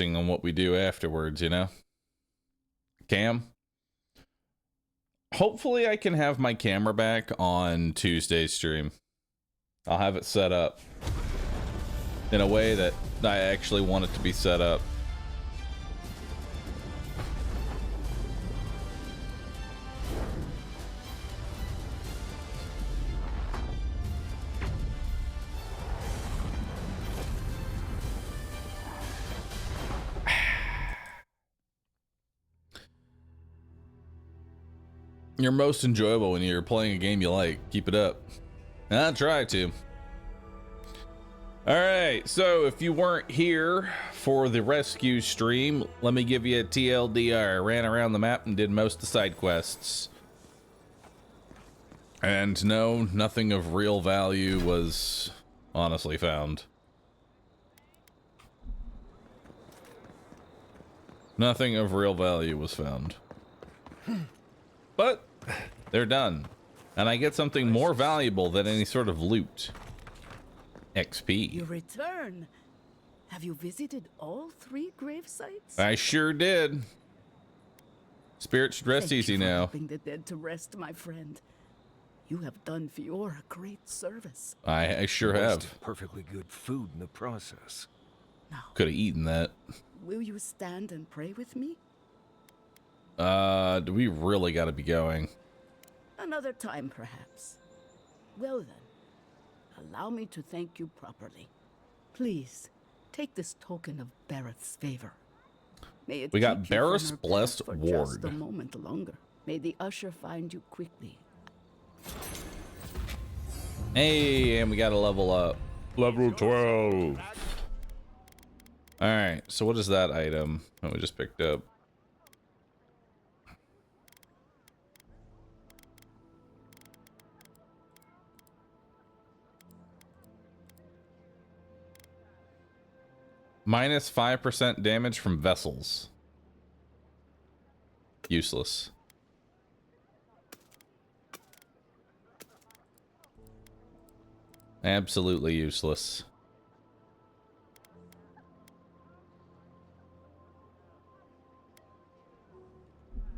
on what we do afterwards, you know? Cam? Hopefully I can have my camera back on Tuesday's stream. I'll have it set up in a way that I actually want it to be set up. You're most enjoyable when you're playing a game you like. Keep it up. I'll try to. Alright, so if you weren't here for the rescue stream, let me give you a TLDR. I ran around the map and did most of the side quests. And no, nothing of real value was honestly found. Nothing of real value was found. But they're done. And I get something more valuable than any sort of loot. XP. You return. Have you visited all 3 grave sites? I sure did. Spirit should rest easy now. Helping the dead to rest, my friend. You have done Fiora a great service. I sure have. Perfectly good food in the process. Now, could have eaten that. Will you stand and pray with me? Do we really got to be going? Another time, perhaps. Well then, allow me to thank you properly. Please, take this token of Barrett's favor. May it we got keep you from Barrett's her blessed path for ward. just a moment longer. May the usher find you quickly. Hey, and we got to level up. Level 12. All right, so what is that item that we just picked up? Minus 5% damage from vessels. Useless. Absolutely useless.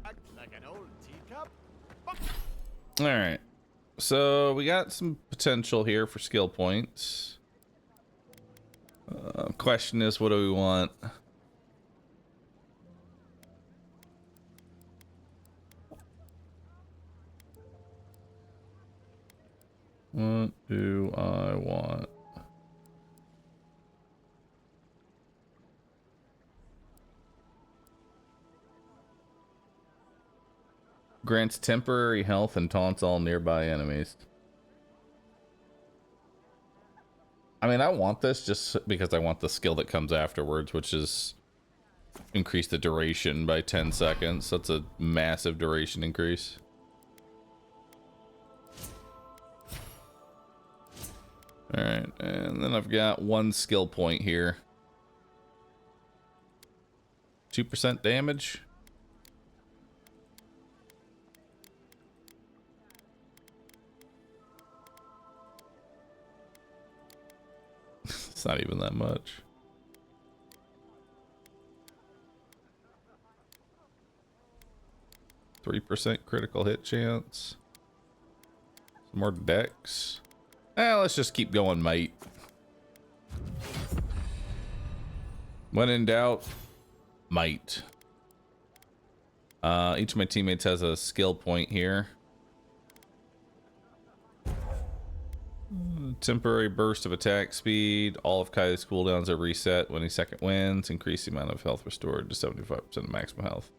Like an old teacup? All right. So we got some potential here for skill points. Question is, what do we want? What do I want? Grants temporary health and taunts all nearby enemies. I mean, I want this just because I want the skill that comes afterwards, which is increase the duration by 10 seconds. That's a massive duration increase. All right, and then I've got 1 skill point here. 2% damage. It's not even that much. %3 critical hit chance. Some more dex. Let's just keep going, mate. When in doubt, might. Each of my teammates has a skill point here. Temporary burst of attack speed. All of Kai's cooldowns are reset when he second wins. Increase the amount of health restored to 75% of maximum health.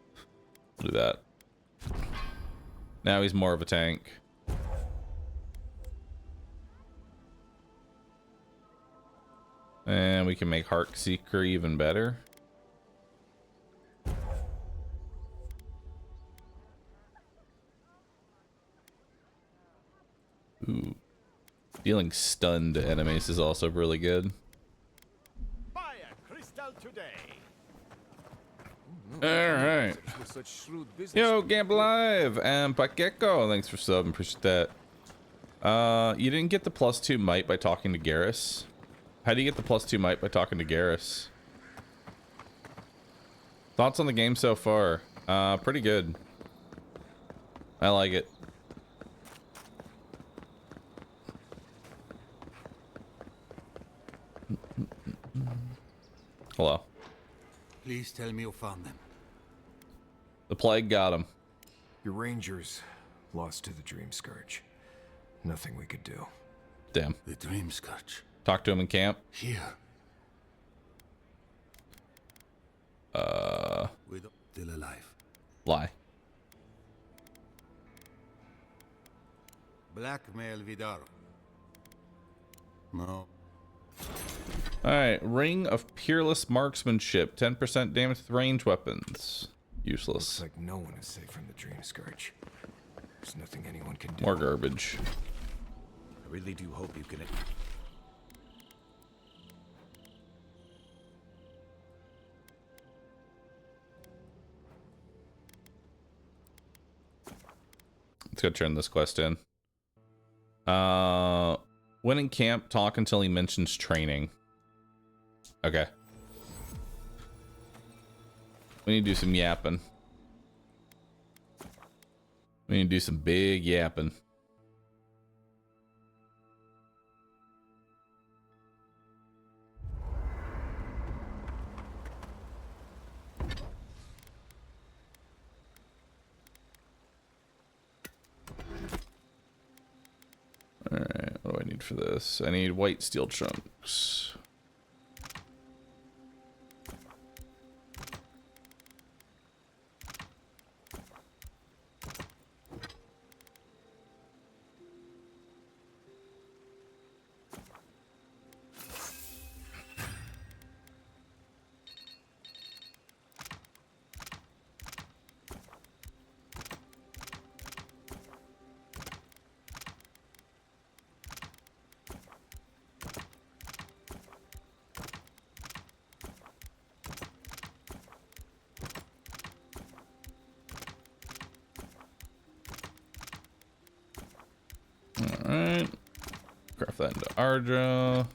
We'll do that. Now he's more of a tank. And we can make Heart Seeker even better. Ooh. Dealing stun to enemies is also really good. Buy a crystal today. Alright. Yo, Gamble Live and Pakeko. Thanks for subbing. Appreciate that. You didn't get the +2 might by talking to Garrus? How do you get the +2 might by talking to Garrus? Thoughts on the game so far? Pretty good. I like it. Hello. Please tell me you found them. The plague got him. Your rangers lost to the Dream Scourge. Nothing we could do. Damn. The Dream Scourge. Talk to him in camp. Here. With still alive. Lie. Blackmail Vidaro. No. Alright, Ring of Peerless Marksmanship. 10% damage with range weapons. Useless. Looks like no one is safe from the Dream Scourge. There's nothing anyone can do. More garbage. I really do hope you can. Let's go turn this quest in. When in camp, talk until he mentions training. Okay. We need to do some yapping. We need to do some big yapping. Alright, what do I need for this? I need white steel chunks. Alright. Craft that into Ardra.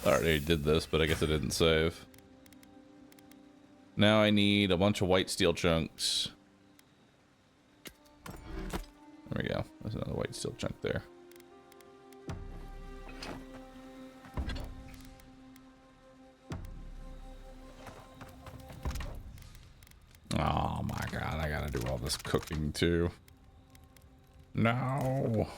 I already did this, but I guess I didn't save. Now I need a bunch of white steel chunks. There we go. There's another white steel chunk there. Oh my god, I gotta do all this cooking too. No.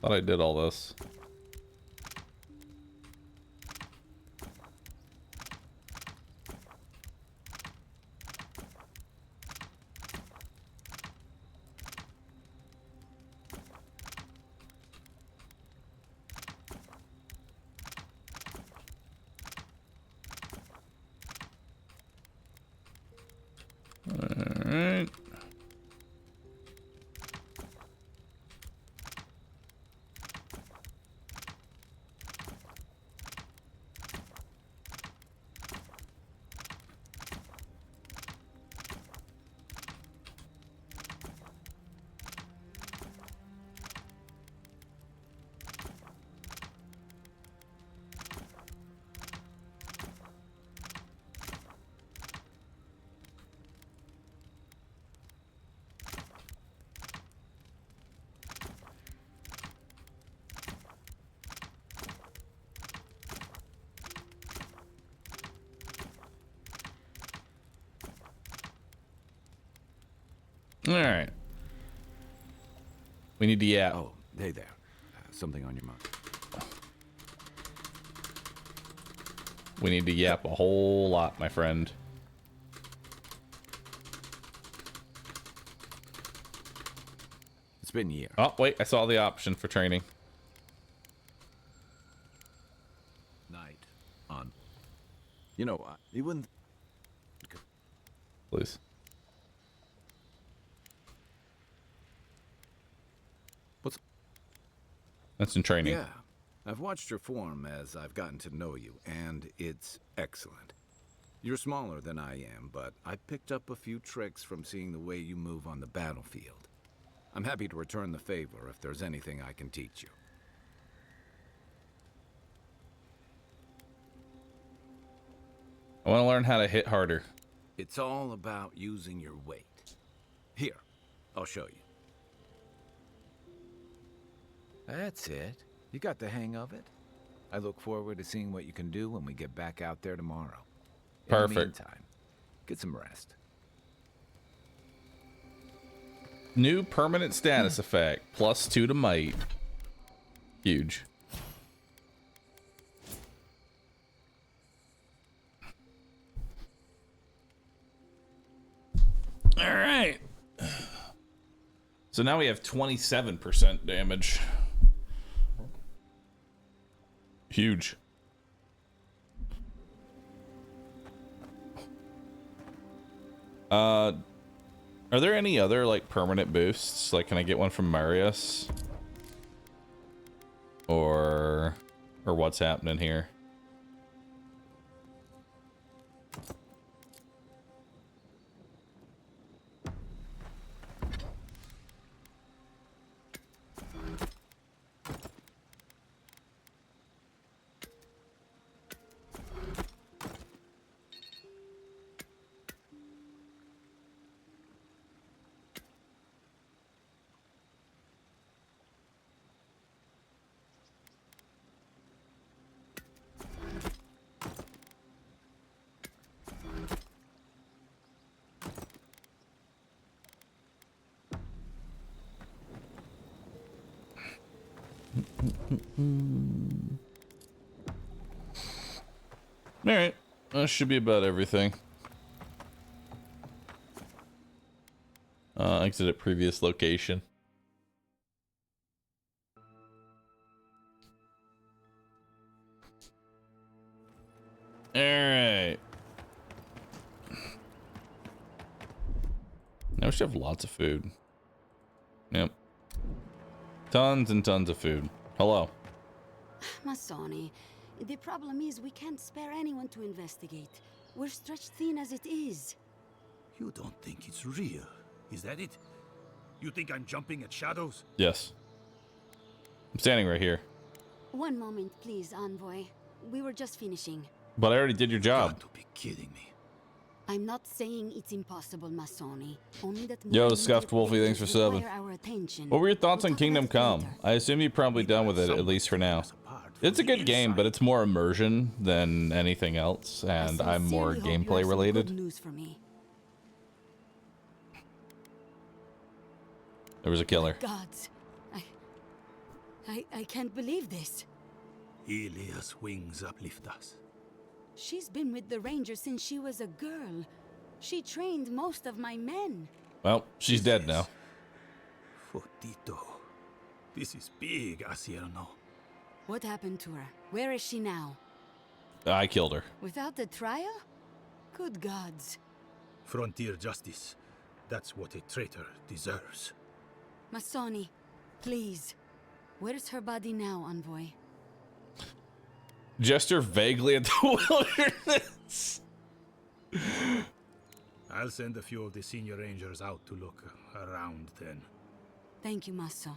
Thought I did all this. Alright. Alright. We need to yap. Oh, hey there. Something on your mind. We need to yap a whole lot, my friend. It's been years. Oh, wait. I saw the option for training. Night on. You know, you wouldn't. Please. What's. That's in training. Yeah. I've watched your form as I've gotten to know you, and it's excellent. You're smaller than I am, but I picked up a few tricks from seeing the way you move on the battlefield. I'm happy to return the favor if there's anything I can teach you. I want to learn how to hit harder. It's all about using your weight. Here, I'll show you. That's it. You got the hang of it. I look forward to seeing what you can do when we get back out there tomorrow. In Perfect. the meantime, get some rest. New permanent status effect. +2 to might. Huge. All right. So now we have 27% damage. Huge. Are there any other like permanent boosts? Like, can I get one from Marius? Or what's happening here? Alright, that should be about everything. Exit at previous location. Alright. Now we should have lots of food. Yep. Tons and tons of food. Hello. Masoni, the problem is we can't spare anyone to investigate. We're stretched thin as it is. You don't think it's real, is that it? You think I'm jumping at shadows? Yes. I'm standing right here. One moment, please, Envoy. We were just finishing. But I already did your You job. got to be kidding me. I'm not saying it's impossible, Masoni. Only that Yo, more Scuffed immediate Wolfie, thanks for dangers subbing. require our attention. What were your thoughts We'll on talk Kingdom about it Come? later. I assume you're probably done with it, at least for now. It's a good game, but it's more immersion than anything else, and I'm more sincerely hope you gameplay have some related. Good news for me. There was a killer. Gods, I can't believe this. Ilia's wings uplift us. She's been with the Rangers since she was a girl. She trained most of my men. Well, she's dead now. Fotito. This is big, Asierno. What happened to her? Where is she now? I killed her. Without the trial? Good gods. Frontier justice. That's what a traitor deserves. Masoni, please. Where's her body now, Envoy? Gesture vaguely at the wilderness. I'll send a few of the senior rangers out to look around then. Thank you, Maso.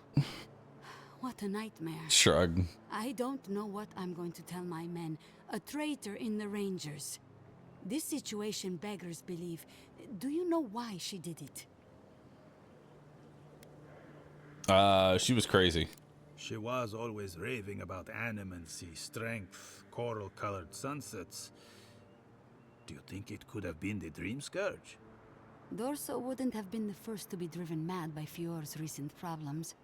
What a nightmare. Shrug. I don't know what I'm going to tell my men. A traitor in the Rangers. This situation beggars belief. Do you know why she did it? She was crazy. She was always raving about animancy, strength, coral-colored sunsets. Do you think it could have been the Dream Scourge? Dorso wouldn't have been the first to be driven mad by Fior's recent problems.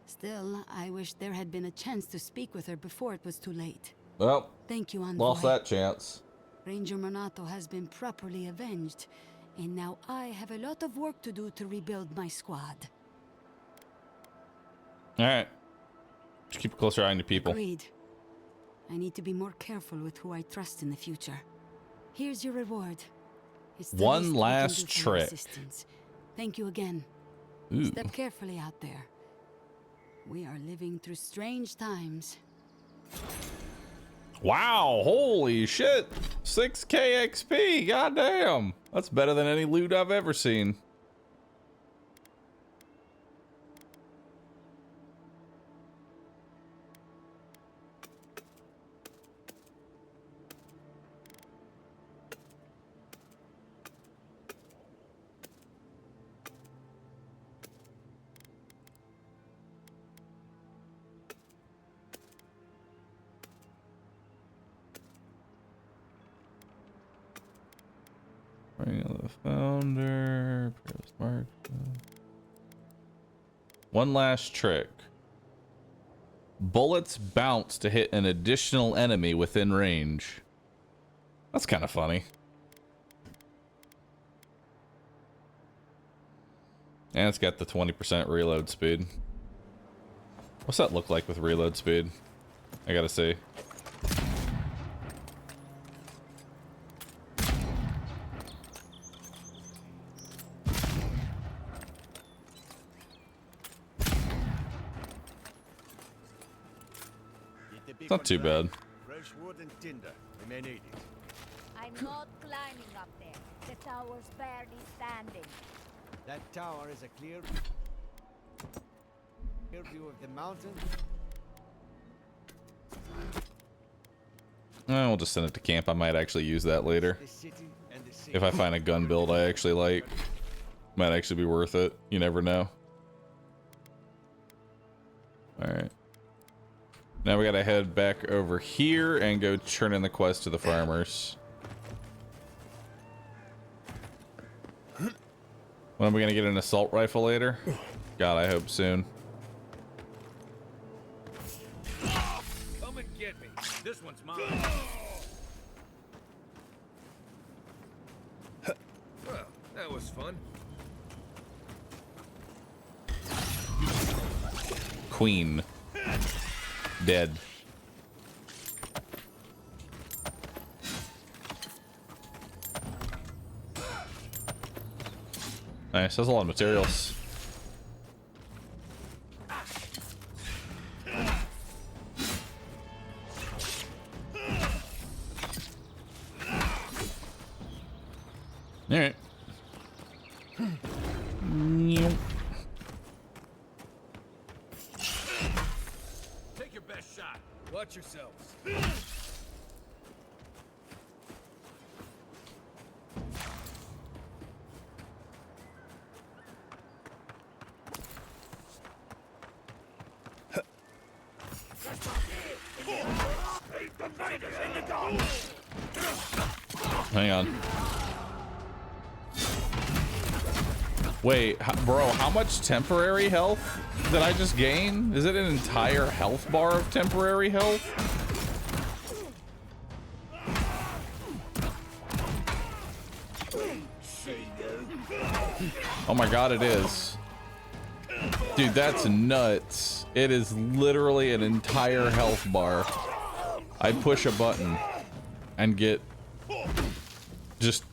Still, I wish there had been a chance to speak with her before it was too late. Well, Thank you, Envoy. lost that chance. Ranger Monato has been properly avenged, and now I have a lot of work to do to rebuild my squad. Alright. Just keep a closer eye on your people. Agreed. I need to be more careful with who I trust in the future. Here's your reward. It's the One least we can last do for your trick. assistance. Thank you again. Ooh. Step carefully out there. We are living through strange times. Wow, holy shit. 6k XP, goddamn. That's better than any loot I've ever seen. Ring of the Founder. One last trick. Bullets bounce to hit an additional enemy within range. That's kind of funny. And it's got the 20% reload speed. What's that look like with reload speed? I gotta see. It's not too bad. Fresh wood and tinder. We may need it. I'm not climbing up there. The tower's barely standing. That tower is a clear view of the mountain. We'll just send it to camp. I might actually use that later. The city and the sea. If I find a gun build I actually like. Might actually be worth it. You never know. Alright. Now we gotta head back over here and go turn in the quest to the farmers. When are we gonna get an assault rifle later? God, I hope soon. Come and get me. This one's mine. Well, that was fun. Queen. Dead. Nice, that's a lot of materials. Alright. Take your best shot. Watch yourselves. Hang on. Wait, bro, how much temporary health did I just gain? Is it an entire health bar of temporary health? Oh my god, it is. Dude, that's nuts. It is literally an entire health bar. I push a button and get just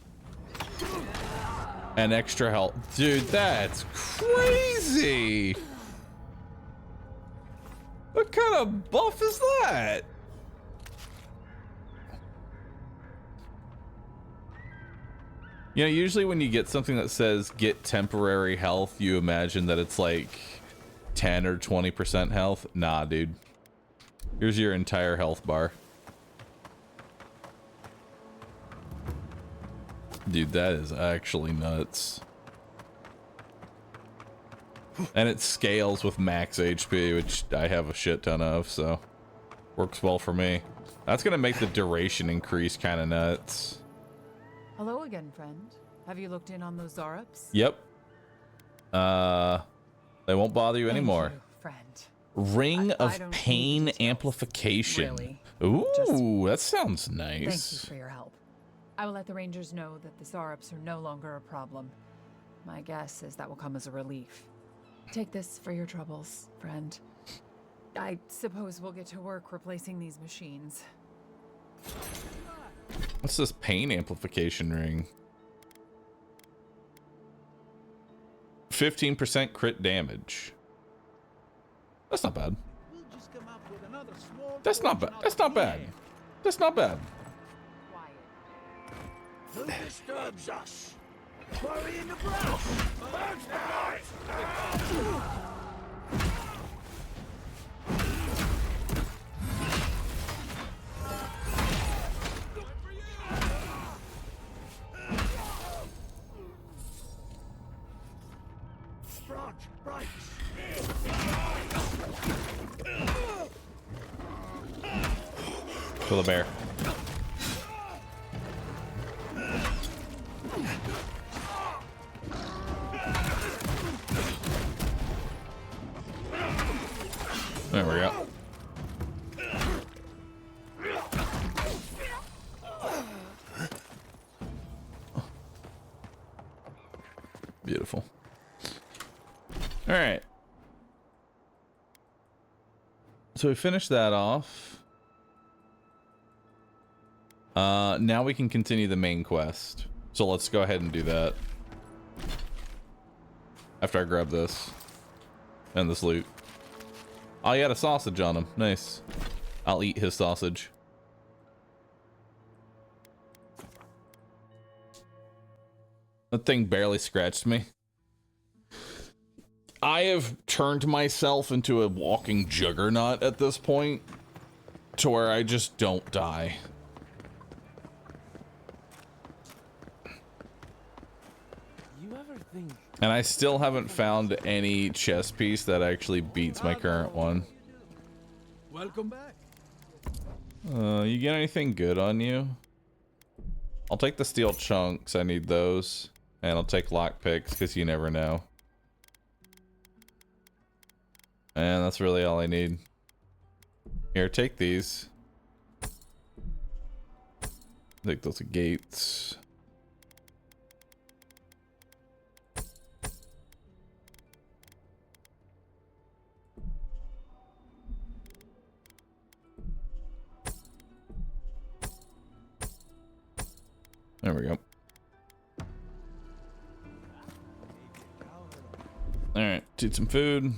an extra health. Dude, that's crazy. What kind of buff is that? You know, usually when you get something that says get temporary health, you imagine that it's like 10 or 20% health. Nah, dude. Here's your entire health bar. Dude, that is actually nuts. And it scales with max HP, which I have a shit ton of, so works well for me. That's gonna make the duration increase kind of nuts. Hello again, friend. Have you looked in on those Zarups? Yep. They won't bother you anymore. Thank you, friend. Ring I of don't Pain need details, Amplification. really. Ooh, that sounds Thank nice. you for your help. I will let the Rangers know that the Zarups are no longer a problem. My guess is that will come as a relief. Take this for your troubles, friend. I suppose we'll get to work replacing these machines. What's this pain amplification ring? 15% crit damage. That's not bad. That's not bad. That's not bad. That's not bad. Who disturbs us? Worry in the brush! Burns the light! Right. Kill the bear. Beautiful. All right. So we finished that off. Now we can continue the main quest. So let's go ahead and do that. After I grab this. And this loot. Oh, he had a sausage on him. Nice. I'll eat his sausage. That thing barely scratched me. I have turned myself into a walking juggernaut at this point, to where I just don't die. You ever think? And I still haven't found any chess piece that actually beats my current one. Welcome back. You get anything good on you? I'll take the steel chunks, I need those. And I'll take lockpicks, because you never know. And that's really all I need. Here, take these. Take those gates. There we go. Alright, eat some food.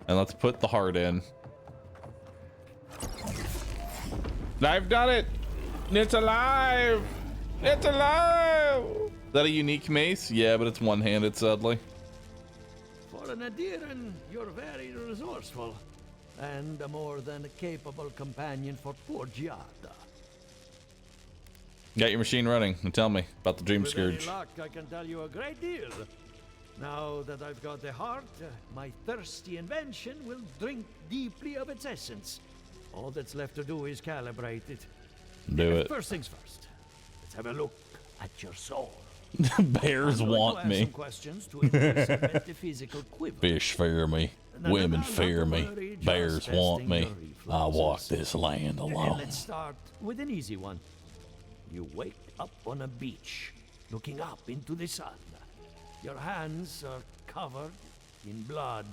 And let's put the heart in. I've done it! It's alive! It's alive! Is that a unique mace? Yeah, but it's one-handed, sadly. For an Adiran, you're very resourceful. And a more than capable companion for poor Giada. Got your machine running, and tell me about the Dream With any Scourge. luck, I can tell you a great deal. Now that I've got the heart, my thirsty invention will drink deeply of its essence. All that's left to do is calibrate it. Do it. First things first. Let's have a look at your soul. Bears I'm going to want ask me. some questions to induce a metaphysical quiver. Fish fear me. No, Women not to fear me. worry, just Bears want testing me. your I walk reflexes. this land And alone. let's start with an easy one. You wake up on a beach, looking up into the sun. Your hands are covered in blood.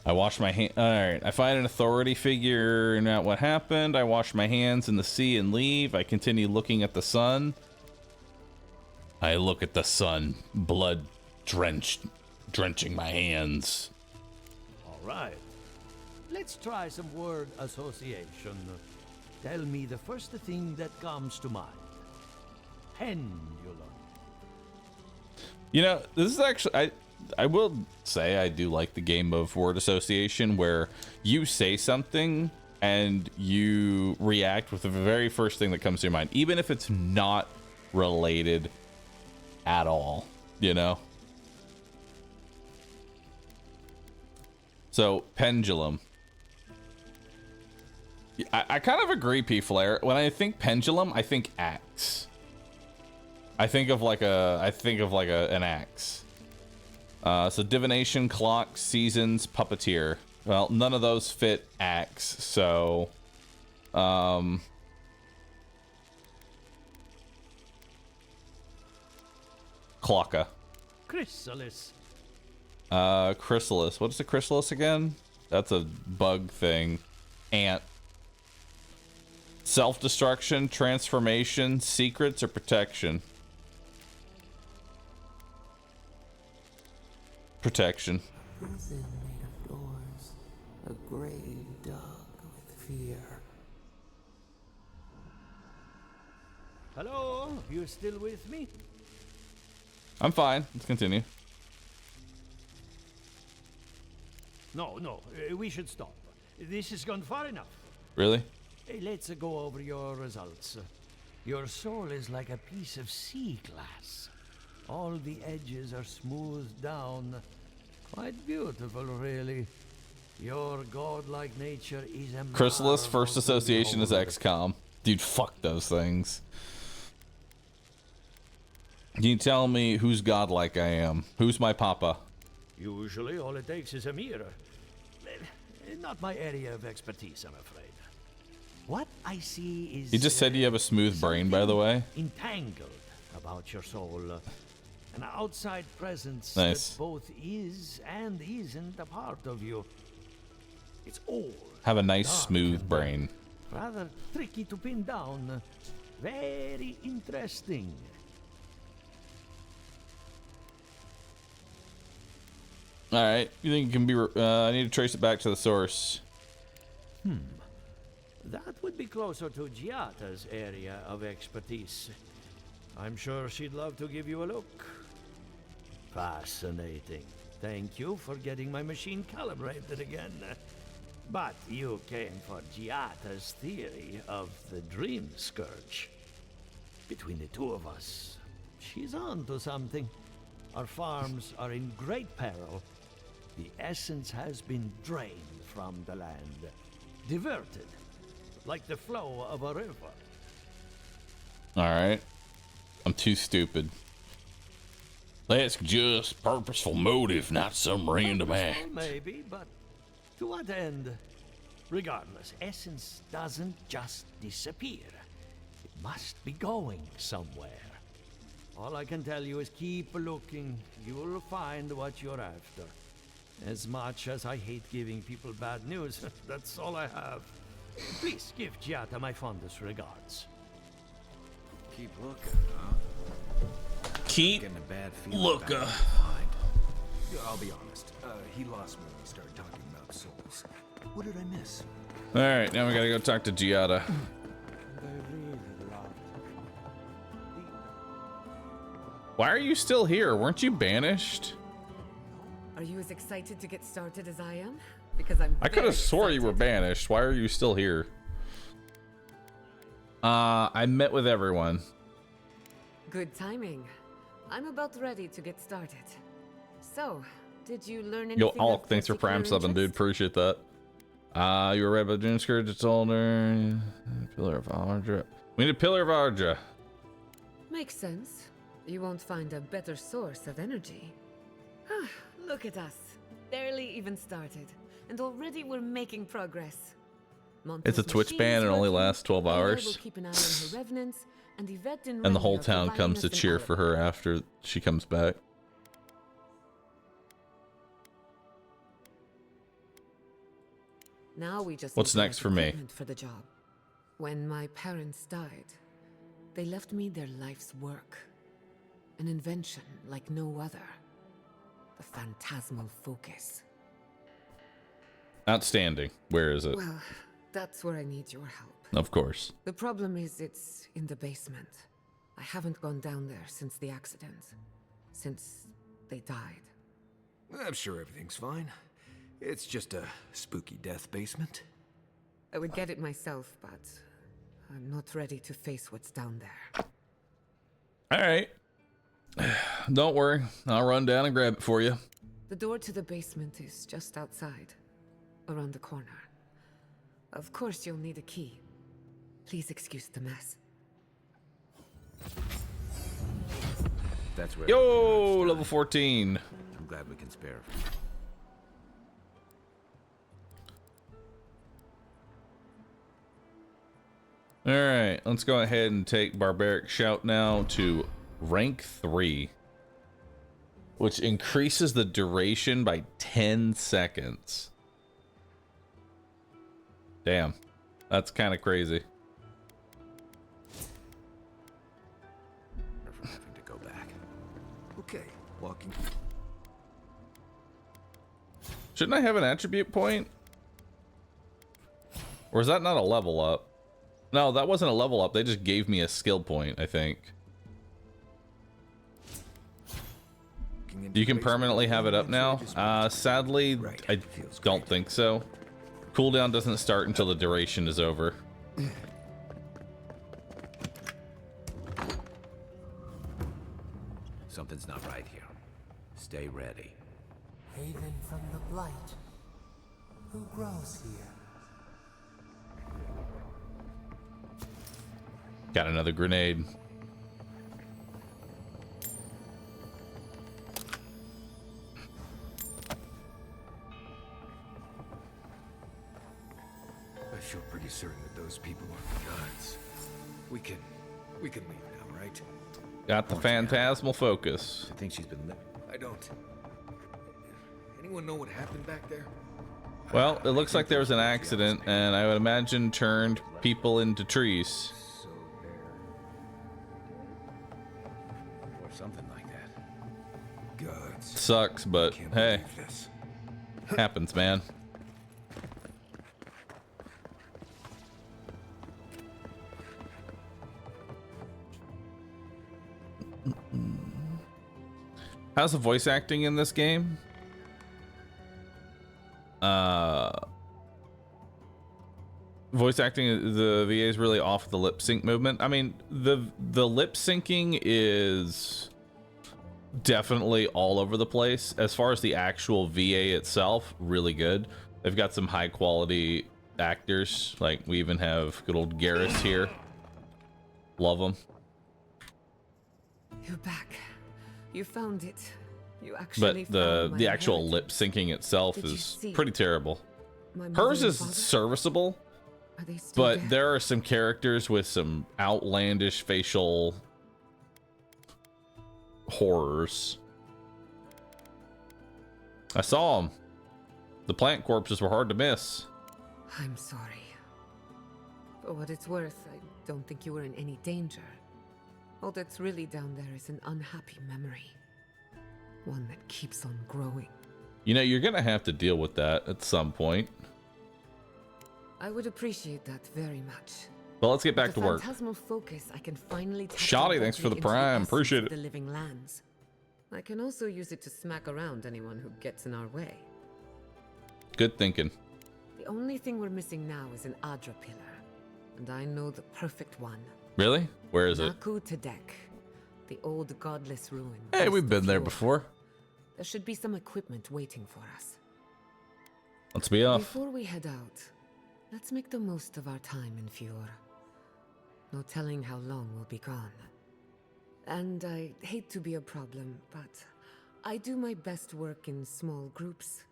I wash my hand. Alright, I find an authority figuring out what happened. I wash my hands in the sea and leave. I continue looking at the sun. I look at the sun, blood drenching my hands. All right. Let's try some word association. Tell me the first thing that comes to mind. Pendulum. You know, this is actually, I will say I do like the game of word association where you say something and you react with the very first thing that comes to your mind, even if it's not related at all, you know? So, pendulum. I kind of agree, P-Flare. When I think pendulum, I think axe. I think of like an axe. So divination, clock, seasons, puppeteer. Well, none of those fit axe, so clocka. Chrysalis. Chrysalis. What is a chrysalis again? That's a bug thing. Ant. Self-destruction, transformation, secrets, or protection? Protection. Prison made of doors, a grave dug with fear. Hello? You still with me? I'm fine. Let's continue. No, we should stop. This has gone far enough. Really? Let's go over your results. Your soul is like a piece of sea glass. All the edges are smoothed down. Quite beautiful, really. Your godlike nature is a Chrysalis, marvel first to association is behold. XCOM. Dude, fuck those things. Can you tell me who's godlike I am? Who's my papa? Usually, all it takes is a mirror. Not my area of expertise, I'm afraid. What I see is... He just said you have a smooth brain, by the way. Entangled about your soul. An outside presence Nice. that both is and isn't a part of you. It's all Have a nice dark smooth and, brain. rather tricky to pin down. Very interesting. All right. You think it can be? I need to trace it back to the source. That would be closer to Giata's area of expertise. I'm sure she'd love to give you a look. Fascinating. Thank you for getting my machine calibrated again. But you came for Giata's theory of the Dream Scourge. Between the two of us, she's on to something. Our farms are in great peril. The essence has been drained from the land. Diverted, like the flow of a river. All right. I'm too stupid. That's just purposeful motive, not some random act. Well, maybe, but to what end? Regardless, essence doesn't just disappear. It must be going somewhere. All I can tell you is keep looking. You'll find what you're after. As much as I hate giving people bad news, that's all I have. Please give Giata my fondest regards. Keep looking, huh? Keep Getting a bad feeling looking. about what you find. Yeah, I'll be honest. He lost me when he started talking about souls. What did I miss? All right. Now we gotta go talk to Giada. Why are you still here? Weren't you banished? Are you as excited to get started as I am? Because I could have swore you were banished. Why are you still here? I met with everyone. Good timing. I'm about ready to get started. So, did you learn anything? Yo, Alk, thanks for prime subbing, dude. Appreciate that. You were read by the Dream Scourge. It's older. Pillar of Ardra. We need a Pillar of Ardra. Makes sense. You won't find a better source of energy. Look at us. Barely even started. And already we're making progress. It's a Twitch ban and only lasts 12 hours. We'll keep an eye on her revenants, and Yvette and And the whole Remy are town providing comes to us an cheer for her after she comes back. Now we just What's need to next get for me? equipment for the job. When my parents died, they left me their life's work. An invention like no other. The phantasmal focus. Outstanding. Where is it? Well, that's where I need your help. Of course. The problem is it's in the basement. I haven't gone down there since the accident. Since they died. I'm sure everything's fine. It's just a spooky death basement. I would get it myself, but I'm not ready to face what's down there. All right. Don't worry. I'll run down and grab it for you. The door to the basement is just outside, around the corner. Of course you'll need a key. Please excuse the mess. That's where. Yo, level 14. I'm glad we can spare. All right, let's go ahead and take Barbaric Shout now to rank 3, which increases the duration by 10 seconds. Damn, that's kind of crazy. From having to go back. Okay, walking. Shouldn't I have an attribute point? Or is that not a level up? No, that wasn't a level up. They just gave me a skill point, I think. You can permanently have it up now. Sadly, I don't think so. Cooldown doesn't start until the duration is over. Something's not right here. Stay ready. Haven from the blight. Who grows here? Got another grenade. I feel pretty certain that those people are gods. We can leave now, right? Got the phantasmal focus. I think she's been living. I don't. Anyone know what happened back there? Well, it looks like there was an accident, and I would imagine turned people into trees. So there. Or something like that. Gods. Sucks, but Can't hey, believe this. happens, man. How's the voice acting in this game? Voice acting, the VA is really off the lip sync movement. I mean, the lip syncing is definitely all over the place. As far as the actual VA itself, really good. They've got some high quality actors. Like we even have good old Garrus here. Love him. You're back. You found it. You actually But found my the actual inheritance. lip syncing itself Did you is see? pretty terrible. My mother Hers and is father? serviceable, Are they still but there? there are some characters with some outlandish facial horrors. I saw them. The plant corpses were hard to miss. I'm sorry. For what it's worth, I don't think you were in any danger. All that's really down there is an unhappy memory. One that keeps on growing. You know, you're gonna have to deal with that at some point. I would appreciate that very much. But let's get back With to the work. phantasmal focus, I can finally tap Shoddy, thanks for the directly into prime. essence Appreciate of it. The living lands. I can also use it to smack around anyone who gets in our way. Good thinking. The only thing we're missing now is an Adra pillar, and I know the perfect one. Really? Where is it? Naku Tedek, the old godless ruin. Hey, west we've of been there Fjord. before. There should be some equipment waiting for us. Let's be off. Before we head out, let's make the most of our time in Fjord. No telling how long we'll be gone. And I hate to be a problem, but I do my best work in small groups.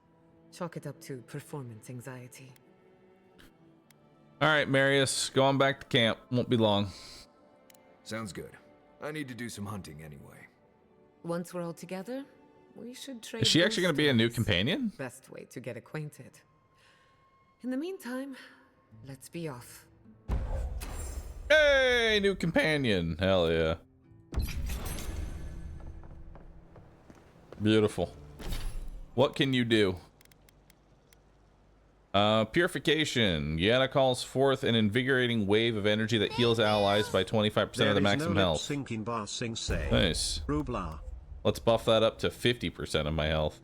Chalk it up to performance anxiety. All right, Marius, go on back to camp. Won't be long. Sounds good. I need to do some hunting anyway. Once we're all together, we should trade. Is she actually going to be a new stories. companion? Best way to get acquainted. In the meantime, let's be off. Hey, new companion. Hell yeah. Beautiful. What can you do? Purification. Yetta calls forth an invigorating wave of energy that heals allies by 25% of the maximum health. Nice. Let's buff that up to 50% of my health.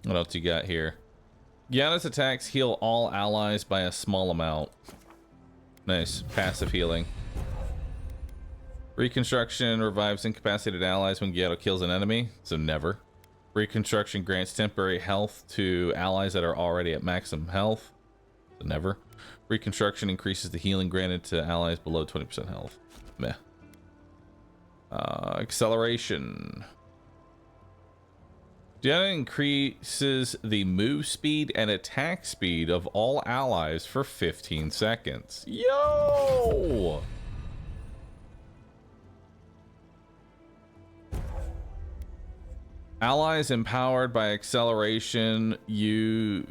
What else you got here? Yatta's attacks heal all allies by a small amount. Nice. Passive healing. Reconstruction revives incapacitated allies when Gyato kills an enemy, so never. Reconstruction grants temporary health to allies that are already at maximum health, so never. Reconstruction increases the healing granted to allies below 20% health. Meh. Acceleration. Gyato increases the move speed and attack speed of all allies for 15 seconds. Yo! Allies empowered by acceleration use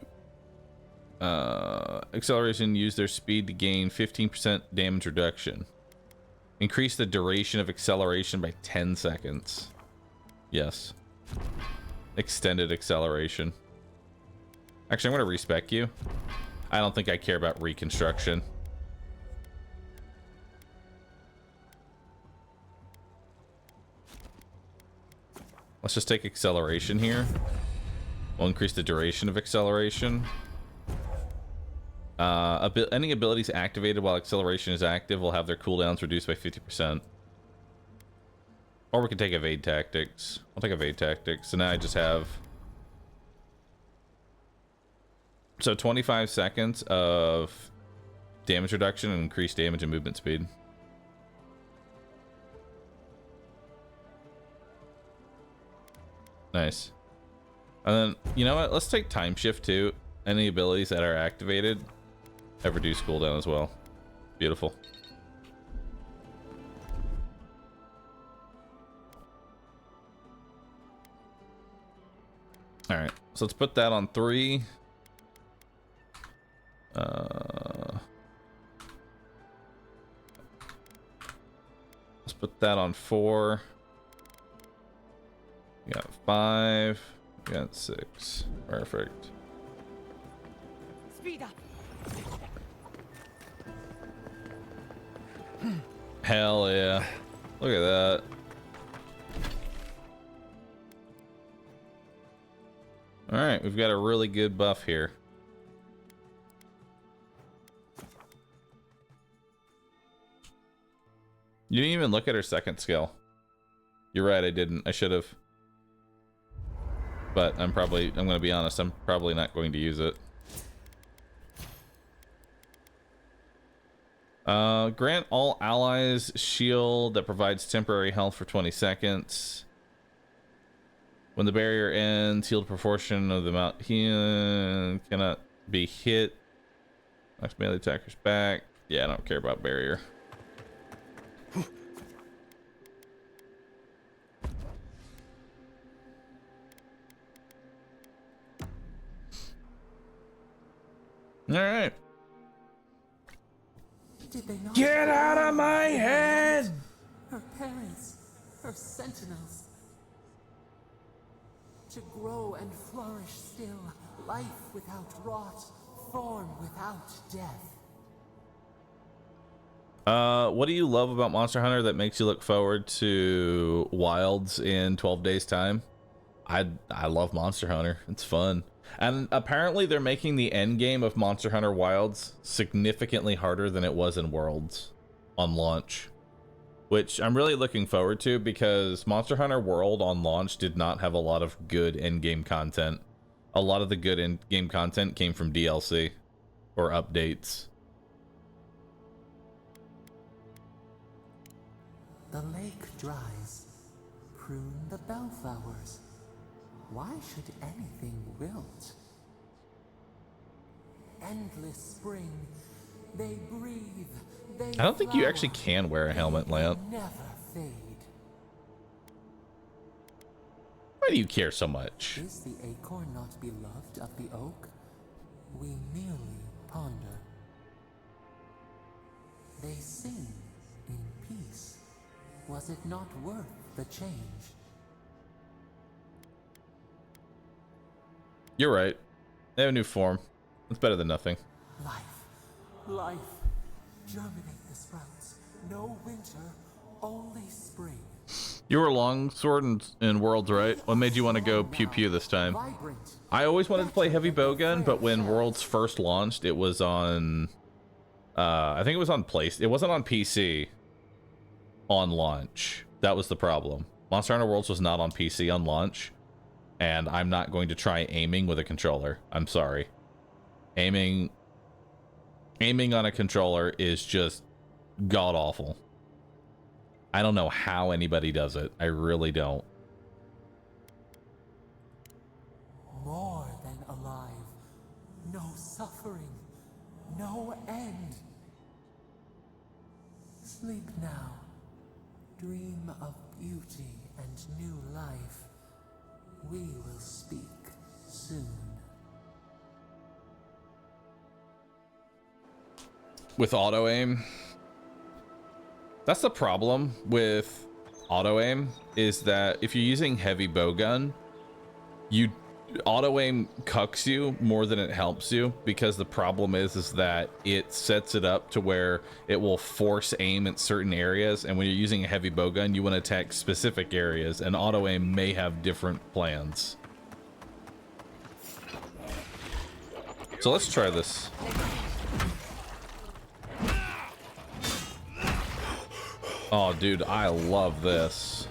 their speed to gain 15% damage reduction. Increase the duration of acceleration by 10 seconds. Yes. Extended acceleration. Actually, I'm going to respec you. I don't think I care about reconstruction. Let's just take acceleration here. We'll increase the duration of acceleration. Any abilities activated while acceleration is active will have their cooldowns reduced by 50%. Or we can take evade tactics. I'll take evade tactics. So now I just have... So 25 seconds of damage reduction and increased damage and movement speed. Nice. And then, you know what? Let's take time shift too. Any abilities that are activated have reduced cooldown as well. Beautiful. All right, so let's put that on 3. Let's put that on 4. We got 5. We got 6. Perfect. Speed up. Hell yeah. Look at that. All right, we've got a really good buff here. You didn't even look at her second skill. You're right, I didn't. I should have. But I'm going to be honest, I'm probably not going to use it. Grant all allies shield that provides temporary health for 20 seconds. When the barrier ends, healed proportion of the amount he cannot be hit. Knocks melee attackers back. Yeah, I don't care about barrier. All right. Did they not Get out of my head! Her parents, her sentinels. To grow and flourish still, life without rot, form without death. What do you love about Monster Hunter that makes you look forward to Wilds in 12 days time? I love Monster Hunter. It's fun. And apparently they're making the end game of Monster Hunter Wilds significantly harder than it was in Worlds on launch, which I'm really looking forward to because Monster Hunter World on launch did not have a lot of good end-game content. A lot of the good end-game content came from DLC or updates. The lake dries. Prune the bellflowers. Why should anything wilt? Endless spring. They breathe. They I don't think you flower. actually can wear a helmet, Lant. Never fade. Why do you care so much? Is the acorn not beloved of the oak? We merely ponder. They sing in peace. Was it not worth the change? You're right. They have a new form. It's better than nothing. Life, life. Germinate the sprouts. No winter, only spring. You were longsword in Worlds, right? What made you want to go pew pew this time? Vibrant. I always wanted to play heavy bowgun, but when Worlds first launched, it was on I think it was on PlayStation. It wasn't on PC on launch. That was the problem. Monster Hunter Worlds was not on PC on launch, and I'm not going to try aiming with a controller. I'm sorry. Aiming on a controller is just god awful. I don't know how anybody does it. I really don't. More than alive. No suffering. No end. Sleep now. Dream of beauty and new life. We will speak soon. With auto aim, that's the problem with auto aim, is that if you're using heavy bowgun, you auto aim cucks you more than it helps you, because the problem is that it sets it up to where it will force aim at certain areas, and when you're using a heavy bowgun, you want to attack specific areas, and auto aim may have different plans. So let's try this. Oh, dude, I love this.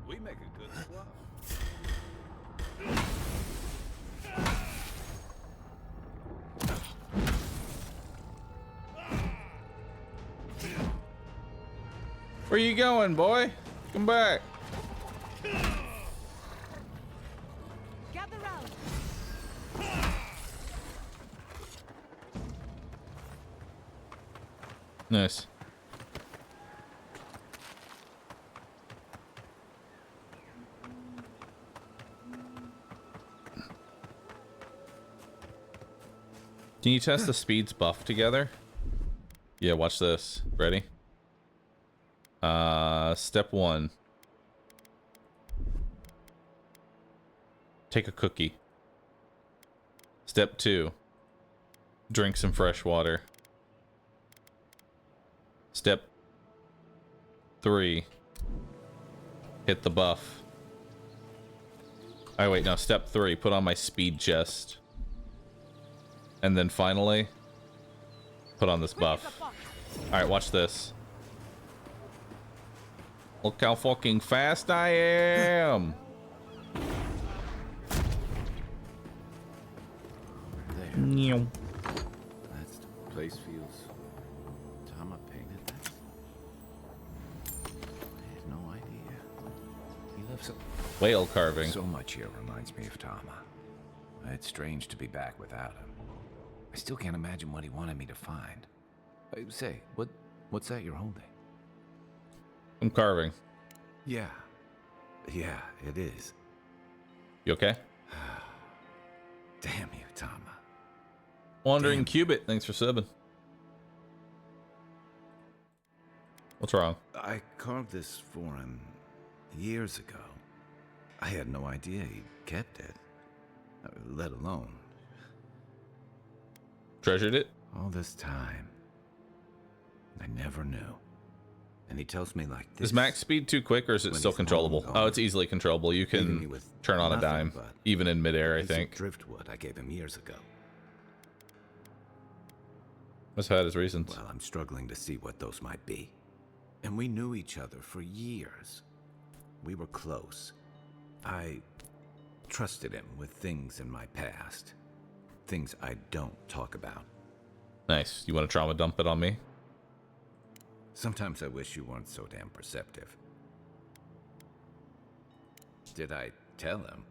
We make a good squad. Where you going, boy? Come back. Gather round. Nice. Can you test the speeds buff together? Yeah, watch this. Ready? Step 1. Take a cookie. Step 2. Drink some fresh water. Step 3. Hit the buff. Oh wait, no, step 3. Put on my speed chest. And then finally, put on this buff. Alright, watch this. Look how fucking fast I am! There. That's the place feels... Tama painted that? I had no idea. He left so... Whale carving. So much here reminds me of Tama. It's strange to be back without him. I still can't imagine what he wanted me to find. Say, what's that you're holding? I'm carving. Yeah, it is. You okay? Damn you, Tama. Wandering Cubit, thanks for subbing. What's wrong? I carved this for him years ago. I had no idea he kept it, let alone... Treasured it? All this time, I never knew. And he tells me like this. Is max speed too quick or is it still controllable? Oh, it's easily controllable. You can turn on a dime, even in midair, I think. Driftwood I gave him years ago. Must have had his reasons. Well, I'm struggling to see what those might be. And we knew each other for years. We were close. I trusted him with things in my past. Things I don't talk about. Nice. You want to trauma dump it on me? Sometimes I wish you weren't so damn perceptive. Did I tell him?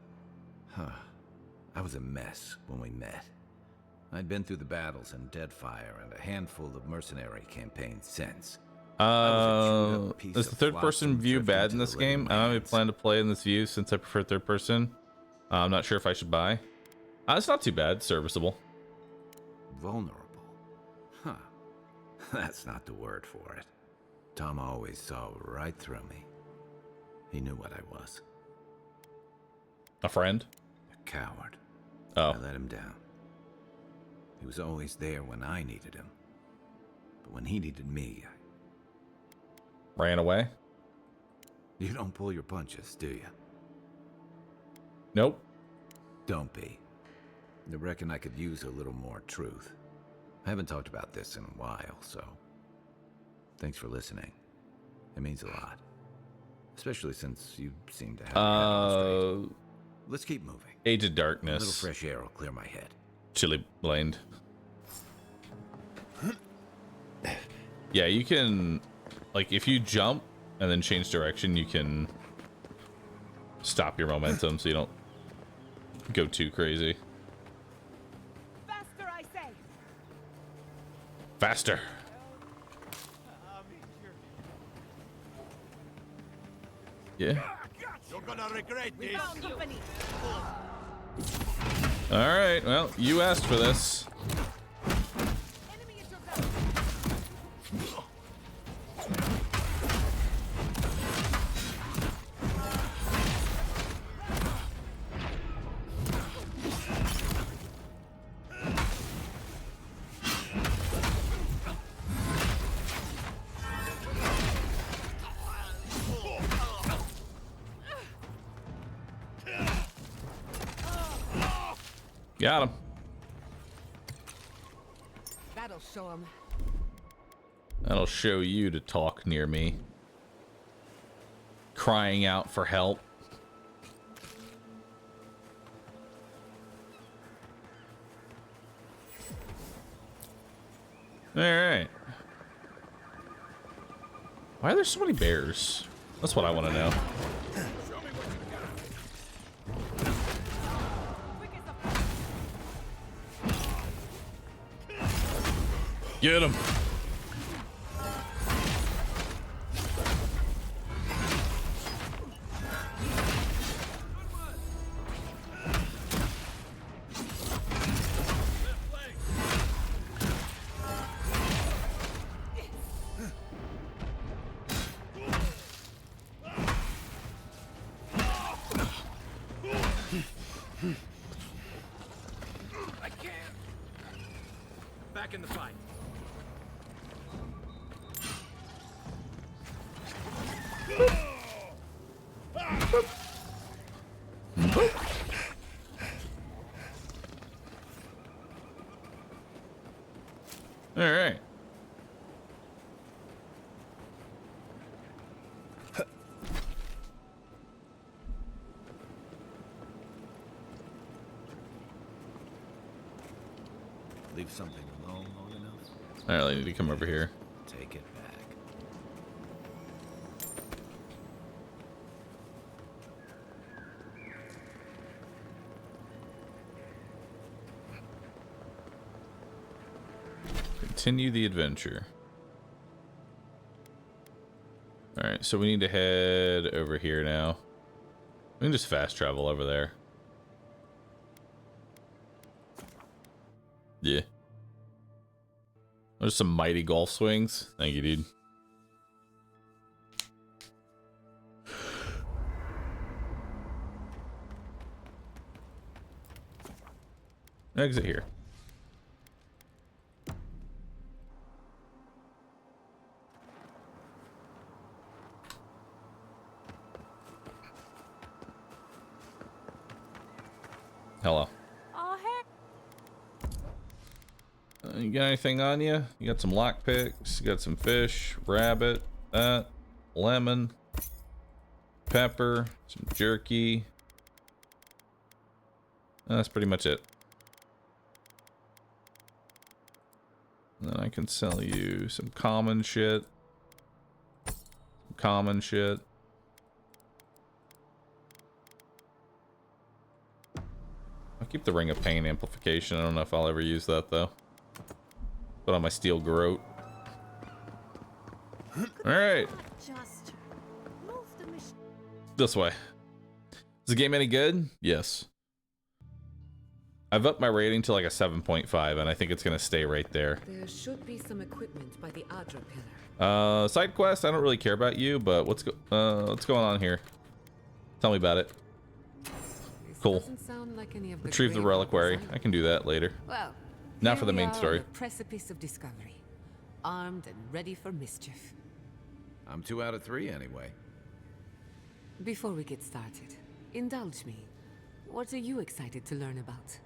Huh. I was a mess when we met. I'd been through the battles in Deadfire and a handful of mercenary campaigns since. Is the third person view bad in this game? I don't even plan to play in this view since I prefer third person. I'm not sure if I should buy. It's not too bad. Serviceable. Vulnerable? Huh. That's not the word for it. Tom always saw right through me. He knew what I was. A friend? A coward. Oh. I let him down. He was always there when I needed him. But when he needed me, I... Ran away? You don't pull your punches, do you? Nope. Don't be. I reckon I could use a little more truth. I haven't talked about this in a while, so... Thanks for listening. It means a lot. Especially since you seem to have your head on straight. Let's keep moving. Age of Darkness. A little fresh air will clear my head. Chili blend. Yeah, you can... Like, if you jump and then change direction, you can stop your momentum so you don't go too crazy. Faster, I say. Faster. Yeah. You're gonna regret this. All right. Well, you asked for this. Got him. That'll show him. That'll show you to talk near me. Crying out for help. All right. Why are there so many bears? That's what I want to know. Get him! I can't. Back in the fight. All right. Leave something alone long enough. I really need to come over here. Take it back. Continue the adventure. All right, so we need to head over here now. We can just fast travel over there. Yeah. There's some mighty golf swings. Thank you, dude. Exit here. Hello. Oh, heck. You got anything on you? You got some lockpicks, you got some fish, rabbit, that, lemon, pepper, some jerky. That's pretty much it. And then I can sell you some common shit. Common shit. I'll keep the Ring of Pain amplification. I don't know if I'll ever use that though. Put on my steel garrote. Alright. Just move the machine. This way. Is the game any good? Yes. I've upped my rating to like a 7.5 and I think it's gonna stay right there. There should be some equipment by the Adra pillar. Side quest, I don't really care about you, but what's going on here? Tell me about it. Cool. Doesn't sound like any of the Retrieve the grave reliquary. design. I can do that later. Well, Not here for the we main are story. on the precipice of discovery, armed and ready for mischief. I'm 2 out of 3 anyway. Before we get started, indulge me. What are you excited to learn about?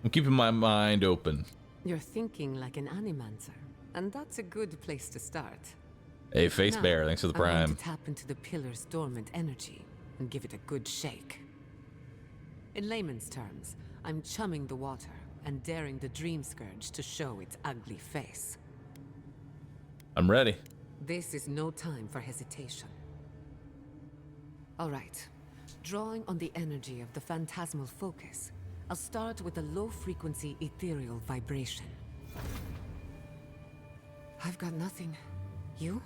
I'm keeping my mind open. You're thinking like an animancer, and that's a good place to start. Hey, Face Now, Bear, thanks for the I want prime. to tap into the pillar's dormant energy and give it a good shake. In layman's terms, I'm chumming the water and daring the Dream Scourge to show its ugly face. I'm ready. This is no time for hesitation. All right. Drawing on the energy of the phantasmal focus, I'll start with a low-frequency ethereal vibration. I've got nothing. You?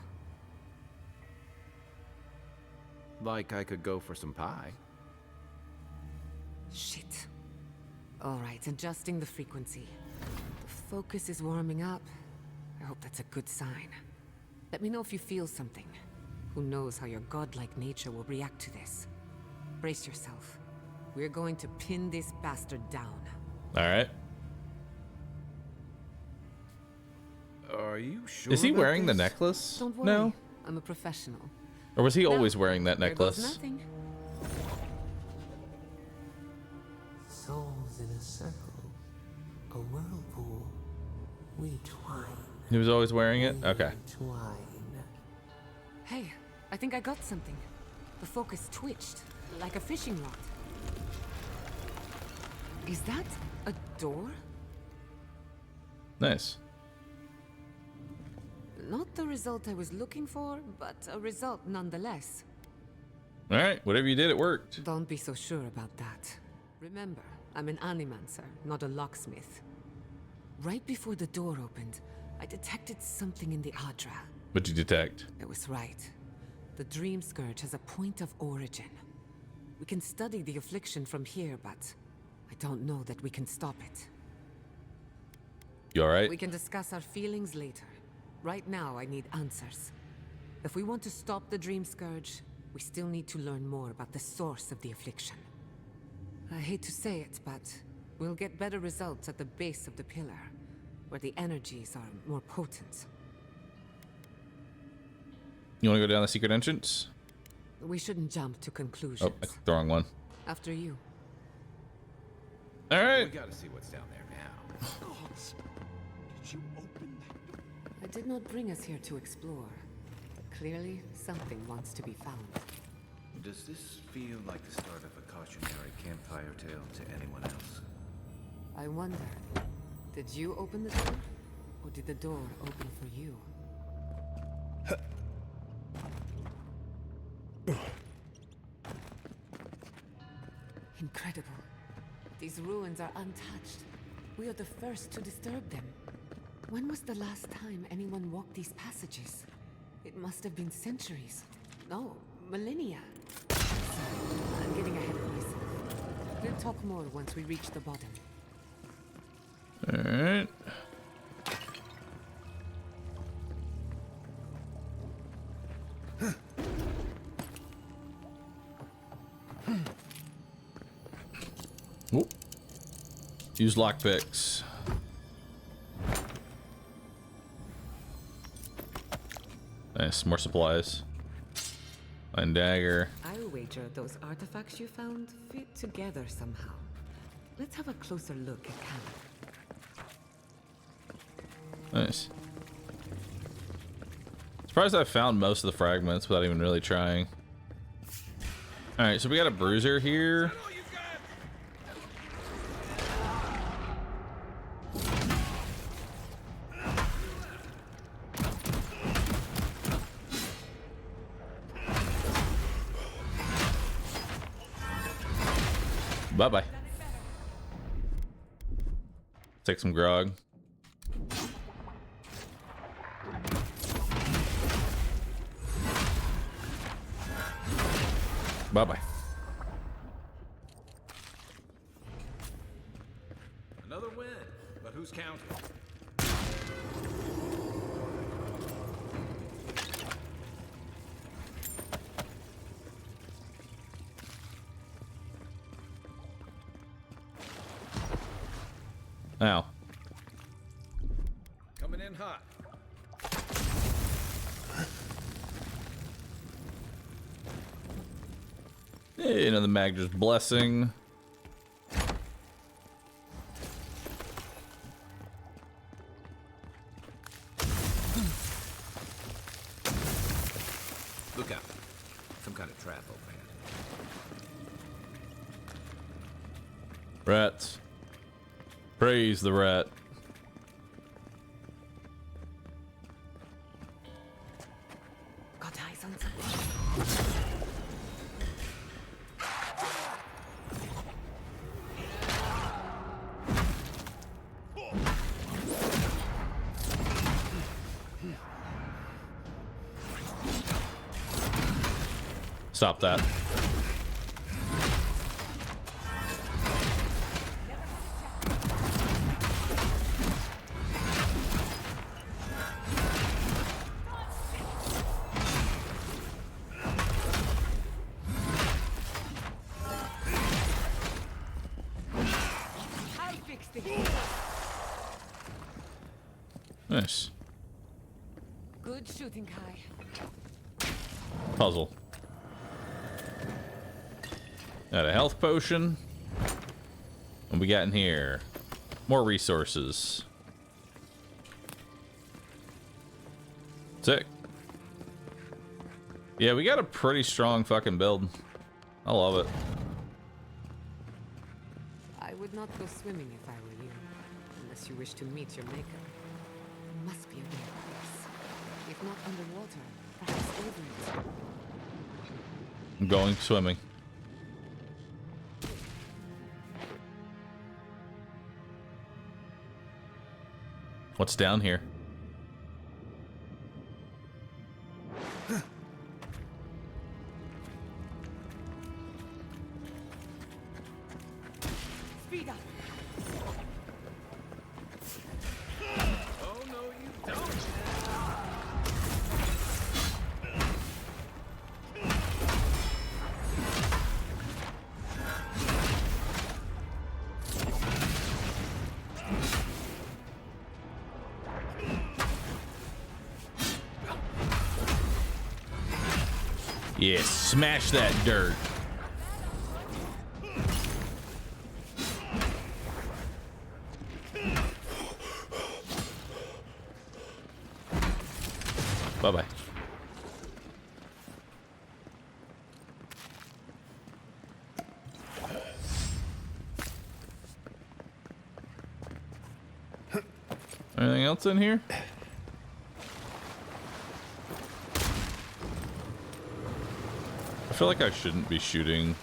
Like I could go for some pie. Shit. All right, adjusting the frequency. The focus is warming up. I hope that's a good sign. Let me know if you feel something. Who knows how your godlike nature will react to this. Brace yourself. We're going to pin this bastard down. All right. Are you sure? Is he about wearing the this? necklace? Don't worry. No. I'm a professional. Or was he Now, always wearing that there goes necklace? nothing. Souls in a circle, a whirlpool. We twine. He was always wearing it? we Okay. Twine. Hey, I think I got something. The focus twitched, like a fishing rod. Is that a door? Nice. Not the result I was looking for, but a result nonetheless. All right, whatever you did, it worked. Don't be so sure about that. Remember, I'm an animancer, not a locksmith. Right before the door opened, I detected something in the Adra. What'd you detect? I was right. The Dream Scourge has a point of origin. We can study the affliction from here, but I don't know that we can stop it. You all right? We can discuss our feelings later. Right now, I need answers. If we want to stop the Dream Scourge, we still need to learn more about the source of the affliction. I hate to say it, but we'll get better results at the base of the pillar, where the energies are more potent. You want to go down the secret entrance? We shouldn't jump to conclusions. Oh, I clicked the wrong one. After you. All right. We gotta see what's down there now. Did you open that door? I did not bring us here to explore. Clearly, something wants to be found. Does this feel like the start of a cautionary campfire tale to anyone else? I wonder, did you open the door? Or did the door open for you? Incredible. These ruins are untouched. We are the first to disturb them. When was the last time anyone walked these passages? It must have been centuries. No, millennia. Sorry, I'm getting ahead of myself. We'll talk more once we reach the bottom. All right. Oop. Use lockpicks. Nice, more supplies. Fine dagger. I'll wager those artifacts you found fit together somehow. Let's have a closer look at Callum. Nice. Surprised I found most of the fragments without even really trying. Alright, so we got a bruiser here. Bye-bye. Take some grog. Bye-bye. Another win, but who's counting? Ow. Coming in hot. Hey, another Magdra's blessing. Look out. Some kind of trap overhead. Rats. Praise the rat. Got eyes on something. Stop that. I'll fix this. Nice. Good shooting, Kai. Puzzle. Got a health potion. What we got in here? More resources. Sick. Yeah, we got a pretty strong fucking build. I love it. I would not go swimming if I were you. unless you wish to meet your maker. You must be aware of this. If not underwater, perhaps over it. I'm going swimming. What's down here? Speed up. Oh, no, you don't. Yeah, smash that dirt. Bye-bye. Anything else in here? I feel like I shouldn't be shooting.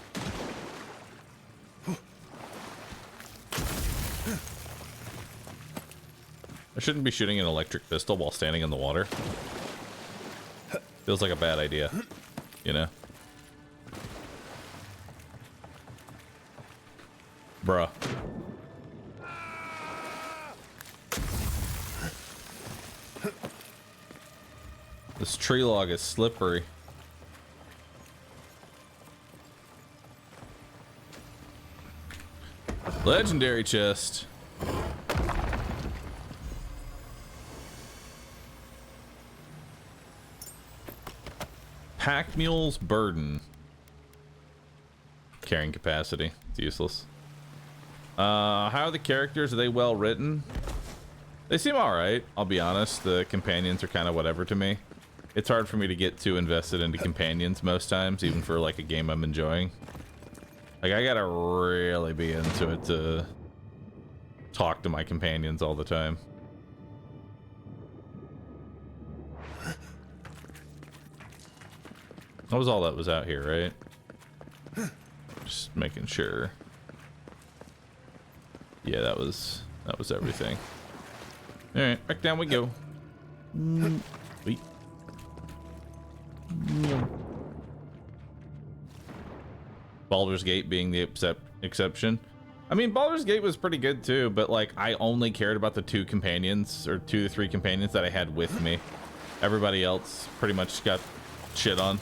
I shouldn't be shooting an electric pistol while standing in the water. Feels like a bad idea, you know? Bruh. This tree log is slippery. Legendary chest. Pack mule's burden. Carrying capacity. It's useless. How are the characters? Are they well written? They seem alright, I'll be honest. The companions are kind of whatever to me. It's hard for me to get too invested into companions most times, even for like a game I'm enjoying. Like, I gotta really be into it to talk to my companions all the time. That was all that was out here, right? Just making sure. Yeah, that was everything. All right, back down we go. Wait. Baldur's Gate being the exception. I mean, Baldur's Gate was pretty good too, but like I only cared about the 2 companions or 2 to 3 companions that I had with me. Everybody else pretty much got shit on.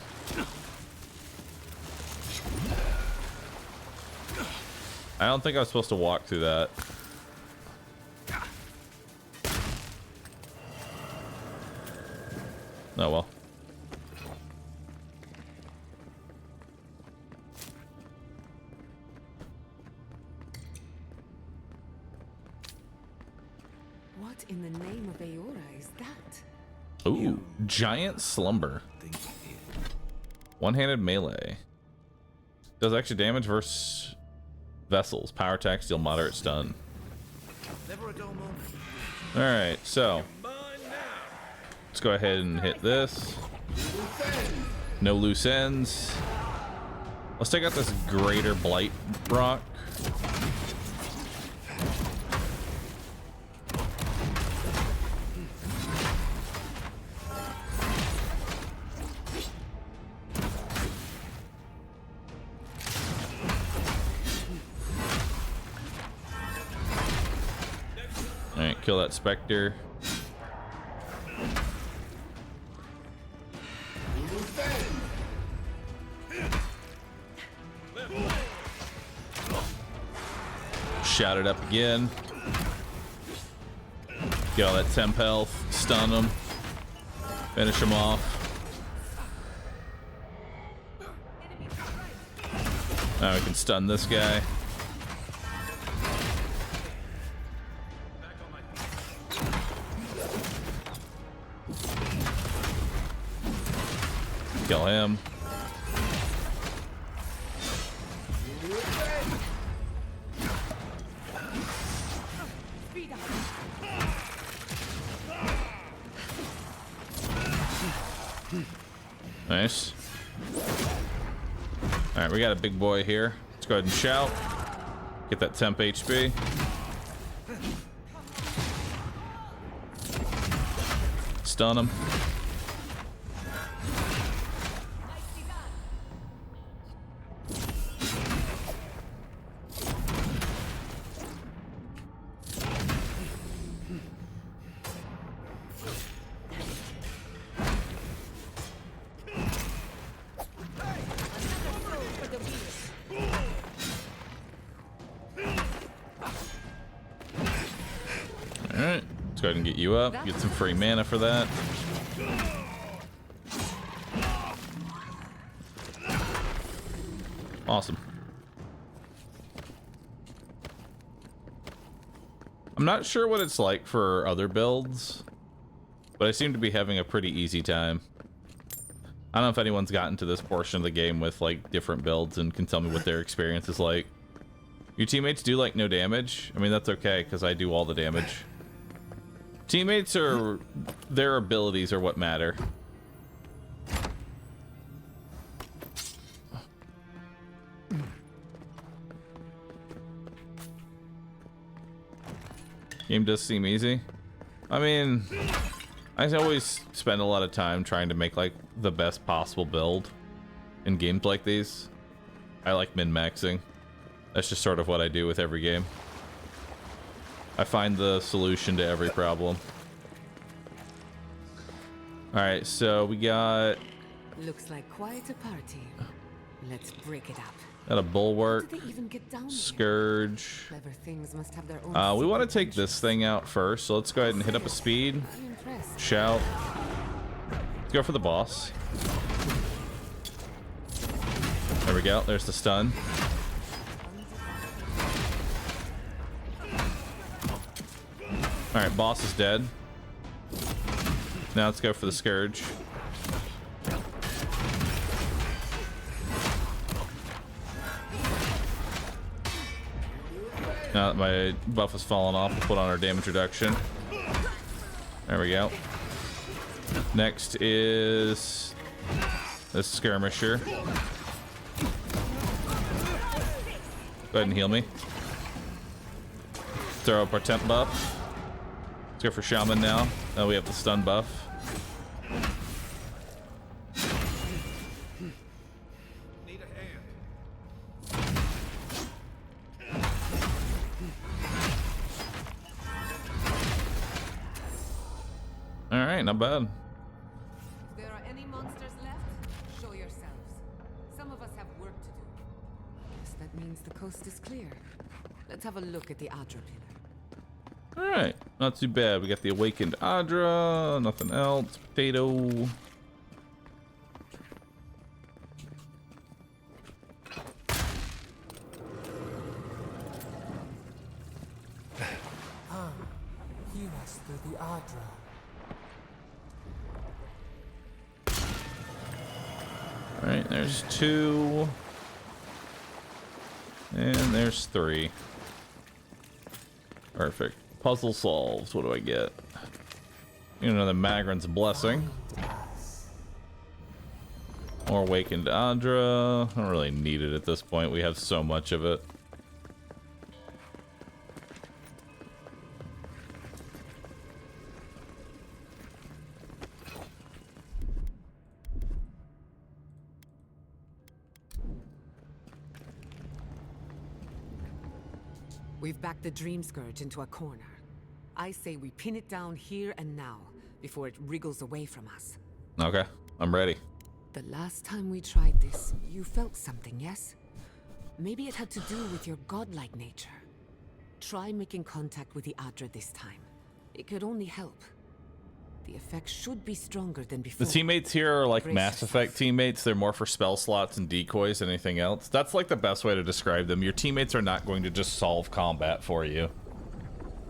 I don't think I was supposed to walk through that. Oh well. What in the name of Aora is that? Ooh, giant slumber. One-handed melee. Does extra damage versus vessels. Power attacks deal moderate stun. Alright, so let's go ahead and hit this. No loose ends. Let's take out this greater blight rock. Alright, kill that specter. Shout it up again. Get all that temp health. Stun them. Finish them off. Now we can stun this guy. Kill him. Nice. All right, we got a big boy here. Let's go ahead and shout. Get that temp HP. Stun him. Alright, let's go ahead and get you up. Get some free mana for that. Awesome. I'm not sure what it's like for other builds, but I seem to be having a pretty easy time. I don't know if anyone's gotten to this portion of the game with like different builds and can tell me what their experience is like. Your teammates do like no damage? I mean, that's okay because I do all the damage. Teammates are, their abilities are what matter. Game does seem easy. I mean, I always spend a lot of time trying to make like the best possible build in games like these. I like min-maxing. That's just sort of what I do with every game. I find the solution to every problem. Alright, so we got... Looks like quite a party. Let's break it up. Got a bulwark, How did they even get down scourge. Clever things must have their own We want to secret take this thing out first, so let's go ahead and hit up a speed. I'm impressed. Shout. Let's go for the boss. There we go, there's the stun. Alright, boss is dead. Now let's go for the scourge. Now that my buff has fallen off, we'll put on our damage reduction. There we go. Next is this skirmisher. Go ahead and heal me. Throw up our temp buff. Let's go for shaman now. Now we have the stun buff. Alright, not bad. If there are any monsters left, show yourselves. Some of us have work to do. Guess that means the coast is clear. Let's have a look at the Adra pillar. Alright, not too bad. We got the awakened Adra, nothing else. Potato. Heal us through the Adra. Alright, there's 2. And there's 3. Perfect. Puzzle solved. What do I get? You know, the Magran's Blessing. More Awakened Adra. I don't really need it at this point. We have so much of it. We've backed the Dream Scourge into a corner. I say we pin it down here and now, before it wriggles away from us. Okay, I'm ready. The last time we tried this, you felt something, yes? Maybe it had to do with your godlike nature. Try making contact with the Adra this time. It could only help. The effect should be stronger than before. The teammates here are like Mass Effect teammates. They're more for spell slots and decoys than anything else. That's like the best way to describe them. Your teammates are not going to just solve combat for you.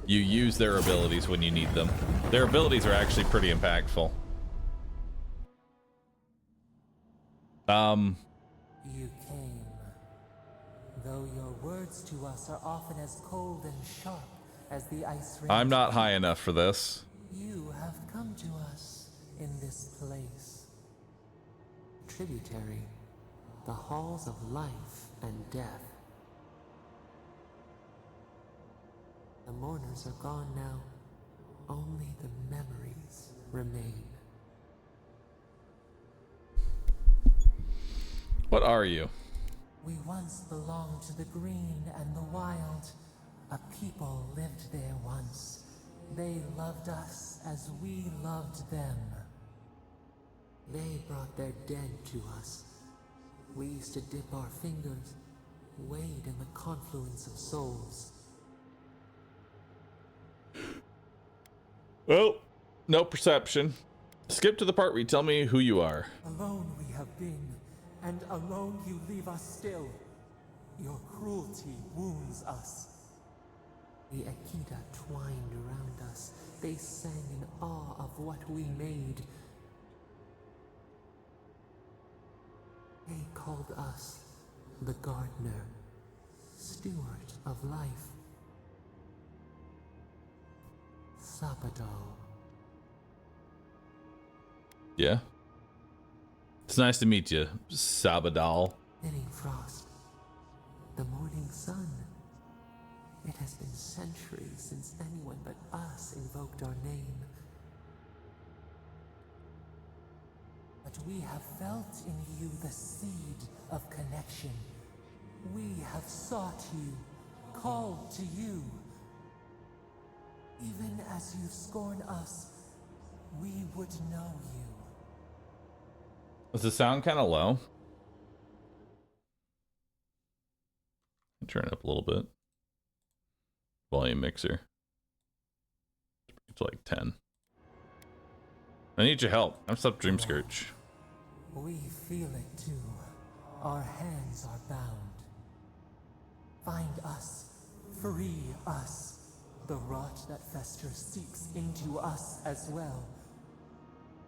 You use their abilities when you need them. Their abilities are actually pretty impactful. You came. Though your words to us are often as cold and sharp as the ice I'm rings not high enough for this. You have come to us in this place. Tributary, the halls of life and death. The mourners are gone now. Only the memories remain. What are you? We once belonged to the green and the wild. A people lived there once. They loved us as we loved them. They brought their dead to us. We used to dip our fingers, wade in the confluence of souls. Well, no perception. Skip to the part where you tell me who you are. Alone we have been, and alone you leave us still. Your cruelty wounds us. The Akita twined around us. They sang in awe of what we made. They called us the gardener, steward of life. Sabadal. Yeah. It's nice to meet you, Sabadal. Thinning frost. The morning sun. It has been centuries since anyone but us invoked our name. But we have felt in you the seed of connection. We have sought you, called to you. Even as you scorn us, we would know you. Does the sound kind of low? Turn it up a little bit. Volume mixer. It's like 10. I need your help. I'm stuck Dream Scourge. We feel it too. Our hands are bound. Find us. Free us. The rot that festers seeps into us as well.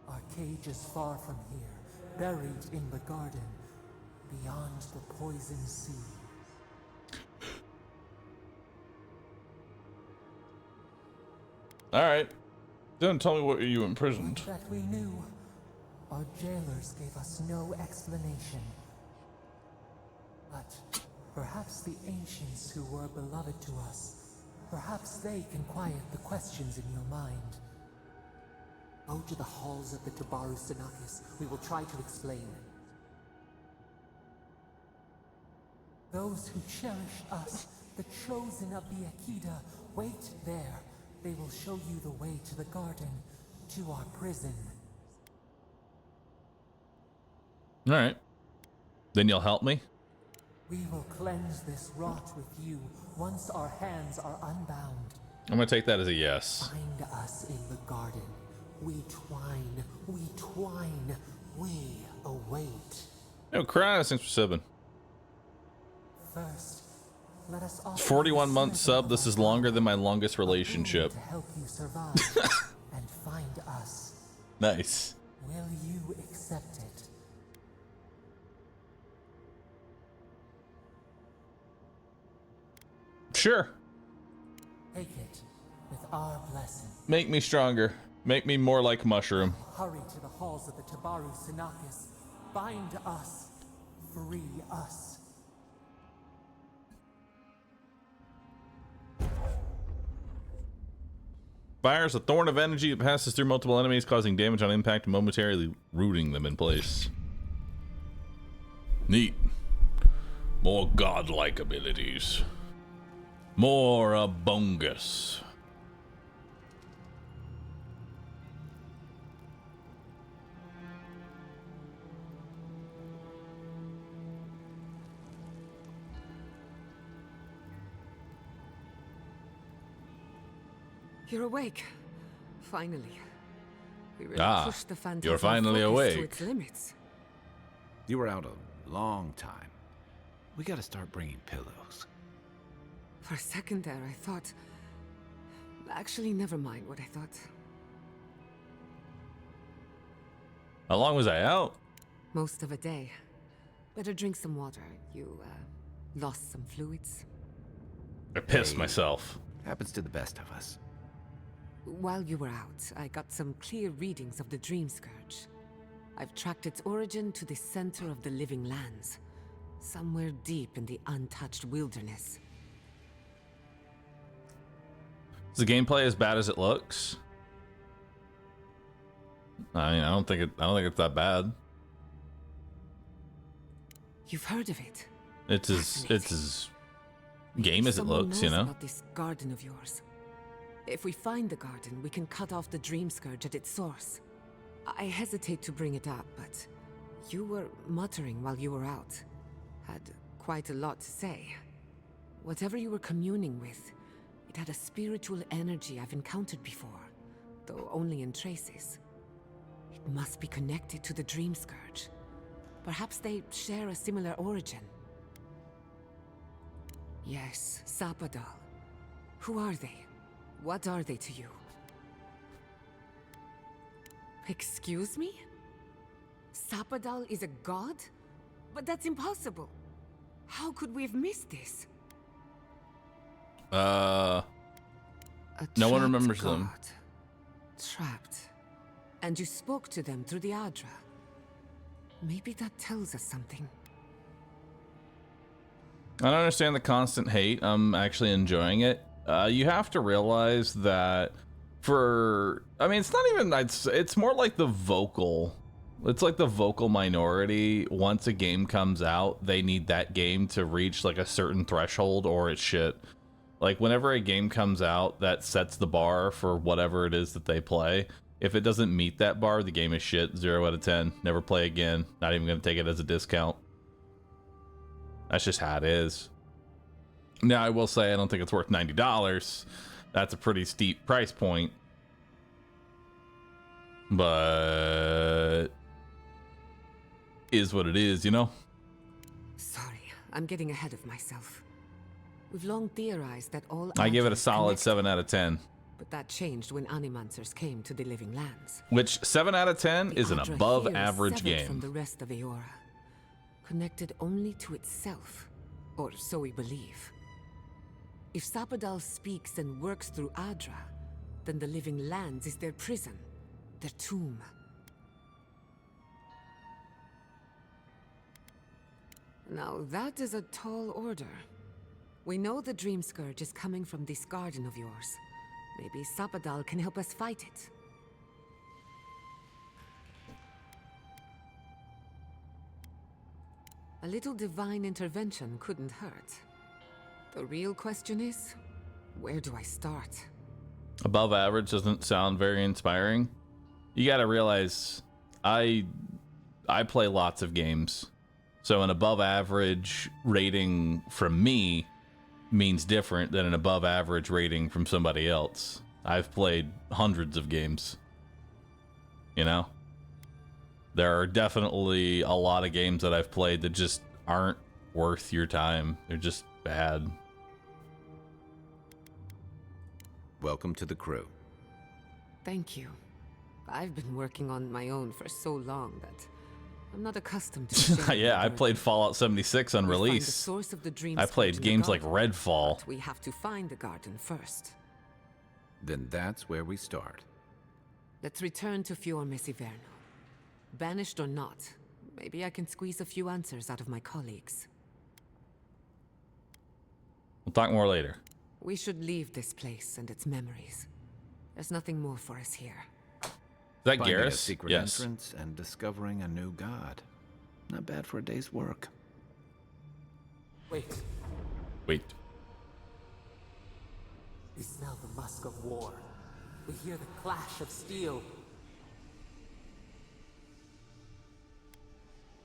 Our cage is far from here, buried in the garden, beyond the poison sea. Alright. Don't tell me what you imprisoned. That we knew. Our jailers gave us no explanation. But perhaps the ancients who were beloved to us, perhaps they can quiet the questions in your mind. Go to the halls of the Bahroo Sinakis. We will try to explain. Those who cherish us, the chosen of the Akita, wait there. They will show you the way to the garden, to our prison. Alright. Then you'll help me? We will cleanse this rot with you once our hands are unbound. I'm gonna take that as a yes. Find us in the garden. We twine, we await. No, cry, thanks for subbing. First, let us It's 41 months sub. This is longer than my longest relationship. to help you survive and find us. Nice. Will you accept it? Sure. Take it with our blessing. Make me stronger. Make me more like Mushroom. Hurry to the halls of the Bahroo Sinakis. Bind us. Free us. Fire is a thorn of energy that passes through multiple enemies, causing damage on impact and momentarily rooting them in place. Neat. More godlike abilities. More abungus. You're awake. Finally. We really pushed the phantasm you're finally focus awake. to its limits. You were out a long time. We gotta start bringing pillows. For a second there, I thought... Actually, never mind what I thought. How long was I out? Most of a day. Better drink some water. You, lost some fluids. I pissed myself. Happens to the best of us. While you were out, I got some clear readings of the Dream Scourge. I've tracked its origin to the center of the living lands, somewhere deep in the untouched wilderness. Is the gameplay as bad as it looks? I mean, I don't think it's that bad. You've heard of it? It's as game as it looks, you know? About this garden of yours. If we find the garden, we can cut off the Dream Scourge at its source. I hesitate to bring it up, but you were muttering while you were out. Had quite a lot to say. Whatever you were communing with, it had a spiritual energy I've encountered before, though only in traces. It must be connected to the Dream Scourge. Perhaps they share a similar origin. Yes, Sapadal. Who are they? What are they to you? Excuse me? Sapadal is a god? But that's impossible. How could we have missed this? No one remembers them. Trapped. And you spoke to them through the Adra. Maybe that tells us something. I don't understand the constant hate. I'm actually enjoying it. You have to realize that I mean, it's not even, it's more like the vocal. It's like the vocal minority. Once a game comes out, they need that game to reach like a certain threshold or it's shit. Like whenever a game comes out that sets the bar for whatever it is that they play, if it doesn't meet that bar, the game is shit. 0 out of 10. Never play again. Not even going to take it as a discount. That's just how it is. Now, I will say I don't think it's worth $90. That's a pretty steep price point. But is what it is, you know? Sorry, I'm getting ahead of myself. We've long theorized that all I give it a Adras solid connect, 7 out of 10. but that changed when Animancers came to the Living Lands. Which 7 out of 10 The is an Adra above here is average severed game. from the rest of Eora, connected only to itself, or so we believe. If Sapadal speaks and works through Adra, then the Living Lands is their prison, their tomb. Now that is a tall order. We know the Dream Scourge is coming from this garden of yours. Maybe Sapadal can help us fight it. A little divine intervention couldn't hurt. The real question is, where do I start? Above average doesn't sound very inspiring. You got to realize I play lots of games. So an above average rating from me means different than an above average rating from somebody else. I've played hundreds of games. You know? There are definitely a lot of games that I've played that just aren't worth your time. They're just bad. Welcome to the crew. Thank you. I've been working on my own for so long that I'm not accustomed to Yeah, I played Fallout 76 on We find the release. source of the Dream I played Scourge in the games like garden, Redfall. but we have to find the garden first. Then that's where we start. Let's return to Fior Messiverno. Banished or not, maybe I can squeeze a few answers out of my colleagues. We'll talk more later. We should leave this place and its memories. There's nothing more for us here. Is that Finding a Garrus? secret Yes. entrance and discovering a new god. Not bad for a day's work. Wait, Wait. we smell the musk of war. We hear the clash of steel.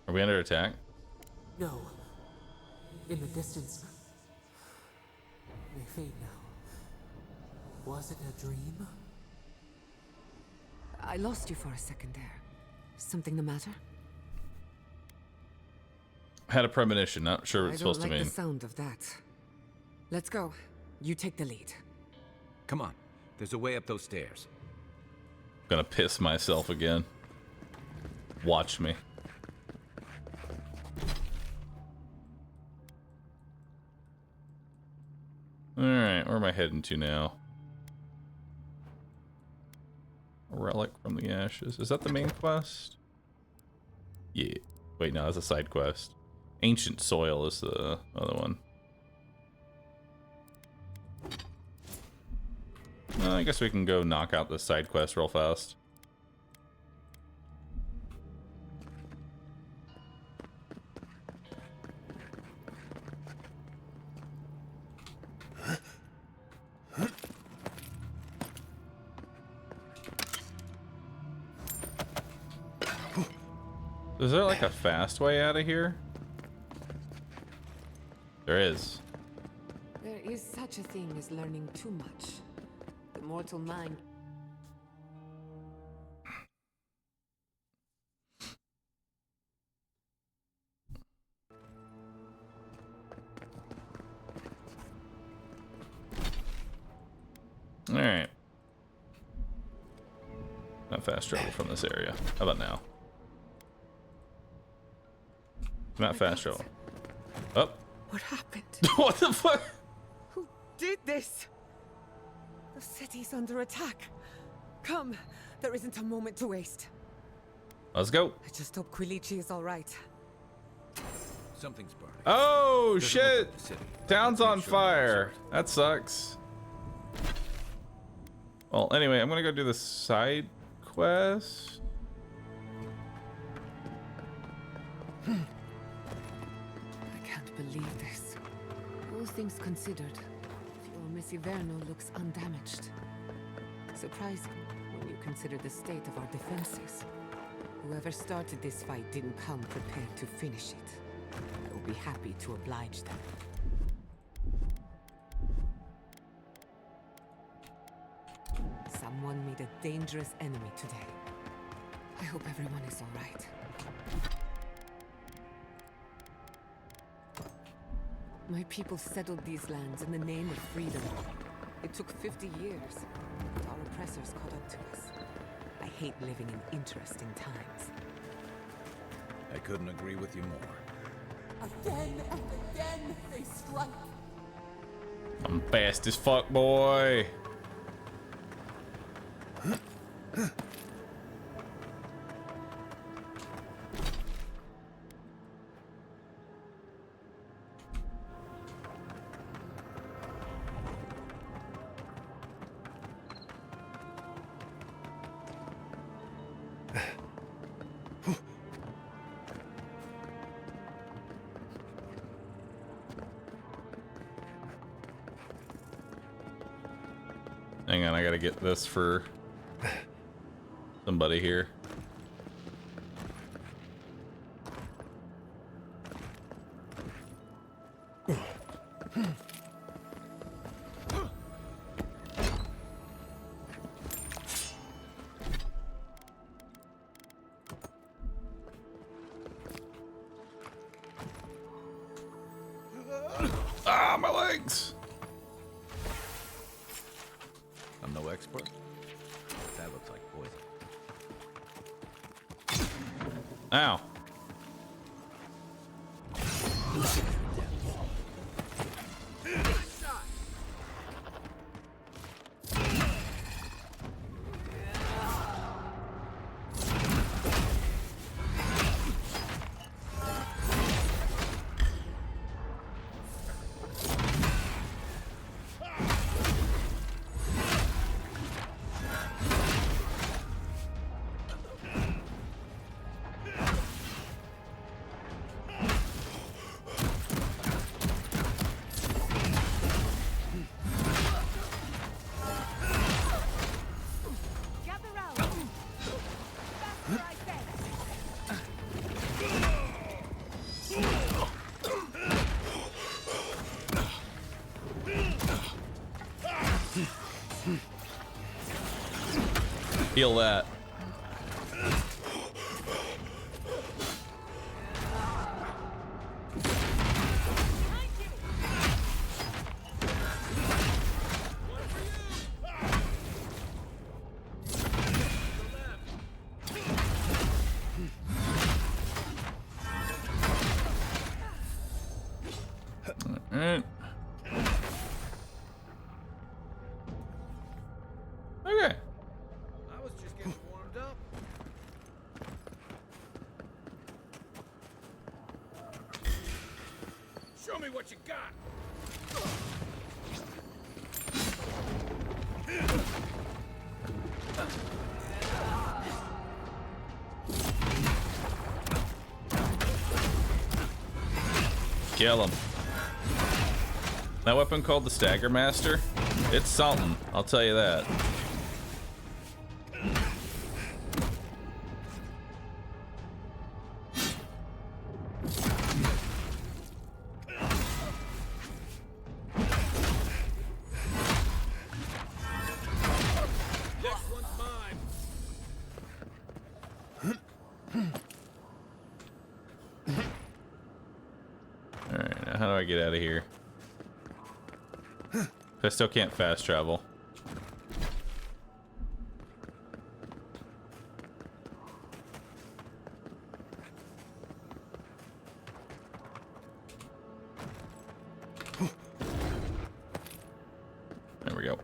Are we under attack? No. In the distance. They fade now. Was it a dream? I lost you for a second there. Something the matter? Had a premonition. Not sure what I it's don't supposed like to mean. the sound of that. Let's go. You take the lead. Come on. There's a way up those stairs. Gonna piss myself again. Watch me. Alright, where am I heading to now? A relic from the ashes. Is that the main quest? Yeah. Wait, no, that's a side quest. Ancient soil is the other one. I guess we can go knock out this side quest real fast. Is there like a fast way out of here? There is. There is such a thing as learning too much. The mortal mind. Alright. Not fast travel from this area. How about now? Not fast travel. Up. What happened? What the fuck? Who did this? The city's under attack. Come, there isn't a moment to waste. Let's go. I just hope Quilici is all right. Something's burning. Oh Doesn't look shit! like the city. Town's Make on sure fire. no one's That sucks. Well, anyway, I'm gonna go do the side quest. I can't believe this. All things considered, your Miss Iverno looks undamaged. Surprising when you consider the state of our defenses. Whoever started this fight didn't come prepared to finish it. I will be happy to oblige them. Someone made a dangerous enemy today. I hope everyone is all right. My people settled these lands in the name of freedom. It took 50 years, but our oppressors caught up to us. I hate living in interesting times. I couldn't agree with you more. Again and again they strike. I'm fast as fuck, boy. Hang on, I gotta get this for somebody here. Ah, my legs! I'm no expert. That looks like poison. Ow. Feel that. Show me what you got. Kill him. That weapon called the Stagger Master? It's something, I'll tell you that. Alright, now how do I get out of here? I still can't fast travel. There we go.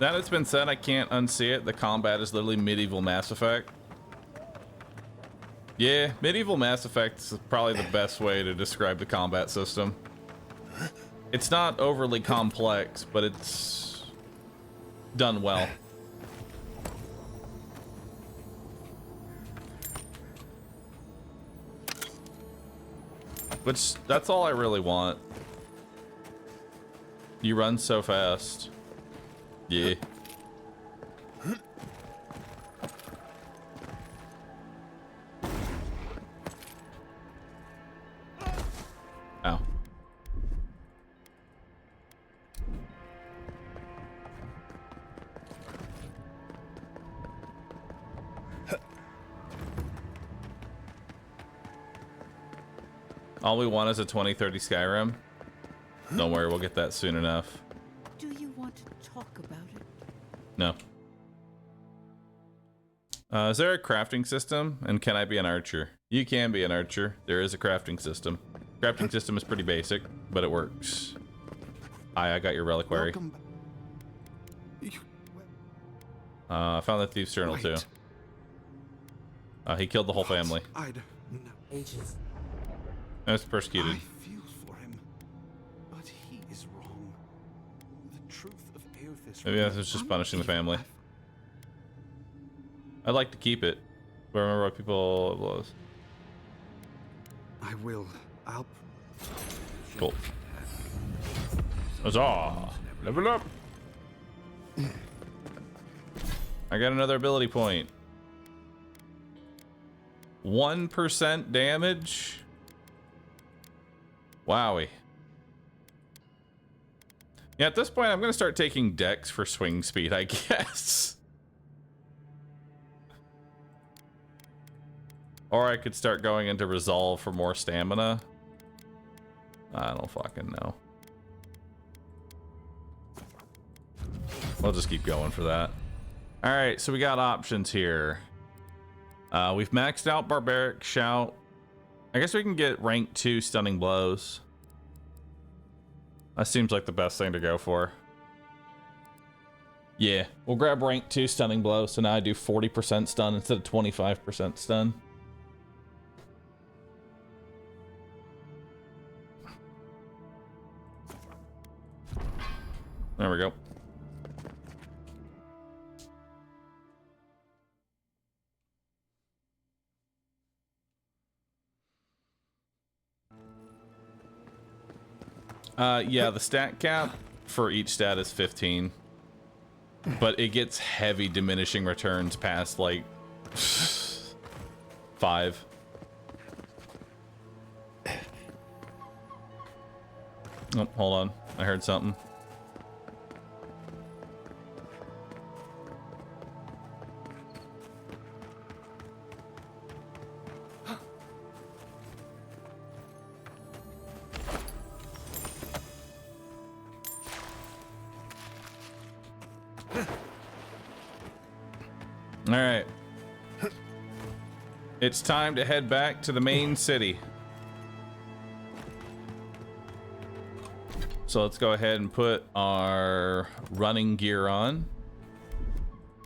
Now that it's been said, I can't unsee it. The combat is literally medieval Mass Effect. Yeah, medieval Mass Effect is probably the best way to describe the combat system. It's not overly complex, but it's done well. Which, that's all I really want. You run so fast. Yeah. Ow. All we want is a 2030 Skyrim. Don't worry, we'll get that soon enough. Do you want to talk about it? No. Is there a crafting system? And can I be an archer? You can be an archer. There is a crafting system. Crafting system is pretty basic, but it works. Hi, I got your reliquary. I found the thief's journal too. He killed the whole family. Ages. I was persecuted. I feel for him, but he is wrong. The truth of Eothas. Maybe that was just punishing the family. I'd like to keep it, but remember what people it was. I will. I'll. Cool. Huzzah! Level up! I got another ability point. 1% damage? Wowie. Yeah, at this point, I'm going to start taking dex for swing speed, I guess. Or I could start going into resolve for more stamina. I don't fucking know. We'll just keep going for that. All right, so we got options here. We've maxed out Barbaric Shout. I guess we can get rank 2 stunning blows. That seems like the best thing to go for. Yeah, we'll grab rank 2 stunning blow. So now I do 40% stun instead of 25% stun. There we go. Yeah, the stat cap for each stat is 15. But it gets heavy diminishing returns past like 5. Oh, hold on. I heard something. All right. It's time to head back to the main city. So let's go ahead and put our running gear on.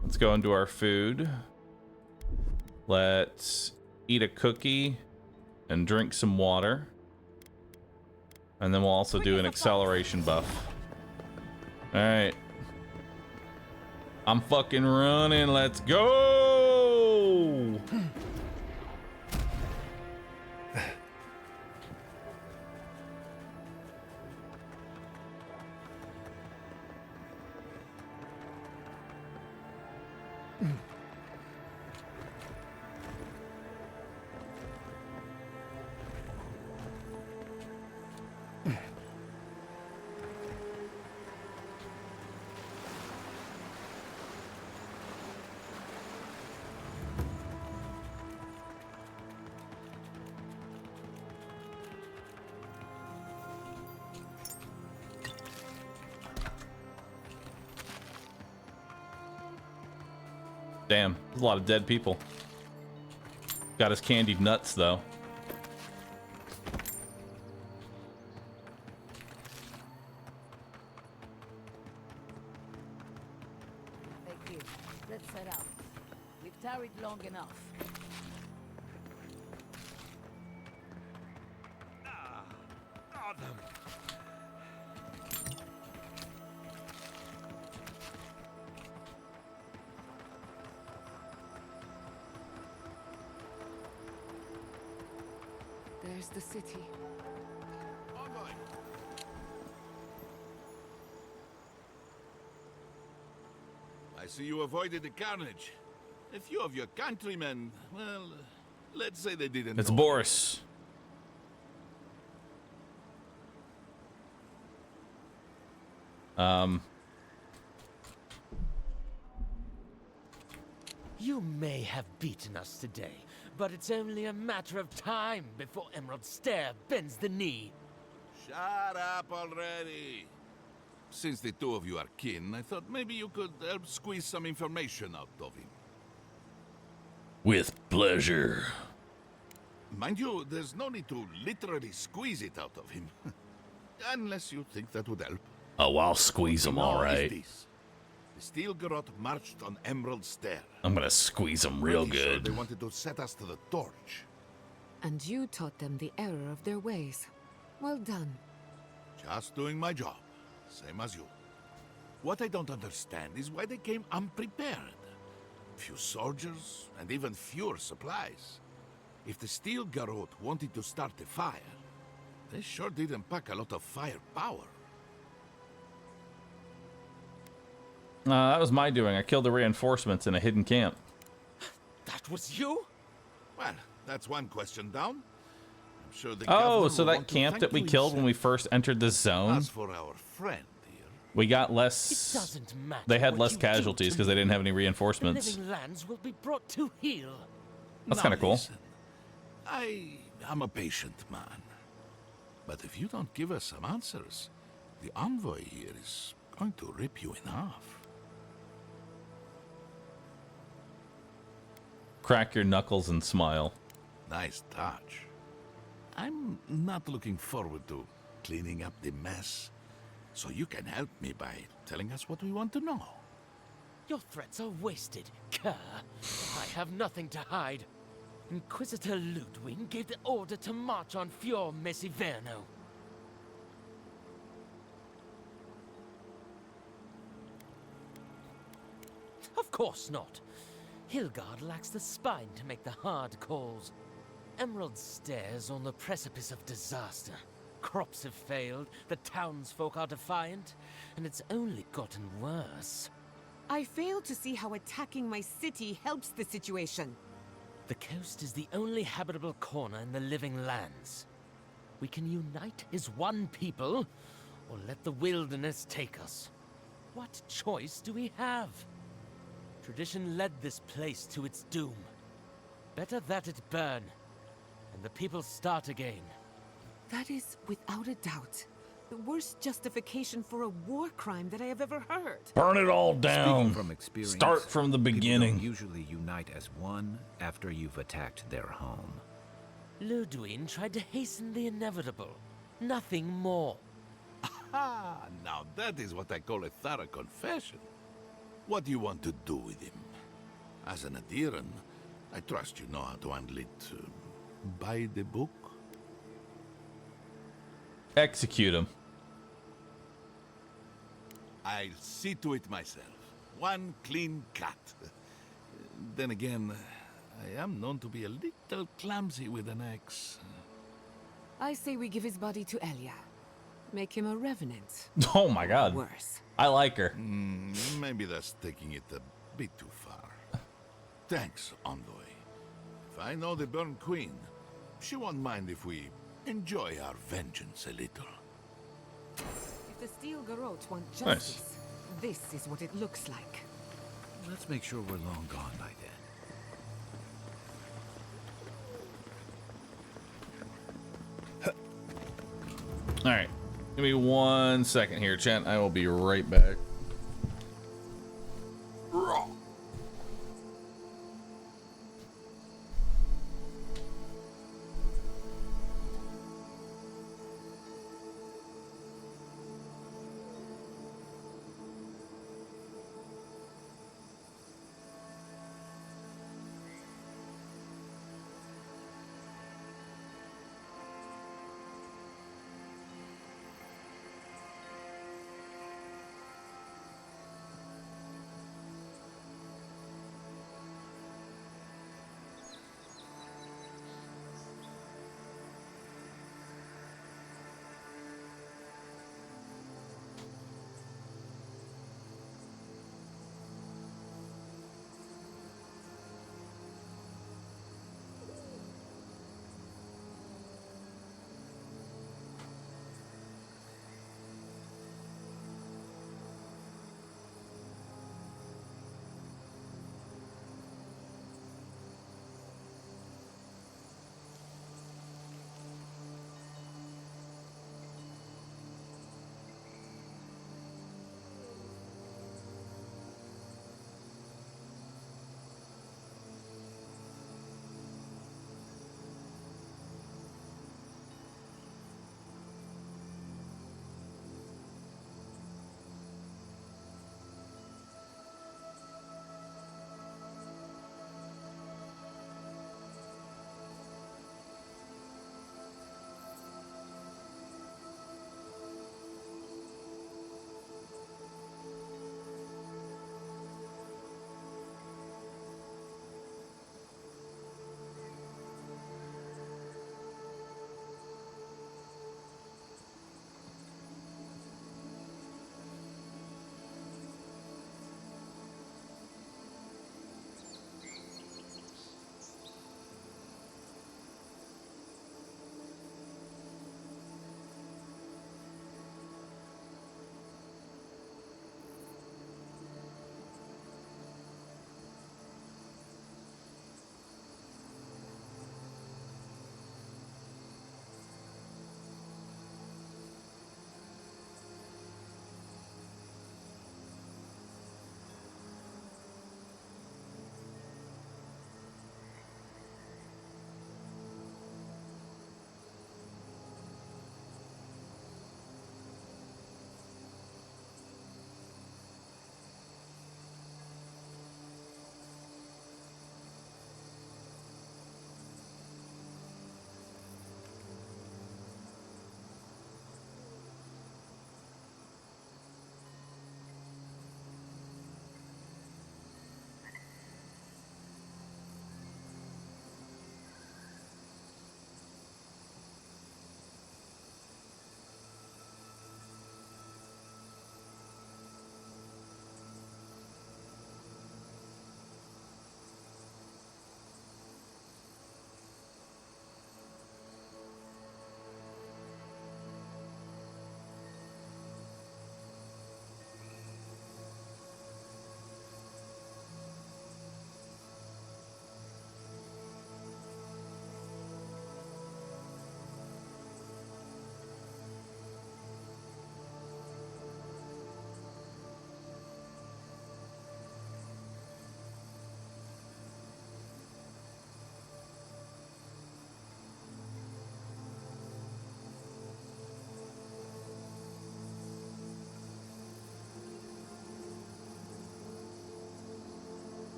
Let's go into our food. Let's eat a cookie and drink some water. And then we'll also do an acceleration buff. All right. I'm fucking running. Let's go. Damn, there's a lot of dead people. Got his candied nuts, though. Thank you. Let's set out. We've tarried long enough. There's the city. I see you avoided the carnage. A few of your countrymen, well, let's say they didn't. It's know. Boris. You may have beaten us today, but it's only a matter of time before Emerald Stair bends the knee. Shut up already. Since the two of you are kin, I thought maybe you could help squeeze some information out of him. With pleasure. Mind you, there's no need to literally squeeze it out of him. Unless you think that would help. Oh, I'll squeeze him, all right. The Steel Garrote marched on Emerald Stair. I'm gonna squeeze him real Pretty sure good. they wanted to set us to the torch. And you taught them the error of their ways. Well done. Just doing my job, same as you. What I don't understand is why they came unprepared. Few soldiers, and even fewer supplies. If the Steel Garrote wanted to start a fire, they sure didn't pack a lot of firepower. That was my doing. I killed the reinforcements in a hidden camp. That was you? Well, that's one question down. I'm sure the Oh, governor so will that want to camp thank that we you killed when we himself. first entered this zone, As for our friend here, we got It less. doesn't matter. They had what less you do casualties to because they me. didn't have any The reinforcements. living lands will be brought to heel. That's now kind of cool. listen, I am a patient man. But if you don't give us some answers, the envoy here is going to rip you in half. Crack your knuckles and smile. Nice touch. I'm not looking forward to cleaning up the mess, so you can help me by telling us what we want to know. Your threats are wasted, cur. I have nothing to hide. Inquisitor Ludwig gave the order to march on Fior Mesiverno. Of course not. Hilgard lacks the spine to make the hard calls. Emerald Stair's on the precipice of disaster. Crops have failed, the townsfolk are defiant, and it's only gotten worse. I fail to see how attacking my city helps the situation. The coast is the only habitable corner in the living lands. We can unite as one people, or let the wilderness take us. What choice do we have? Tradition led this place to its doom. Better that it burn, and the people start again. That is, without a doubt, the worst justification for a war crime that I have ever heard. Burn it all down. Speaking from experience, Start from the people beginning. don't usually unite as one after you've attacked their home. Ludwig tried to hasten the inevitable. Nothing more. Now that is what I call a thorough confession. What do you want to do with him? As an Adiran, I trust you know how to handle it by the book. Execute him. I'll see to it myself. One clean cut. Then again, I am known to be a little clumsy with an axe. I say we give his body to Elia. Make him a revenant. Oh my god. Worse. I like her. Maybe that's taking it a bit too far. Thanks, Envoy. If I know the Burn Queen, she won't mind if we enjoy our vengeance a little. If the Steel Garrote want justice, this is what it looks like. Let's make sure we're long gone by then. All right. Give me 1 second here, Chen. I will be right back.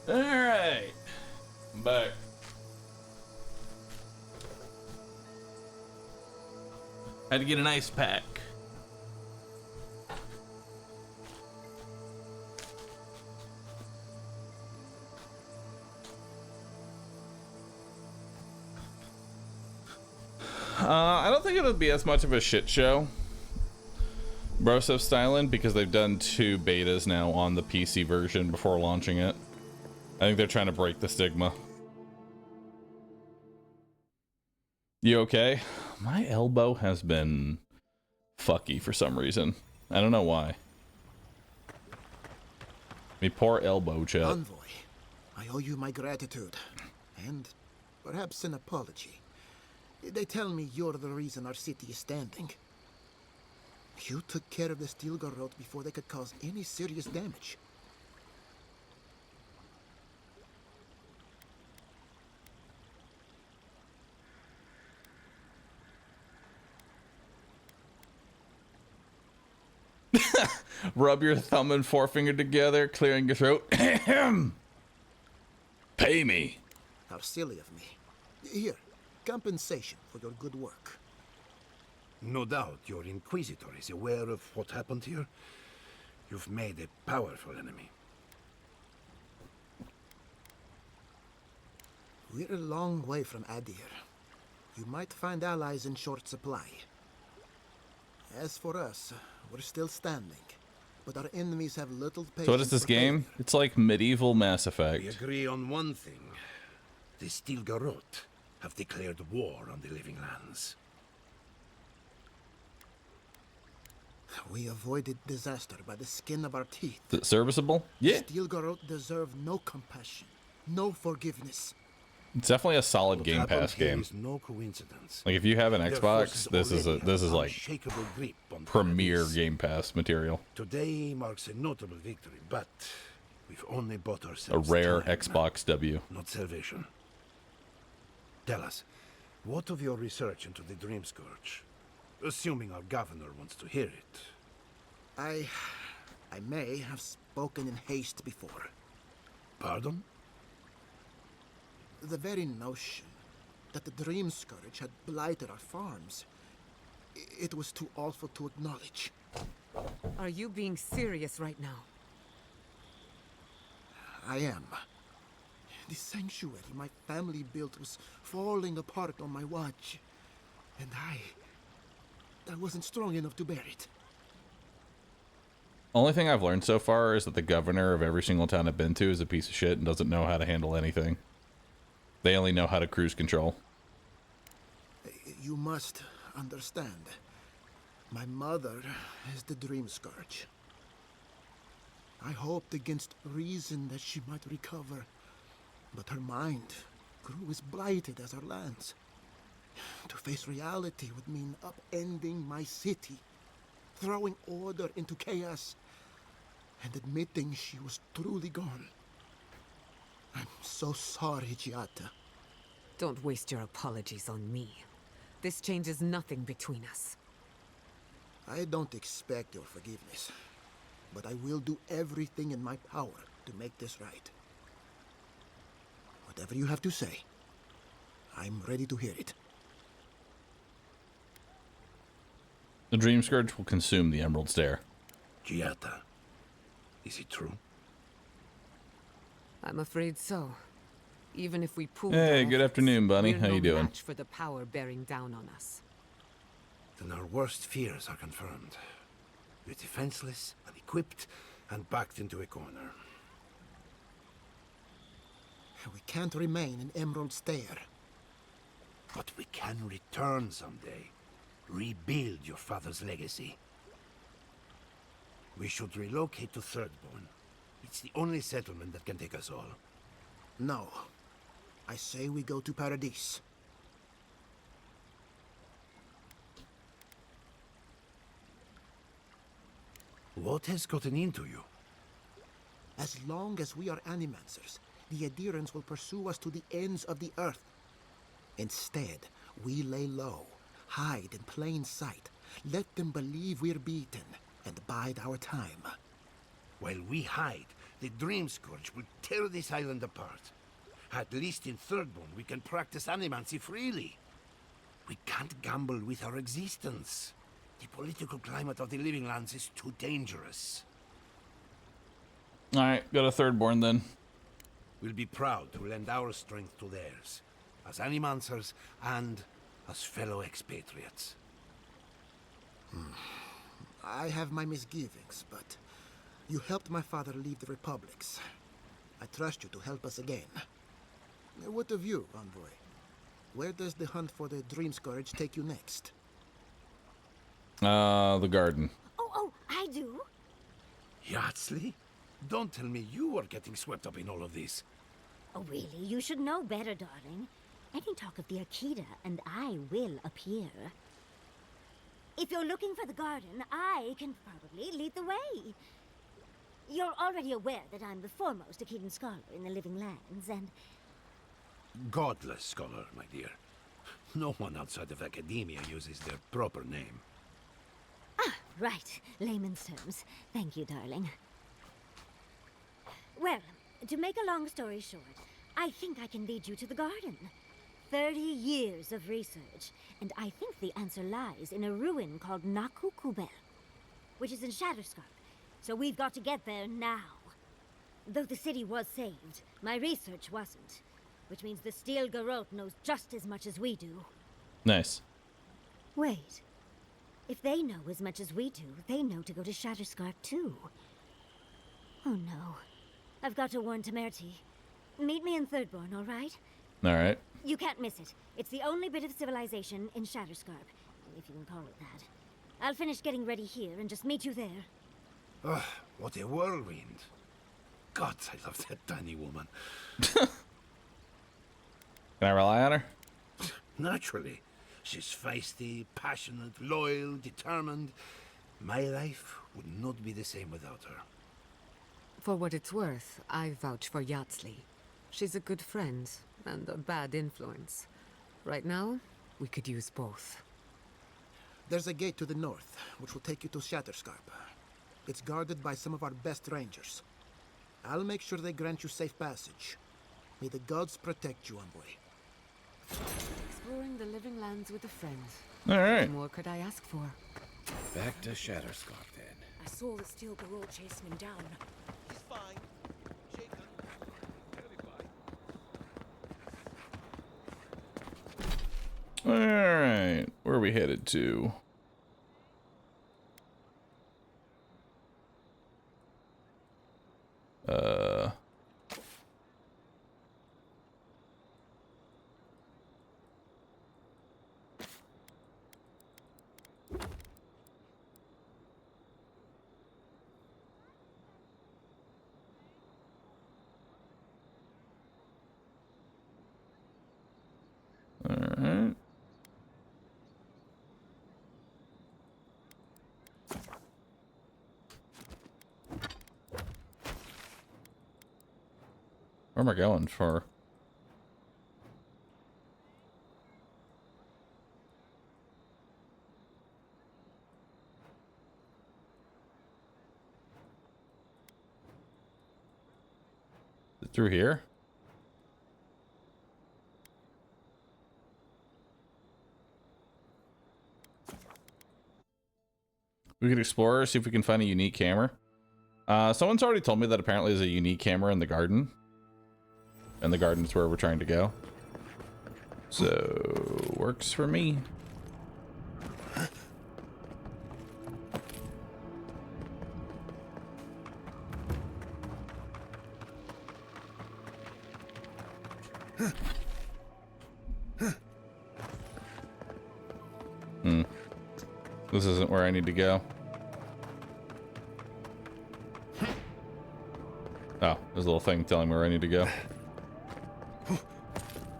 Alright. I'm back. Had to get an ice pack. I don't think it'll be as much of a shit show, Broseph Styling, because they've done 2 betas now on the PC version before launching it. I think they're trying to break the stigma. You okay? My elbow has been fucky for some reason. I don't know why. Me poor elbow, chat. Envoy, I owe you my gratitude, and perhaps an apology. They tell me you're the reason our city is standing. You took care of the Stilgarrote before they could cause any serious damage. Rub your thumb and forefinger together, clearing your throat. Pay me. How silly of me. Here, compensation for your good work. No doubt your Inquisitor is aware of what happened here. You've made a powerful enemy. We're a long way from Adir. You might find allies in short supply. As for us, we're still standing. But our enemies have little patience. So what is this game? It's like medieval Mass Effect. We agree on one thing. The Stilgarrote have declared war on the Living Lands. We avoided disaster by the skin of our teeth. Is it serviceable? Yeah. Stilgarrote deserve no compassion, no forgiveness. It's definitely a solid Game Pass game. No coincidence. Like if you have an Xbox, this is like grip on premier Game Pass material. Today marks a notable victory, but we've only bought A ourselves rare time, Xbox W. not salvation. Tell us, what of your research into the Dream Scourge? Assuming our governor wants to hear it. I may have spoken in haste before. Pardon? The very notion that the Dream Scourge had blighted our farms, it was too awful to acknowledge. Are you being serious right now? I am. The sanctuary my family built was falling apart on my watch. And I wasn't strong enough to bear it. Only thing I've learned so far is that the governor of every single town I've been to is a piece of shit and doesn't know how to handle anything. They only know how to cruise control. You must understand. My mother is the Dream Scourge. I hoped against reason that she might recover, but her mind grew as blighted as our lands. To face reality would mean upending my city, throwing order into chaos, and admitting she was truly gone. I'm so sorry, Giata. Don't waste your apologies on me. This changes nothing between us. I don't expect your forgiveness, but I will do everything in my power to make this right. Whatever you have to say, I'm ready to hear it. The Dream Scourge will consume the Emerald Stair. Giata, is it true? I'm afraid so. Even if we pull Hey, good afternoon, Bunny. How you doing? Match for the power bearing down on us. Then our worst fears are confirmed. We're defenseless, unequipped, and backed into a corner. We can't remain in Emerald Stair. But we can return someday. Rebuild your father's legacy. We should relocate to Thirdborn. It's the only settlement that can take us all. No. I say we go to Paradise. What has gotten into you? As long as we are Animancers, the adherents will pursue us to the ends of the earth. Instead, we lay low, hide in plain sight, let them believe we're beaten, and bide our time. While we hide, the Dream Scourge will tear this island apart. At least in Thirdborn, we can practice animancy freely. We can't gamble with our existence. The political climate of the Living Lands is too dangerous. Alright, go to Thirdborn then. We'll be proud to lend our strength to theirs, as animancers and as fellow expatriates. I have my misgivings, but you helped my father leave the republics. I trust you to help us again. What of you, envoy? Where does the hunt for the Dream Scourge take you next? The garden. Oh, I do. Yardsley? Don't tell me you are getting swept up in all of this. Oh, really? You should know better, darling. Any talk of the Akita, and I will appear. If you're looking for the garden, I can probably lead the way. You're already aware that I'm the foremost Akitan scholar in the Living Lands, and... Godless scholar, my dear. No one outside of academia uses their proper name. Ah, right. Layman's terms. Thank you, darling. Well, to make a long story short, I think I can lead you to the garden. 30 years of research, and I think the answer lies in a ruin called Naku Kubel, which is in Shatterscarp. So we've got to get there now. Though the city was saved, my research wasn't, which means the Steel Garrote knows just as much as we do. Nice. Wait. If they know as much as we do, they know to go to Shatterscarp too. Oh no. I've got to warn Temerity. Meet me in Thirdborn, all right? All right. You can't miss it. It's the only bit of civilization in Shatterscarp, if you can call it that. I'll finish getting ready here and just meet you there. Ugh, what a whirlwind. God, I love that tiny woman. Can I rely on her? Naturally. She's feisty, passionate, loyal, determined. My life would not be the same without her. For what it's worth, I vouch for Yardsley. She's a good friend and a bad influence. Right now, we could use both. There's a gate to the north, which will take you to Shatterscarp. It's guarded by some of our best rangers. I'll make sure they grant you safe passage. May the gods protect you, envoy. Exploring the Living Lands with a friend. All right. What more could I ask for? Back to Shatterscarp then. I saw the Steel Garrote chasing him down. He's fine. Shaken. Very fine. All right. Where are we headed to? All right. Where am I going for? Is it through here? We could explore, see if we can find a unique camera. Someone's already told me that apparently there's a unique camera in the garden. And the garden's where we're trying to go. So, works for me. This isn't where I need to go. Oh, there's a little thing telling me where I need to go.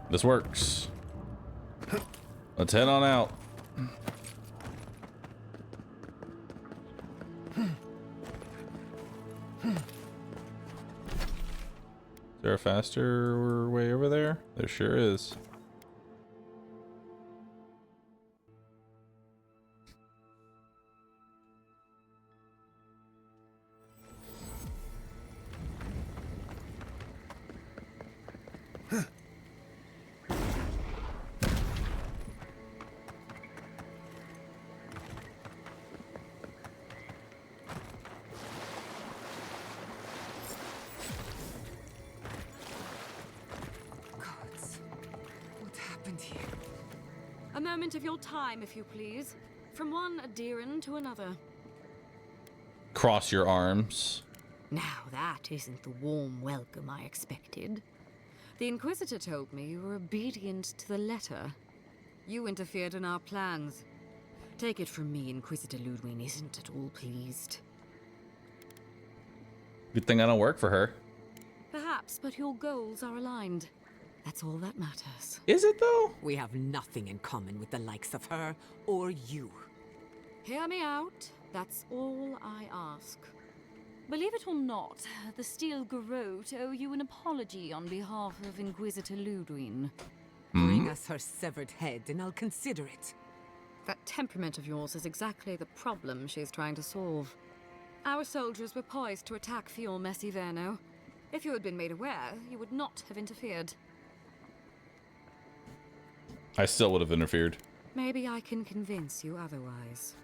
This works. Let's head on out. Is there a faster way over there? There sure is. moment of your time, if you please. From one Adiran to another. Cross your arms. Now that isn't the warm welcome I expected. The Inquisitor told me you were obedient to the letter. You interfered in our plans. Take it from me, Inquisitor Ludwig isn't at all pleased. Good thing I don't work for her. Perhaps, but your goals are aligned. That's all that matters. Is it, though? We have nothing in common with the likes of her or you. Hear me out. That's all I ask. Believe it or not, the Steel Garrote owe you an apology on behalf of Inquisitor Ludwig. Bring us her severed head and I'll consider it. That temperament of yours is exactly the problem she's trying to solve. Our soldiers were poised to attack Fior Messiverno. If you had been made aware, you would not have interfered. I still would have interfered. Maybe I can convince you otherwise.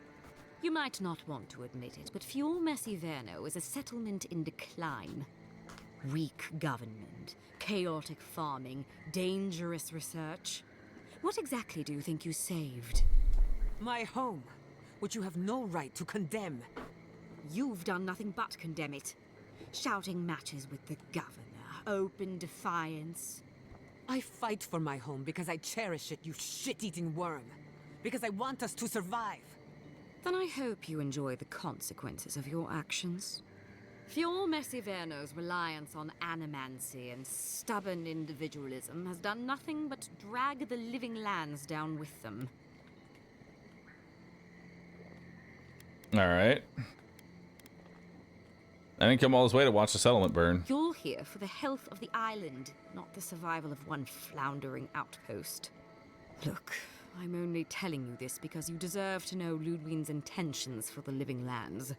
You might not want to admit it, but Fior Messiverno is a settlement in decline. Weak government, chaotic farming, dangerous research. What exactly do you think you saved? My home, which you have no right to condemn. You've done nothing but condemn it. Shouting matches with the governor, open defiance. I fight for my home because I cherish it, you shit-eating worm. Because I want us to survive. Then I hope you enjoy the consequences of your actions. Fior Messiverno's reliance on animancy and stubborn individualism has done nothing but drag the living lands down with them. Alright. I didn't come all this way to watch the settlement burn. You're here for the health of the island, not the survival of one floundering outpost. Look, I'm only telling you this because you deserve to know Ludwig's intentions for the living lands.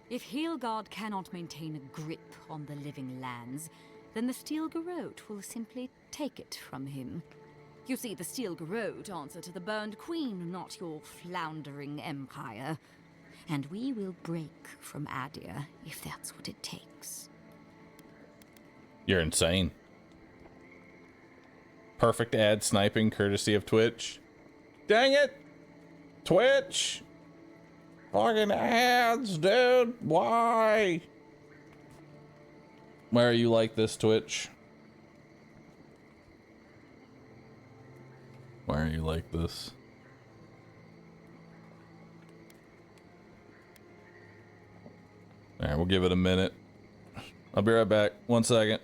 If Heelgard cannot maintain a grip on the living lands, then the Steel Garrote will simply take it from him. You see, the Steel Garrote answer to the Burned Queen, not your floundering empire. And we will break from Adir if that's what it takes. You're insane. Perfect ad sniping courtesy of Twitch. Dang it! Twitch! Fucking ads, dude! Why? Why are you like this, Twitch? Why are you like this? Alright, we'll give it a minute. I'll be right back. 1 second.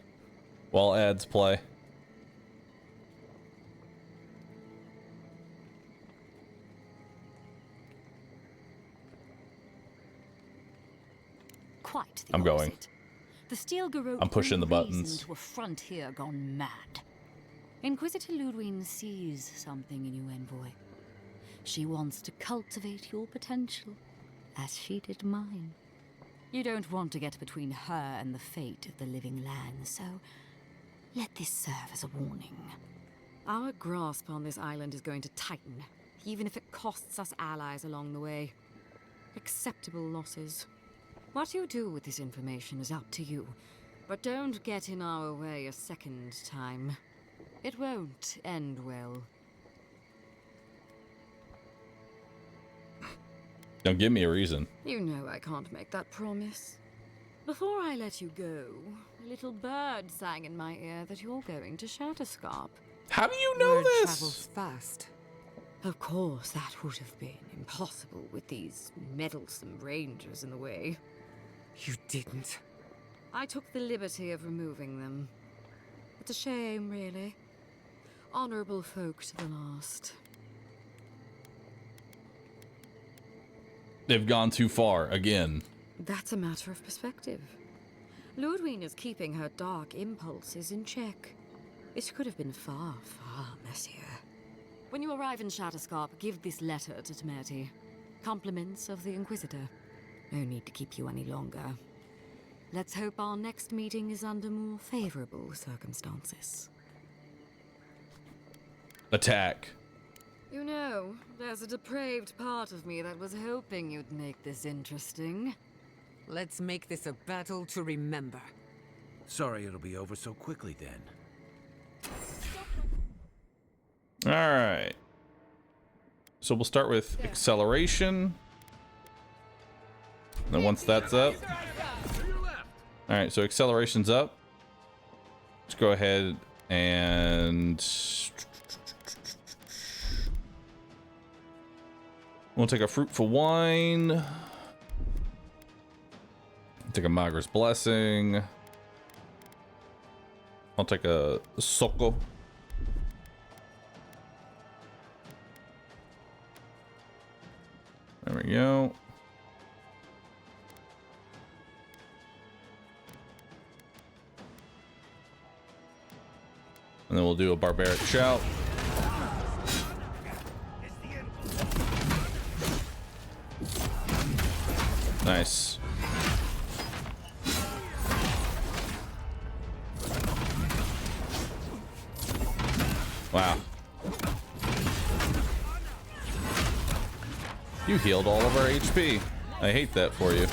While ads play. Quite the I'm opposite. going. The Steel Garrote I'm pushing the brings buttons. reason to a frontier gone mad. Inquisitor Ludwig sees something in you, envoy. She wants to cultivate your potential, as she did mine. You don't want to get between her and the fate of the living land, so let this serve as a warning. Our grasp on this island is going to tighten, even if it costs us allies along the way. Acceptable losses. What you do with this information is up to you, but don't get in our way a second time. It won't end well. Don't give me a reason. You know I can't make that promise. Before I let you go, a little bird sang in my ear that you're going to Shatterscarp. How do you know Word this? travels fast. Of course, that would have been impossible with these meddlesome rangers in the way. You didn't. I took the liberty of removing them. It's a shame, really. Honorable folk to the last. They've gone too far again. That's a matter of perspective. Ludwig is keeping her dark impulses in check. It could have been far, far messier. When you arrive in Shatterscarp, give this letter to Temerity. Compliments of the Inquisitor. No need to keep you any longer. Let's hope our next meeting is under more favorable circumstances. Attack. You know, there's a depraved part of me that was hoping you'd make this interesting. Let's make this a battle to remember. Sorry it'll be over so quickly then. Alright. So we'll start with acceleration. And then once that's up. Alright, so acceleration's up. Let's go ahead and we'll take a fruitful wine. Take a Magra's Blessing. I'll take a Soko. There we go. And then we'll do a Barbaric Shout. Nice. Wow. You healed all of our HP. I hate that for you.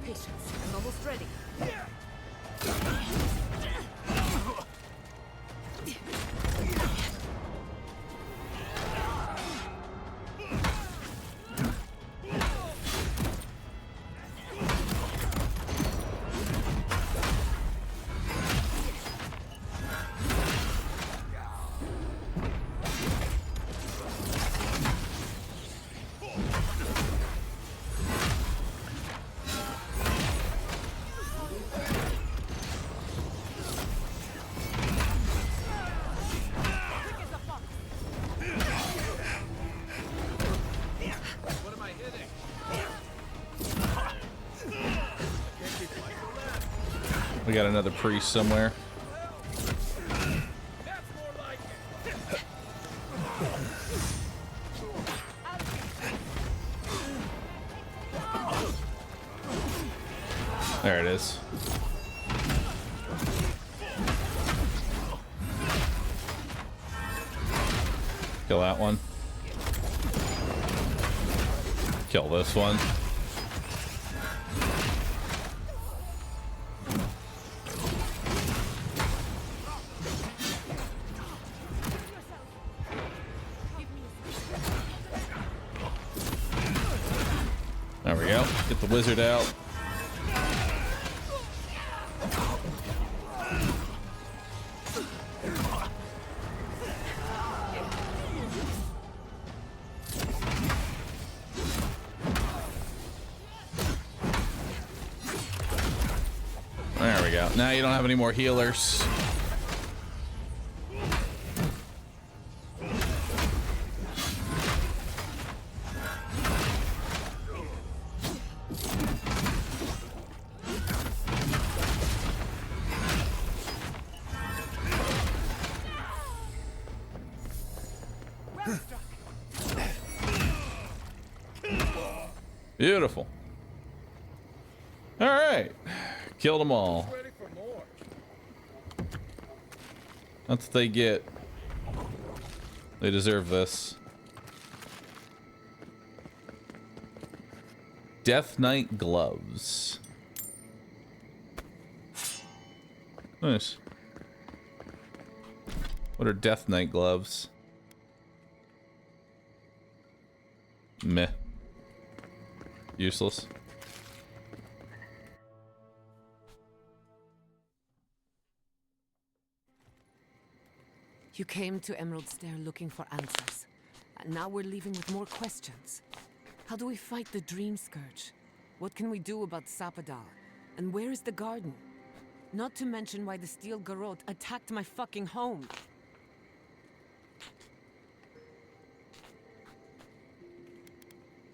Patience. I'm almost ready. We got another priest somewhere. There it is. Kill that one. Kill this one. There we go. Get the wizard out. There we go. Now you don't have any more healers. Beautiful. All right. Killed them all. That's what they get. They deserve this. Death Knight gloves. Nice. What are Death Knight gloves? Meh. Useless. You came to Emerald Stair looking for answers, and now we're leaving with more questions. How do we fight the Dream Scourge? What can we do about Sapadal? And where is the garden? Not to mention why the Steel Garrote attacked my fucking home.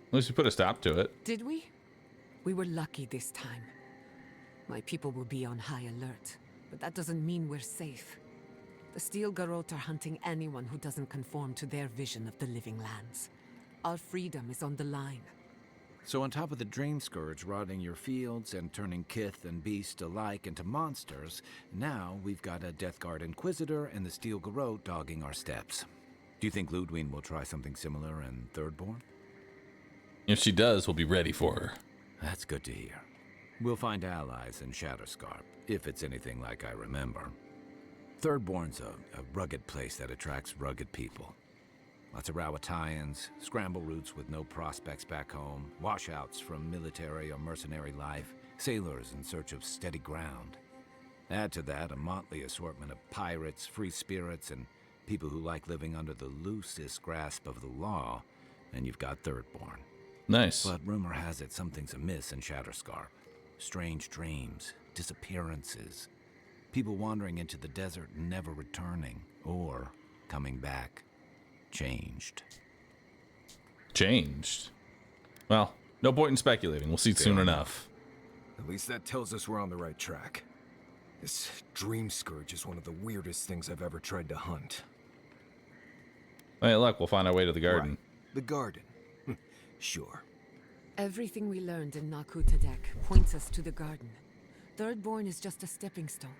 At least you put a stop to it. Did we? We were lucky this time. My people will be on high alert, but that doesn't mean we're safe. The Steel Garrote are hunting anyone who doesn't conform to their vision of the living lands. Our freedom is on the line. So on top of the Dream Scourge rotting your fields and turning kith and beast alike into monsters, now we've got a Death Guard Inquisitor and the Steel Garrote dogging our steps. Do you think Ludwig will try something similar in Thirdborn? If she does, we'll be ready for her. That's good to hear. We'll find allies in Shatterscarp, if it's anything like I remember. Thirdborn's a rugged place that attracts rugged people. Lots of Rawatayans, scramble routes with no prospects back home, washouts from military or mercenary life, sailors in search of steady ground. Add to that a motley assortment of pirates, free spirits, and people who like living under the loosest grasp of the law, and you've got Thirdborn. Nice. But rumor has it something's amiss in Shatterscarp. Strange dreams, disappearances, people wandering into the desert and never returning, or coming back. Changed. Changed? Well, no point in speculating. We'll see soon enough. At least that tells us we're on the right track. This dream scourge is one of the weirdest things I've ever tried to hunt. Hey, look, we'll find our way to the garden. Right. The garden. Sure. Everything we learned in Naku Tadek points us to the garden. Thirdborn is just a stepping stone.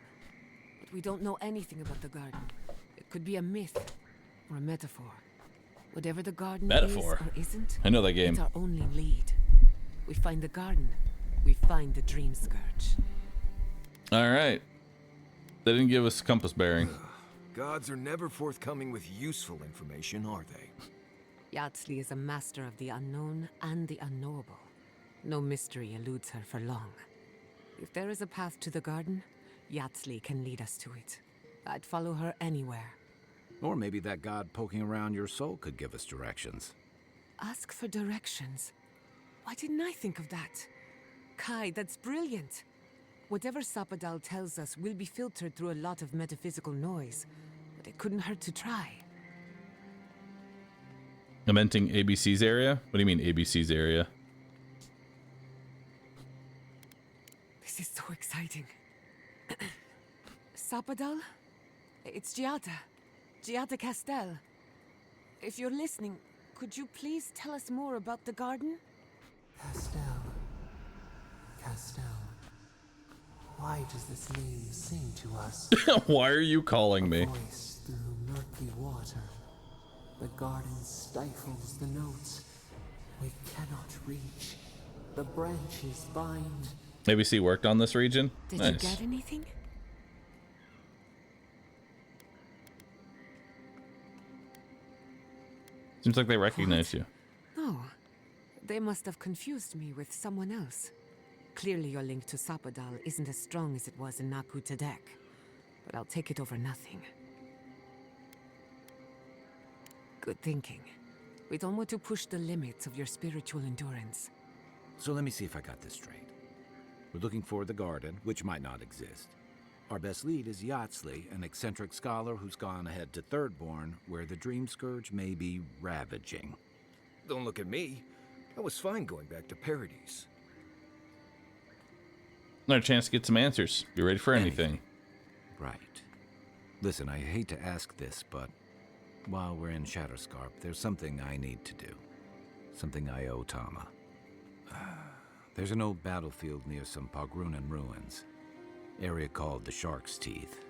But we don't know anything about the garden. It could be a myth or a metaphor. Whatever the garden is or isn't, I know that game. It's our only lead. We find the garden, we find the dream scourge. All right. They didn't give us compass bearing. Gods are never forthcoming with useful information, are they? Yatsley is a master of the unknown and the unknowable. No mystery eludes her for long. If there is a path to the garden, Yatsley can lead us to it. I'd follow her anywhere. Or maybe that god poking around your soul could give us directions. Ask for directions. Why didn't I think of that? Kai, that's brilliant. Whatever Sapadal tells us will be filtered through a lot of metaphysical noise, but it couldn't hurt to try. Lamenting ABC's area? What do you mean ABC's area? This is so exciting. Sapadal? It's Giada. Giada Castel. If you're listening, could you please tell us more about the garden? Castel. Castel. Why does this name sing to us? Why are you calling me? A voice through murky water. The garden stifles the notes. We cannot reach. The branches bind. ABC worked on this region? Did Nice. you get anything? Seems like they recognize you. No. They must have confused me with someone else. Clearly your link to Sapadal isn't as strong as it was in Naku Tadek. But I'll take it over nothing. Good thinking. We don't want to push the limits of your spiritual endurance. So let me see if I got this straight. We're looking for the garden, which might not exist. Our best lead is Yatsley, an eccentric scholar who's gone ahead to Thirdborn, where the Dream Scourge may be ravaging. Don't look at me. I was fine going back to Paradise. Another chance to get some answers. Be ready for anything. Right. Listen, I hate to ask this, but while we're in Shatterscarp, there's something I need to do. Something I owe Tama. There's an old battlefield near some Pogrunan ruins. Area called the Shark's Teeth.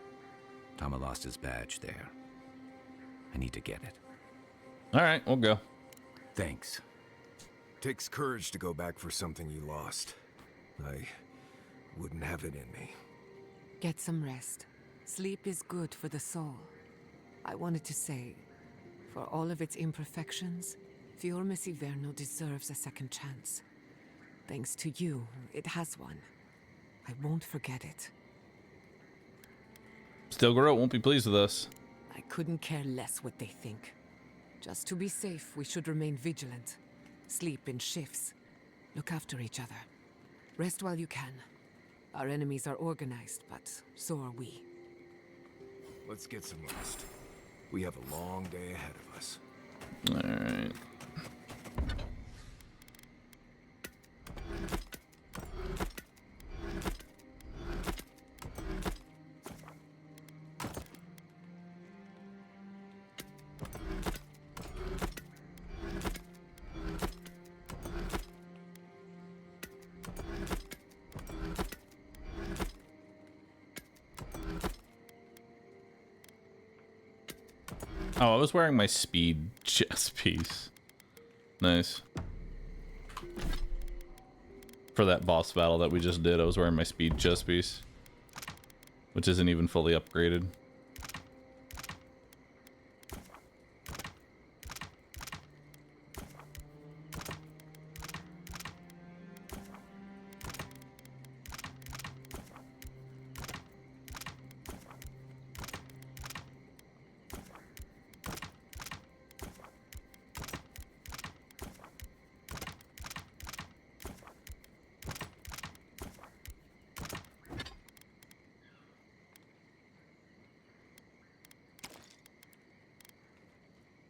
Tama lost his badge there. I need to get it. All right, we'll go. Thanks. Takes courage to go back for something you lost. I wouldn't have it in me. Get some rest. Sleep is good for the soul. I wanted to say, for all of its imperfections, Fiorme Siverno deserves a second chance. Thanks to you, it has one. I won't forget it. Still Groat won't be pleased with us. I couldn't care less what they think. Just to be safe, we should remain vigilant. Sleep in shifts. Look after each other. Rest while you can. Our enemies are organized, but so are we. Let's get some rest. We have a long day ahead of us. All right. Oh, I was wearing my speed chest piece. Nice. for that boss battle that we just did, I was wearing my speed chest piece, which isn't even fully upgraded.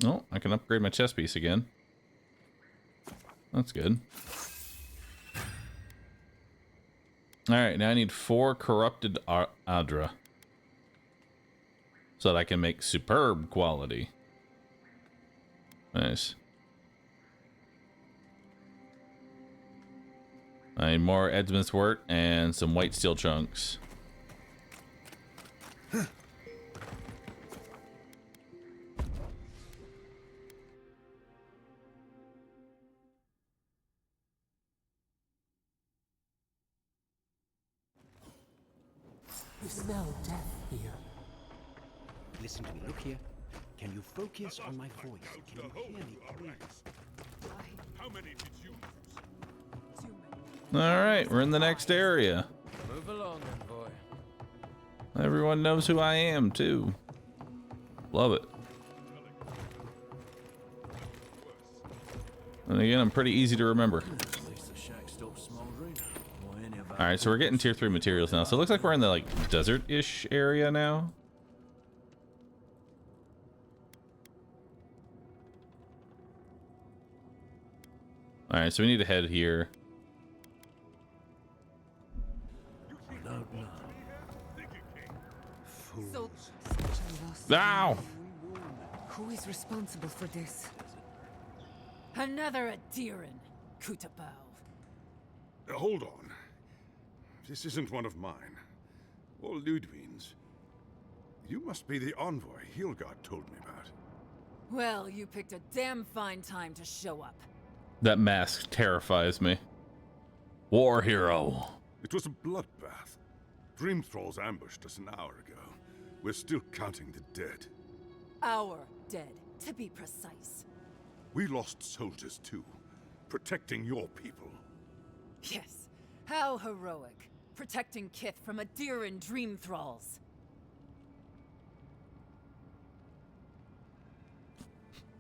Oh, I can upgrade my chest piece again. That's good. Alright, now I need 4 corrupted Adra. So that I can make superb quality. Nice. I need more Edsmith's wort and some white steel chunks. You smell death here. Listen to me. Look here. Can you focus on my voice? Can you hear me, please? How many did you Alright, we're in the next area. Move along, envoy. Everyone knows who I am, too. Love it. And again, I'm pretty easy to remember. Alright, so we're getting tier 3 materials now. So it looks like we're in the, like, desert-ish area now. Alright, so we need to head here. So, Ow! who is responsible for this? Another Adiran, Kutabao. Hold on. This isn't one of mine. Or Ludwig's. You must be the envoy Hilgard told me about. Well, you picked a damn fine time to show up. That mask terrifies me. War hero. It was a bloodbath. Dream Thralls ambushed us an hour ago. We're still counting the dead. Our dead, to be precise. We lost soldiers too, protecting your people. Yes, how heroic. Protecting Kith from Adiran dream thralls.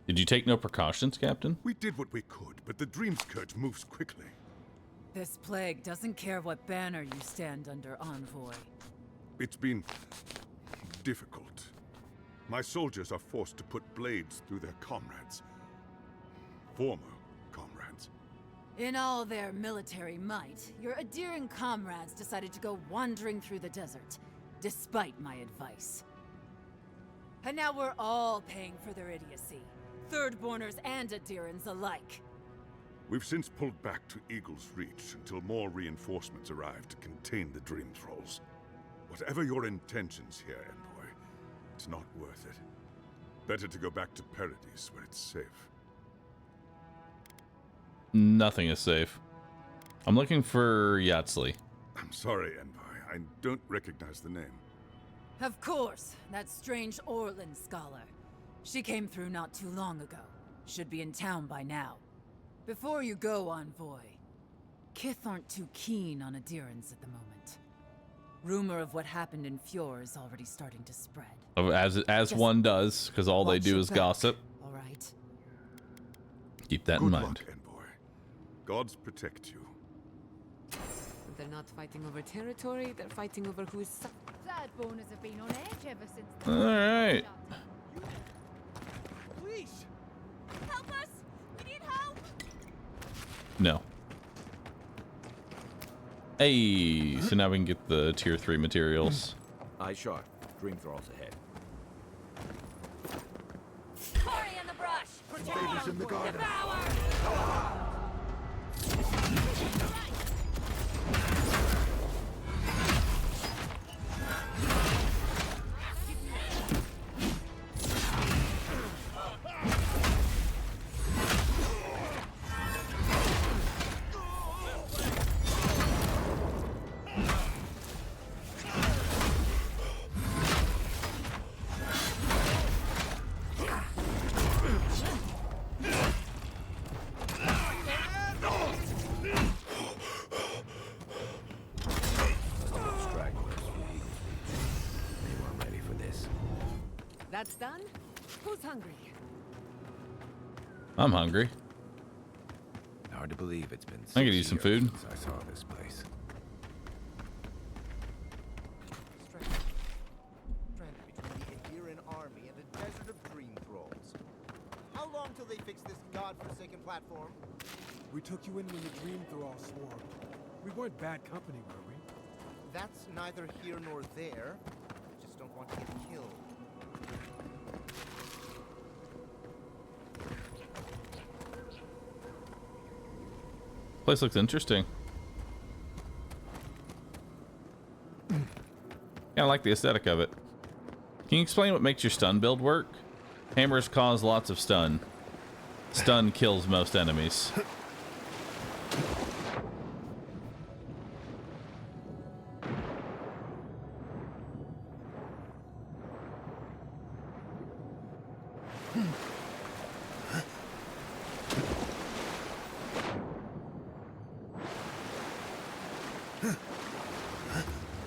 Did you take no precautions, Captain? We did what we could, but the Dream Scourge moves quickly. This plague doesn't care what banner you stand under, Envoy. It's been difficult. My soldiers are forced to put blades through their comrades. Former comrades. In all their military might, your Adiran comrades decided to go wandering through the desert, despite my advice. And now we're all paying for their idiocy. Thirdborners and Adirans alike. We've since pulled back to Eagle's Reach until more reinforcements arrive to contain the Dream Thralls. Whatever your intentions here, Envoy, it's not worth it. Better to go back to Paradise where it's safe. Nothing is safe. I'm looking for Yatsley. I'm sorry, Envoy. I don't recognize the name. Of course, that strange Orlin scholar. She came through not too long ago. Should be in town by now. Before you go, Envoy, Kith aren't too keen on Adirans at the moment. Rumor of what happened in Fjord is already starting to spread. As one does, because all they do is gossip. All right. Keep that in Good mind. luck, Envoy. Gods protect you. They're not fighting over territory, they're fighting over who is... Thirdborners have been on edge ever since the... Alright. Please! Help us! We need help! No. Hey, so now we can get the tier 3 materials. Aye, sharp. Dream Thralls ahead. Hurry in the brush! Protect in the garden. Devour! That's done? Who's hungry? I'm hungry. Hard to believe it's been I could 6 use some years food. since I saw this place. Between the Adheran army and a desert of dream thralls. How long till they fix this godforsaken platform? We took you in when the dream thralls swarmed. We weren't bad company, were we? That's neither here nor there. I just don't want to get killed. Place looks interesting. Yeah, I like the aesthetic of it. Can you explain what makes your stun build work? Hammers cause lots of stun. Stun kills most enemies.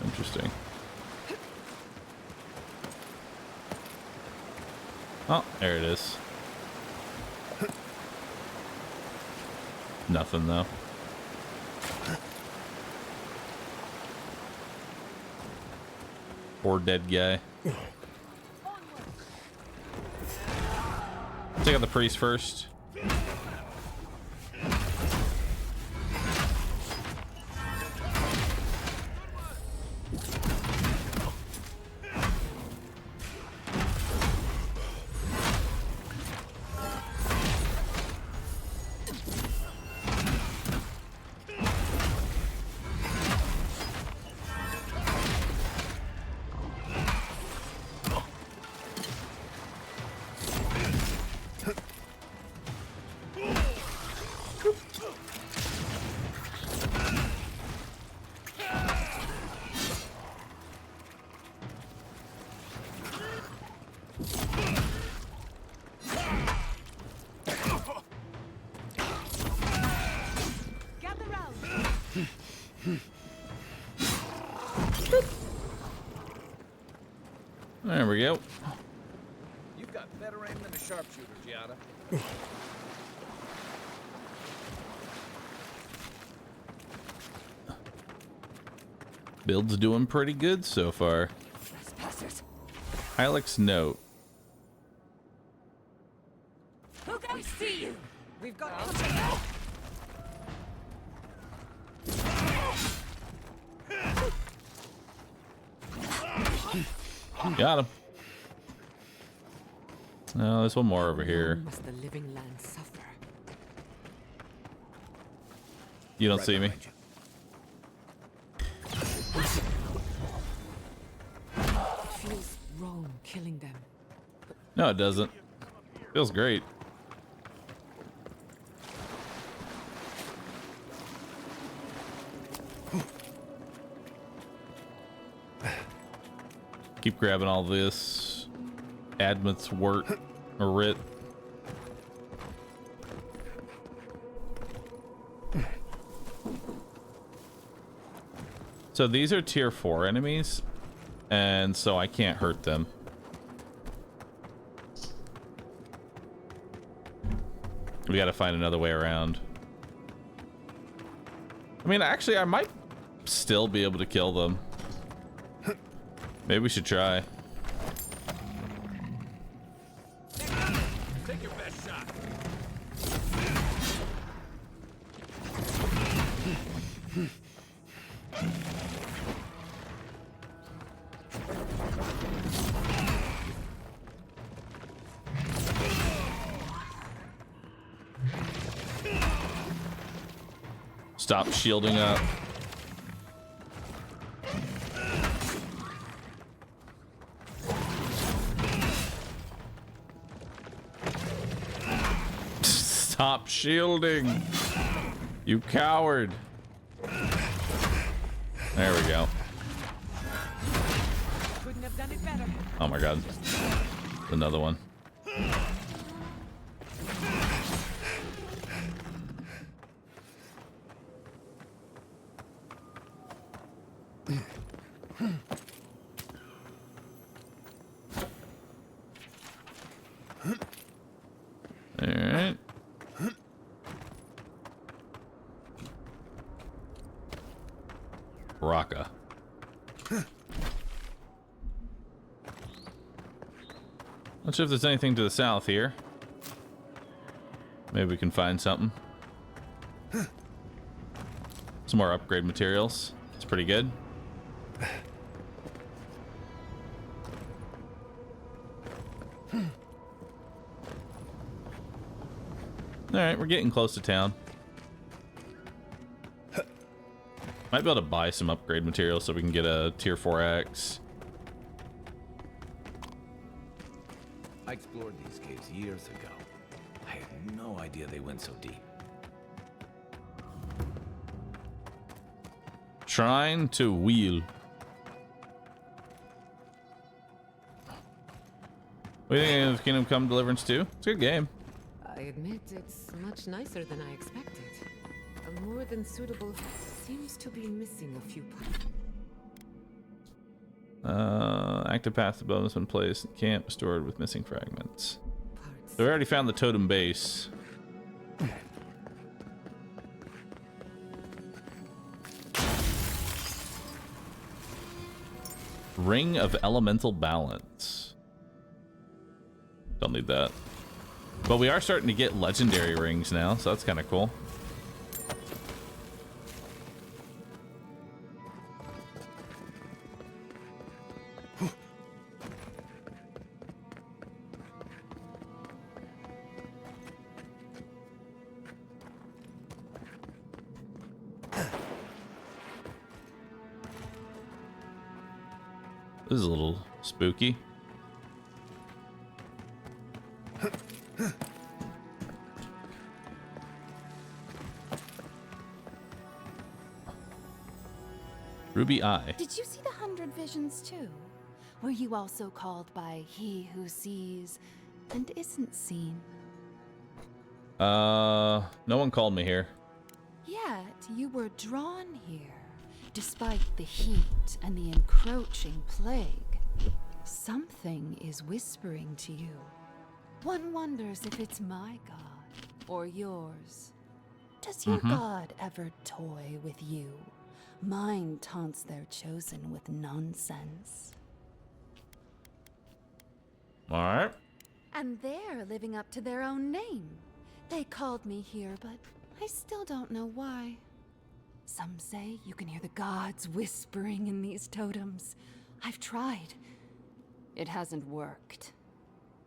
Interesting. Oh, there it is. Nothing though. Poor dead guy. Take out the priest first. There we go. You've got better aim than a sharpshooter, Giada. Build's doing pretty good so far. Alex note. Who can we see you? We've got Got him. No, there's one more over here. Must the living land suffer? You don't see me. Feels wrong killing them. No, it doesn't. Feels great. Keep grabbing all this. Admits wort or writ. So these are tier 4 enemies, and so I can't hurt them. We gotta find another way around. I mean, actually, I might still be able to kill them. Maybe we should try. Take your best shot. Stop shielding up. Stop shielding, you coward. There we go. Couldn't have done it better. Oh my god. Another one. Not sure if there's anything to the south here. Maybe we can find something. Some more upgrade materials. It's pretty good. Alright, we're getting close to town. Might be able to buy some upgrade materials so we can get a tier 4X. I explored these caves years ago. I had no idea they went so deep. Shrine to Wheel. What do you think of Kingdom Come Deliverance 2? It's a good game. I admit it's much nicer than I expected. A more than suitable seems to be missing a few parts. Active path to bonus when placed in camp restored with missing fragments. So we already found the totem base. Ring of Elemental Balance. Don't need that. But we are starting to get legendary rings now, so that's kind of cool. This is a little spooky. Ruby Eye. Did you see the 100 Visions too? Were you also called by he who sees and isn't seen? No one called me here. Yet you were drawn here, despite the heat and the encroaching plague. Something is whispering to you. One wonders if it's my god or yours. Does your god ever toy with you? Mine taunts their chosen with nonsense. All right. And they're living up to their own name. They called me here, but I still don't know why. Some say you can hear the gods whispering in these totems. I've tried. It hasn't worked.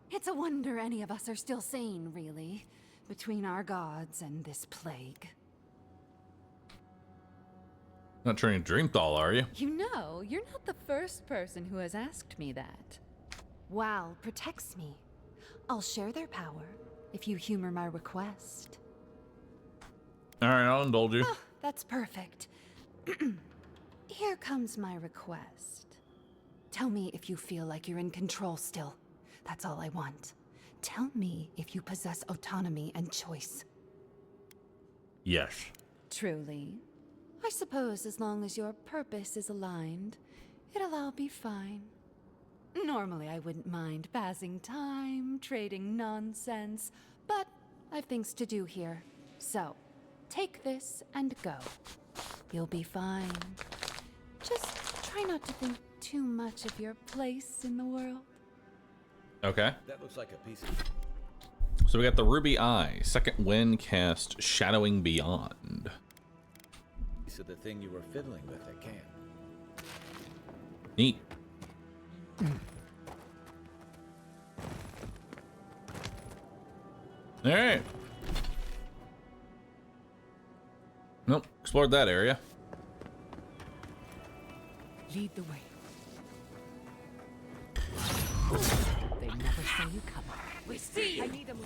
It's a wonder any of us are still sane, really, between our gods and this plague. Not turning Dreamthal, are you? You know, you're not the first person who has asked me that. Wow protects me. I'll share their power if you humor my request. All right, I'll indulge you. Oh, that's perfect. Here comes my request. Tell me if you feel like you're in control still. That's all I want. Tell me if you possess autonomy and choice. Yes. Truly? I suppose as long as your purpose is aligned, it'll all be fine. Normally I wouldn't mind passing time, trading nonsense, but I've things to do here. So, take this and go. You'll be fine. Just try not to think too much of your place in the world. Okay. That looks like a piece of... So we got the Ruby Eye. Second wind cast Shadowing Beyond. Piece of the thing you were fiddling with at camp. Neat. All right. Nope. Explored that area. Lead the way. They never saw you coming. We see you! I need a move.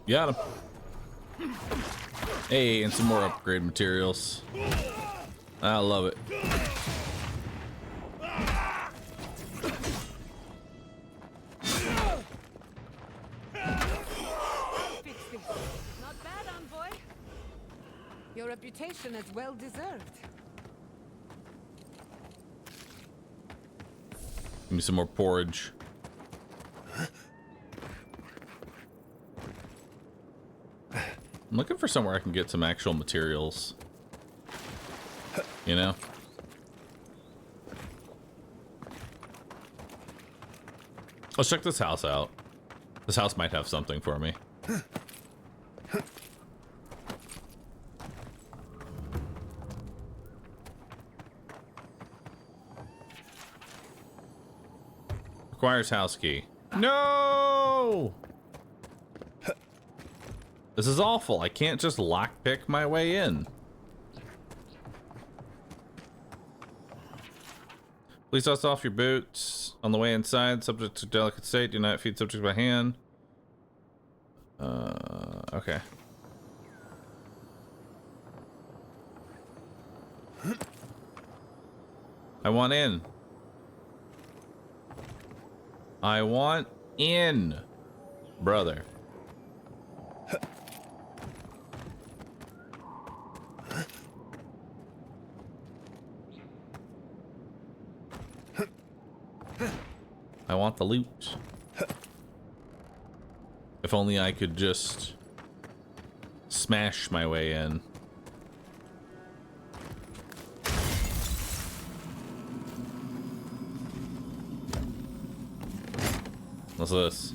Got him. Hey, and some more upgrade materials. I love it. Not bad, envoy. Your reputation is well deserved. Give me some more porridge. I'm looking for somewhere I can get some actual materials. You know? Let's check this house out. This house might have something for me. Requires house key. No! This is awful. I can't just lockpick my way in. Please dust off your boots on the way inside. Subject to delicate state. Do not feed subject by hand. Okay. I want in. I want in, brother. I want the loot. If only I could just smash my way in. What's this?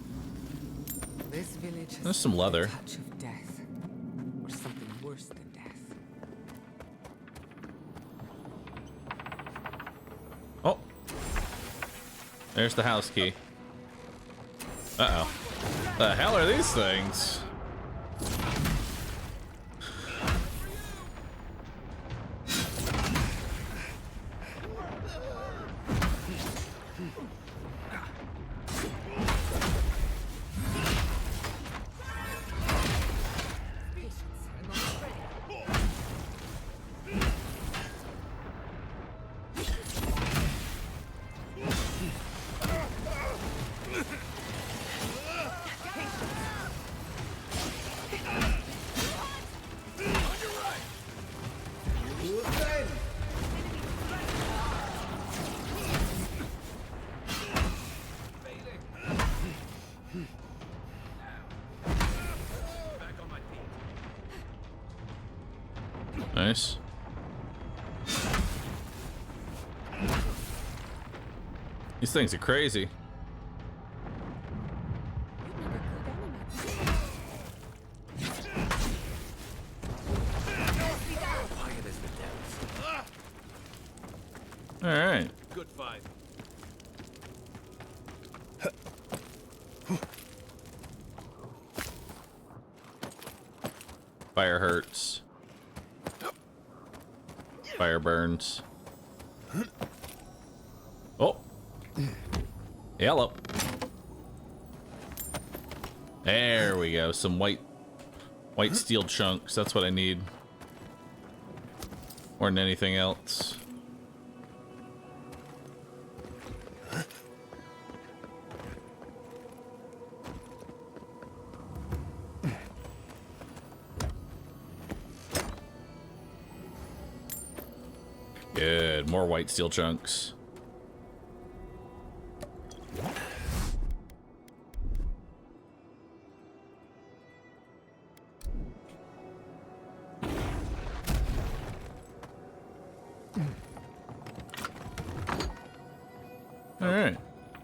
This village has There's some leather. a touch of death, or something worse than death. Oh, there's the house key. Uh-oh. The hell are these things? Nice. These things are crazy. All right. Good fight. Fire hurts. Fire burns. Oh. Hello. There we go. Some white steel chunks. That's what I need. More than anything else. Good. More white steel chunks. All right.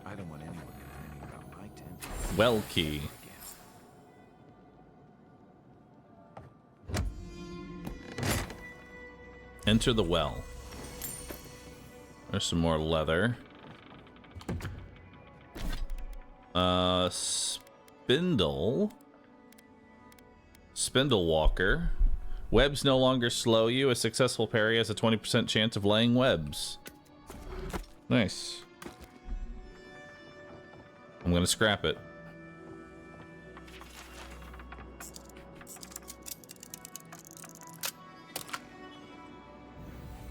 I don't want anyone complaining about my tent. Well key. Enter the well. There's some more leather. Spindle. Spindle walker. Webs no longer slow you. A successful parry has a 20% chance of laying webs. Nice. I'm gonna scrap it.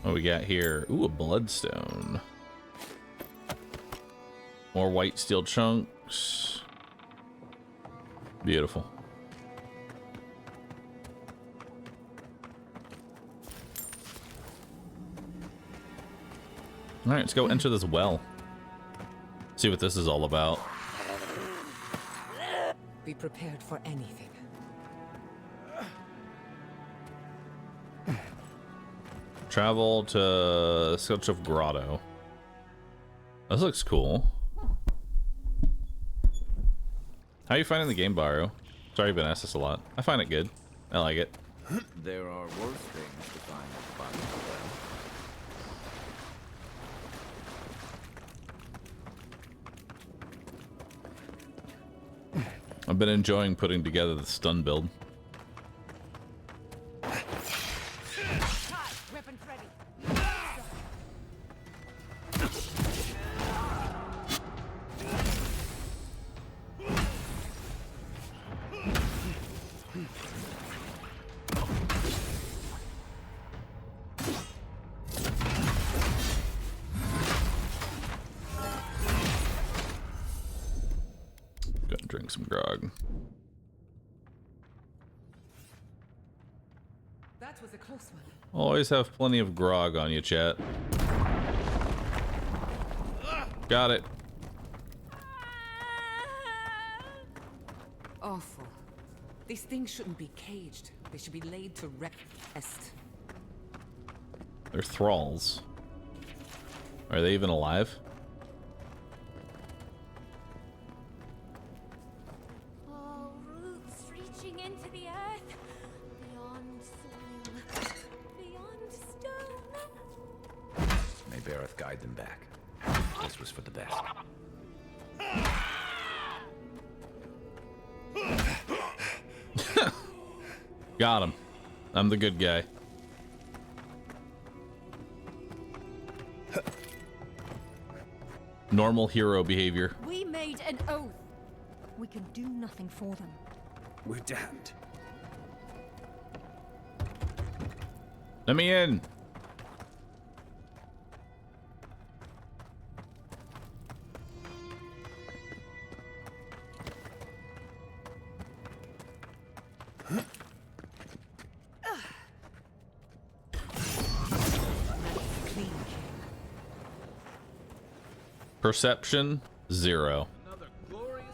What we got here? Ooh, a bloodstone. More white steel chunks. Beautiful. All right, let's go enter this well. See what this is all about. Be prepared for anything. Travel to Sketch of Grotto. This looks cool. How are you finding the game, Bahroo? Sorry, I've been asked this a lot. I find it good. I like it. There are worse things to find at the bottom of the well. I've been enjoying putting together the stun build. Gonna drink some grog. That was a close one. Always have plenty of grog on you, chat. Got it. Awful. These things shouldn't be caged. They should be laid to rest. They're thralls. Are they even alive? Oh, roots reaching into the earth, beyond soil, beyond stone. May Bareth guide them back. This was for the best. Got him. I'm the good guy. Normal hero behavior. We made an oath. We can do nothing for them. We're damned. Let me in. Perception 0. Another glorious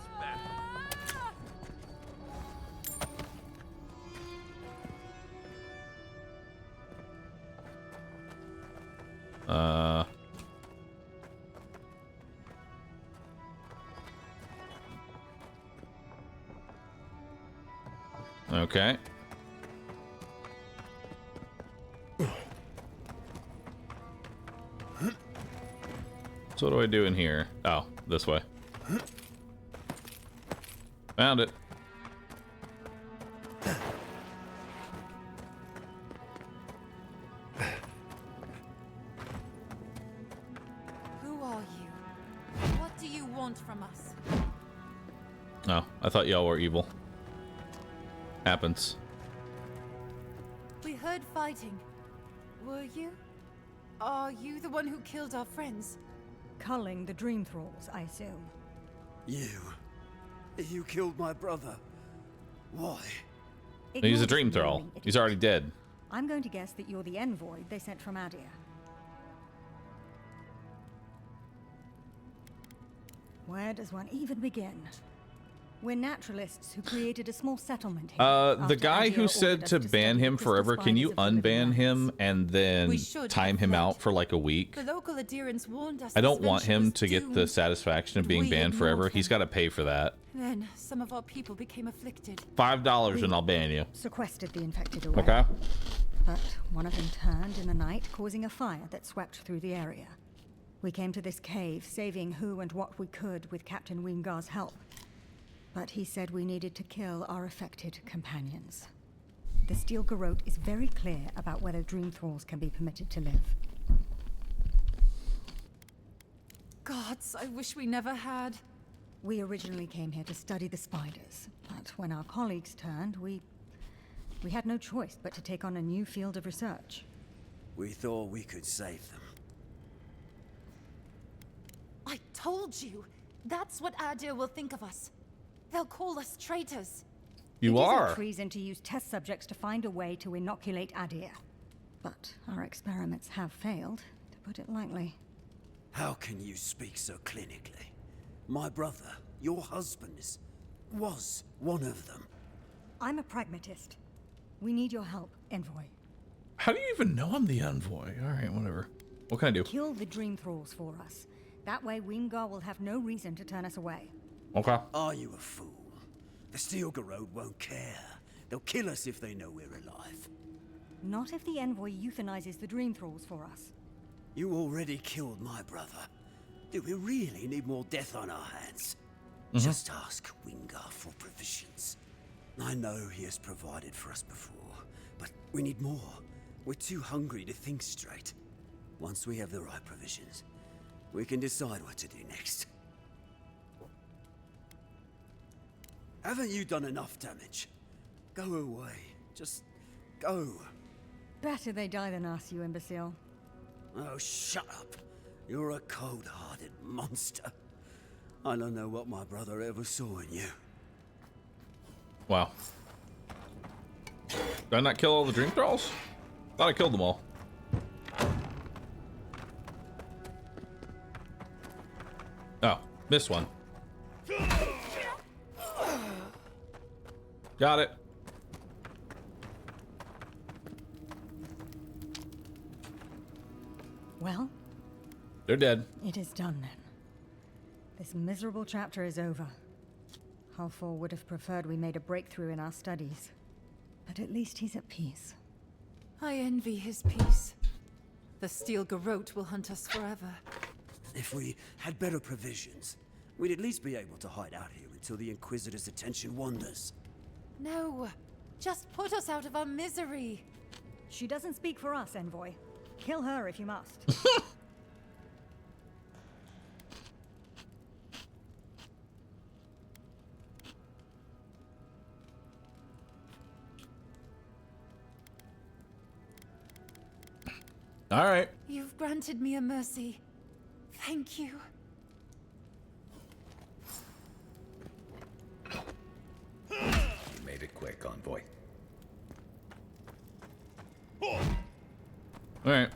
battle. Okay. So what do I do in here? Oh, this way. Found it. Who are you? What do you want from us? Oh, I thought y'all were evil. Happens. We heard fighting. Were you? Are you the one who killed our friends? Culling the Dream Thralls, I assume. You killed my brother. Why? He's a dream thrall. He's already dead. I'm going to guess that you're the envoy they sent from Adir. Where does one even begin? We're naturalists who created a small settlement here. The guy who said to ban him forever, can you unban him and then time him out for like a week? The local adherents warned us. I don't this want venture him was to get the doomed. satisfaction of being We banned ignored forever. him. He's got to pay for that. Then some of our people became afflicted. $5 and I'll ban you. Sequestered the infected away. Okay. But one of them turned in the night, causing a fire that swept through the area. We came to this cave, saving who and what we could with Captain Wingar's help. But he said we needed to kill our affected companions. The Steel Garrote is very clear about whether Dream Thralls can be permitted to live. Gods, I wish we never had. We originally came here to study the spiders, but when our colleagues turned, we had no choice but to take on a new field of research. We thought we could save them. I told you! That's what Adir will think of us. They'll call us traitors. You are. It isn't treason to use test subjects to find a way to inoculate Adir. But our experiments have failed, to put it lightly. How can you speak so clinically? My brother, your husband, was one of them. I'm a pragmatist. We need your help, Envoy. How do you even know I'm the envoy? All right, whatever. What can I do? Kill the Dream Thralls for us. That way Wingar will have no reason to turn us away. Okay. Are you a fool? The Steel Garrod won't care. They'll kill us if they know we're alive. Not if the Envoy euthanizes the Dream Thralls for us. You already killed my brother. Do we really need more death on our hands? Just ask Wingar for provisions. I know he has provided for us before, but we need more. We're too hungry to think straight. Once we have the right provisions, we can decide what to do next. Haven't you done enough damage? Go away. Just go. Better they die than us, you imbecile. Oh, shut up. You're a cold-hearted monster. I don't know what my brother ever saw in you. Wow. Did I not kill all the Dream Thralls? Thought I killed them all. Oh, missed one. Got it. Well? They're dead. It is done then. This miserable chapter is over. Halfor would have preferred we made a breakthrough in our studies. But at least he's at peace. I envy his peace. The Steel Garrot will hunt us forever. If we had better provisions, we'd at least be able to hide out here until the Inquisitor's attention wanders. No, just put us out of our misery. She doesn't speak for us, Envoy. Kill her if you must. All right. You've granted me a mercy. Thank you. You made it quick, Envoy. All right.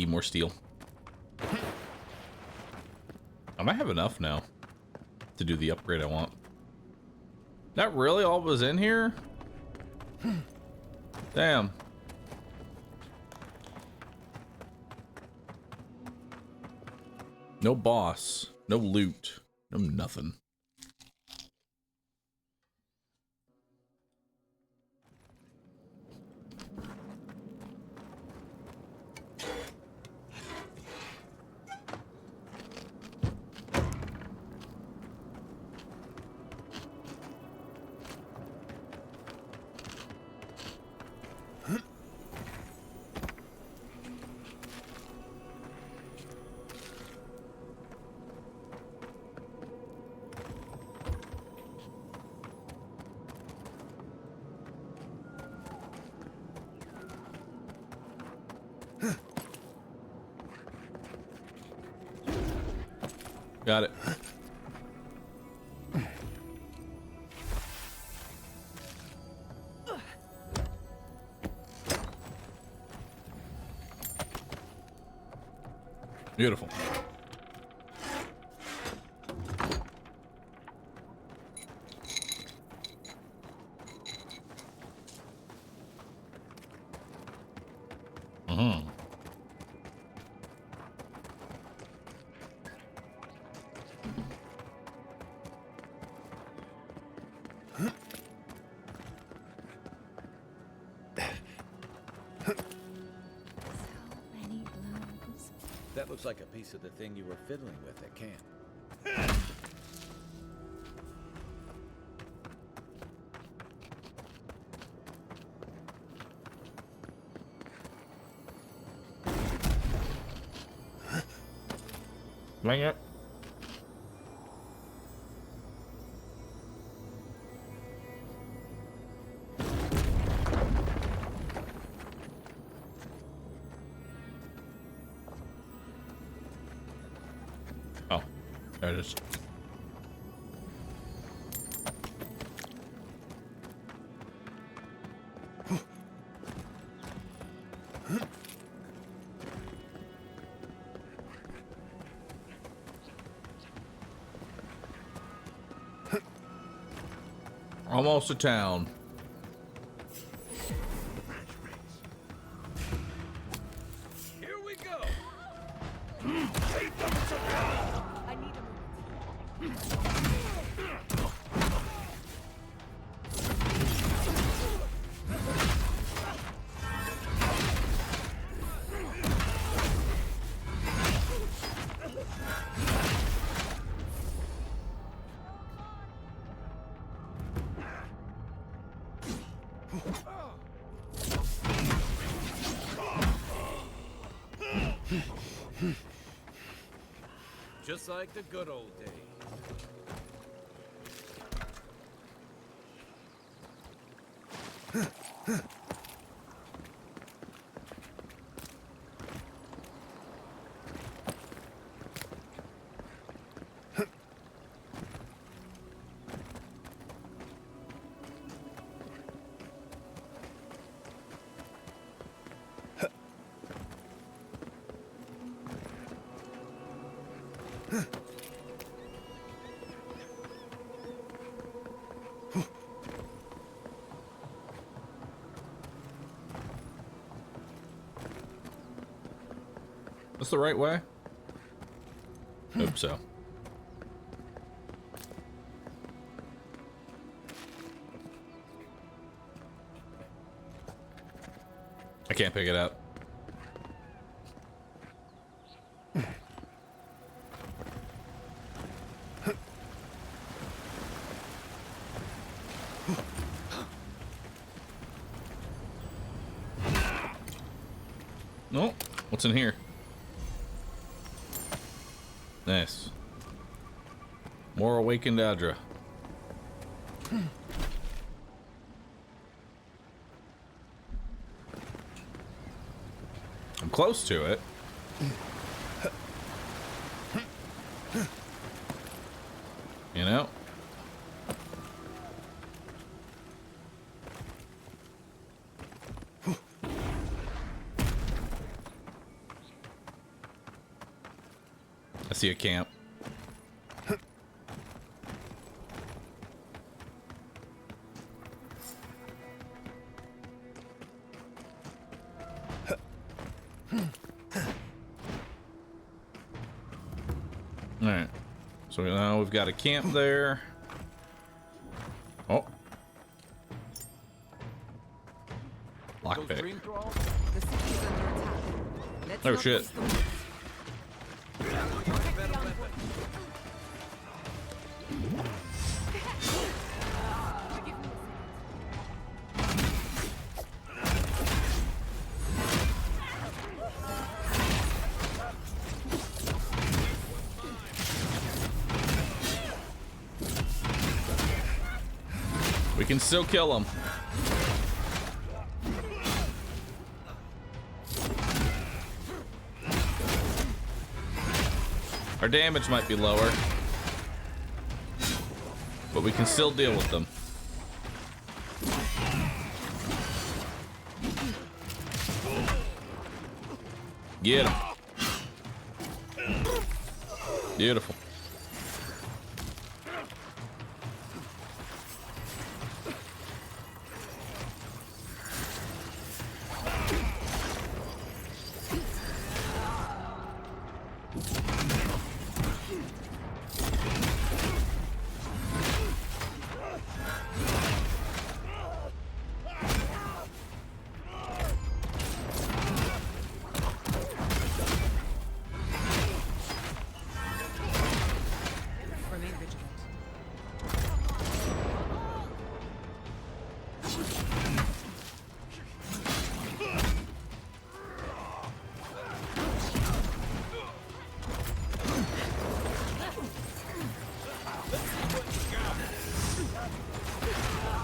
More steel. I might have enough now to do the upgrade I want. That really all was in here? Damn. No boss, no loot, no nothing. Got it. Beautiful. That looks like a piece of the thing you were fiddling with at camp. Dang it. Oh, there it is. Almost to town. Here we go. I need a moment. Just like the good old days. That's the right way? Hope so. I can't pick it up. No, what's in here? Nice. More awakened Adra. I'm close to it. You know? I see a camp. Alright. So now we've got a camp there. Oh. Lockpick. Oh shit. We can still kill him. Our damage might be lower, but we can still deal with them. Get him. Beautiful.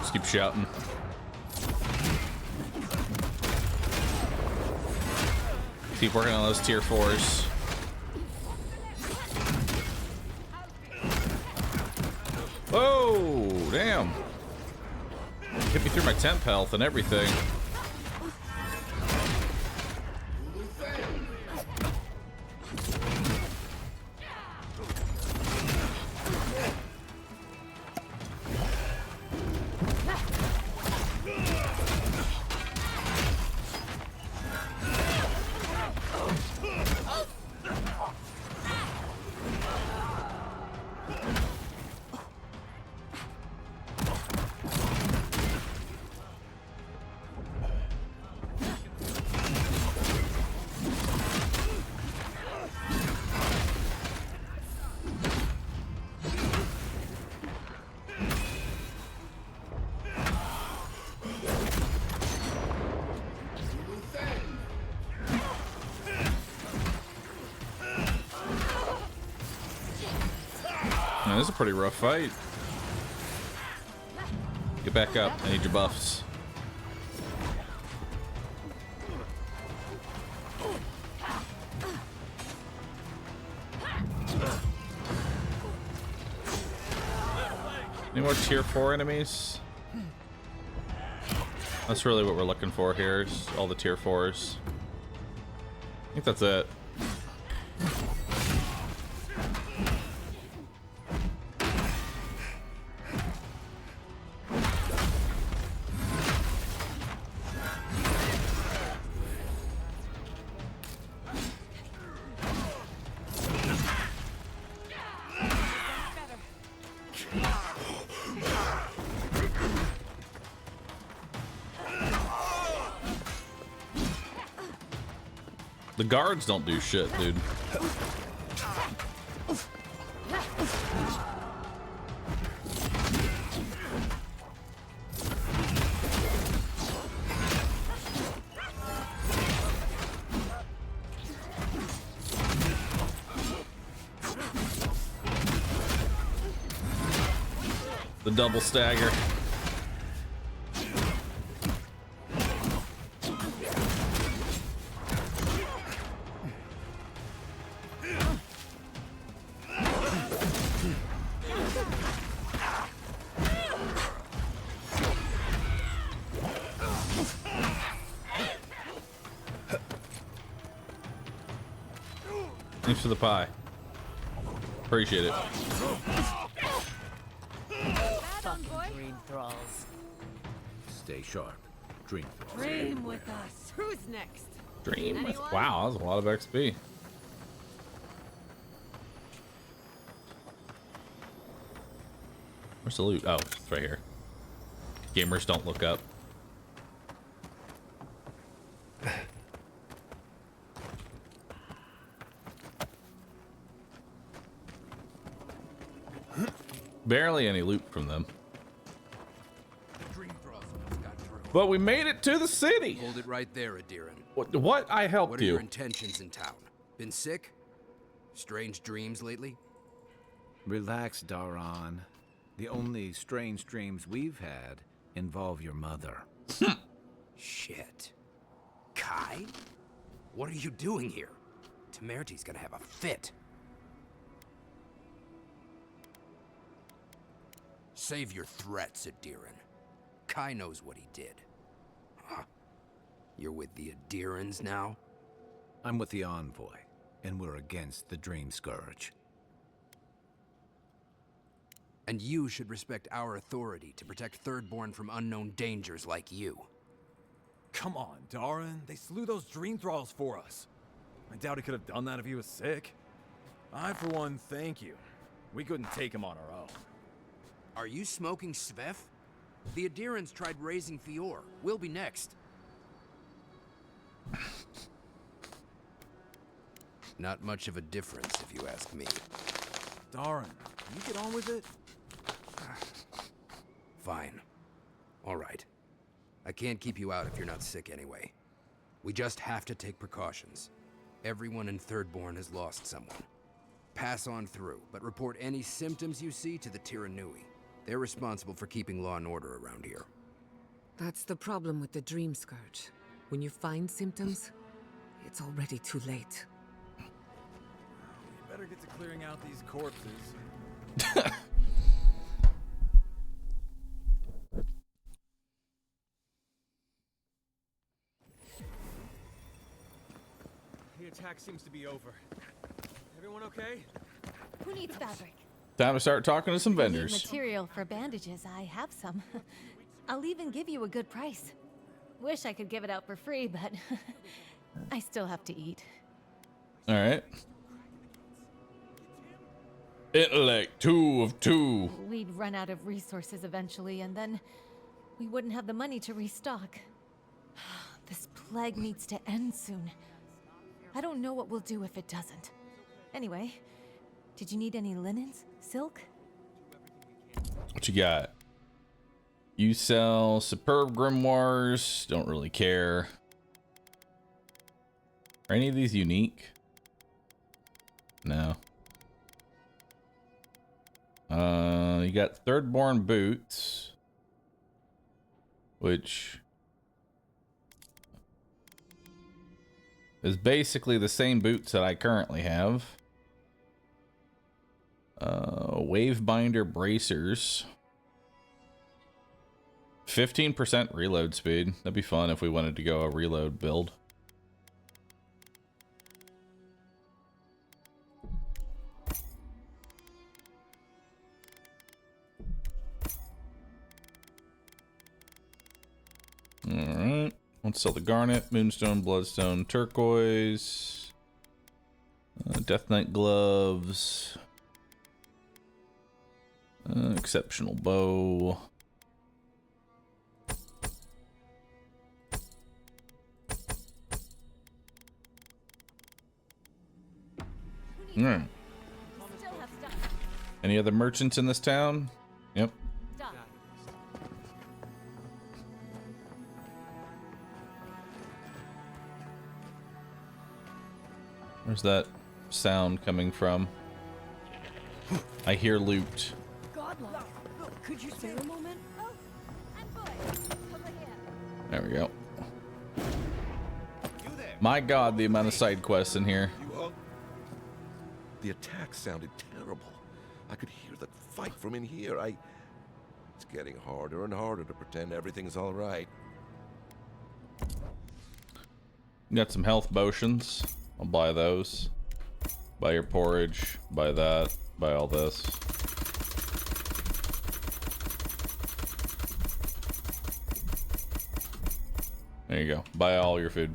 Just keep shouting. Keep working on those tier 4s. Whoa, damn. Hit me through my temp health and everything. Man, this is a pretty rough fight. Get back up. I need your buffs. Any more tier 4 enemies? That's really what we're looking for here, is all the tier 4s. I think that's it. The guards don't do shit, dude. The double stagger. Thanks for the pie. Appreciate it. Fucking dream thralls. Stay sharp. Dream thralls. Dream with us. Who's next? Dream with. Anyone? Wow, that was a lot of XP. Where's the loot? Oh, it's right here. Gamers don't look up. Barely any loot from them. But we made it to the city. Hold it right there, Adiran. What? I helped What are you. your intentions in town? Been sick? Strange dreams lately? Relax, Daran. The only strange dreams we've had involve your mother. Shit. Kai? What are you doing here? Temerty's gonna have a fit. Save your threats, Adiran. Kai knows what he did. Huh. You're with the Adirans now? I'm with the Envoy, and we're against the Dream Scourge. And you should respect our authority to protect Thirdborn from unknown dangers like you. Come on, Daran. They slew those dream thralls for us. I doubt he could have done that if he was sick. I, for one, thank you. We couldn't take him on our own. Are you smoking Svef? The Adirans tried raising Fior. We'll be next. Not much of a difference, if you ask me. Daran, can you get on with it? Fine. All right. I can't keep you out if you're not sick anyway. We just have to take precautions. Everyone in Thirdborn has lost someone. Pass on through, but report any symptoms you see to the Tiranui. They're responsible for keeping law and order around here. That's the problem with the Dream Scourge. When you find symptoms, it's already too late. We better get to clearing out these corpses. The attack seems to be over. Everyone okay? Who needs fabric? Time to start talking to some If you need vendors. material for bandages, I have some. I'll even give you a good price. Wish I could give it out for free, but I still have to eat. All right. Intellect 2 of 2. We'd run out of resources eventually, and then we wouldn't have the money to restock. This plague needs to end soon. I don't know what we'll do if it doesn't. Anyway, did you need any linens? Silk? What you got? You sell superb grimoires. Don't really care. Are any of these unique? No. You got Thirdborn boots, which is basically the same boots that I currently have. Wavebinder bracers. 15% reload speed. That'd be fun if we wanted to go a reload build. Alright. Let's sell the garnet, moonstone, bloodstone, turquoise. Death Knight gloves. Exceptional bow. Alright. Any other merchants in this town? Yep. Where's that sound coming from? I hear loot. Godlike. Could you spare a moment? Oh, and boy, over here. There we go. My god, the amount of side quests in here. The attack sounded terrible. I could hear the fight from in here. It's getting harder and harder to pretend everything's all right. Got some health potions. I'll buy those. Buy your porridge. Buy that. Buy all this. There you go. Buy all your food.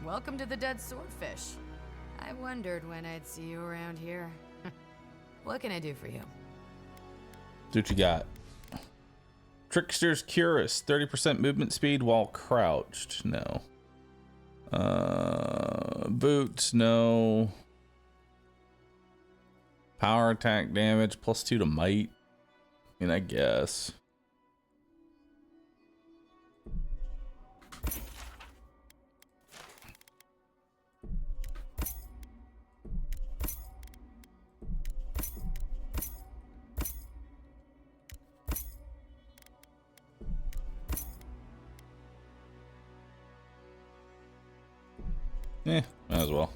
Welcome to the Dead Swordfish. I wondered when I'd see you around here. What can I do for you? See what you got. Trickster's Cuirass, 30% movement speed while crouched. No. Boots, no. Power attack damage, +2 to might. I mean, I guess. Might as well.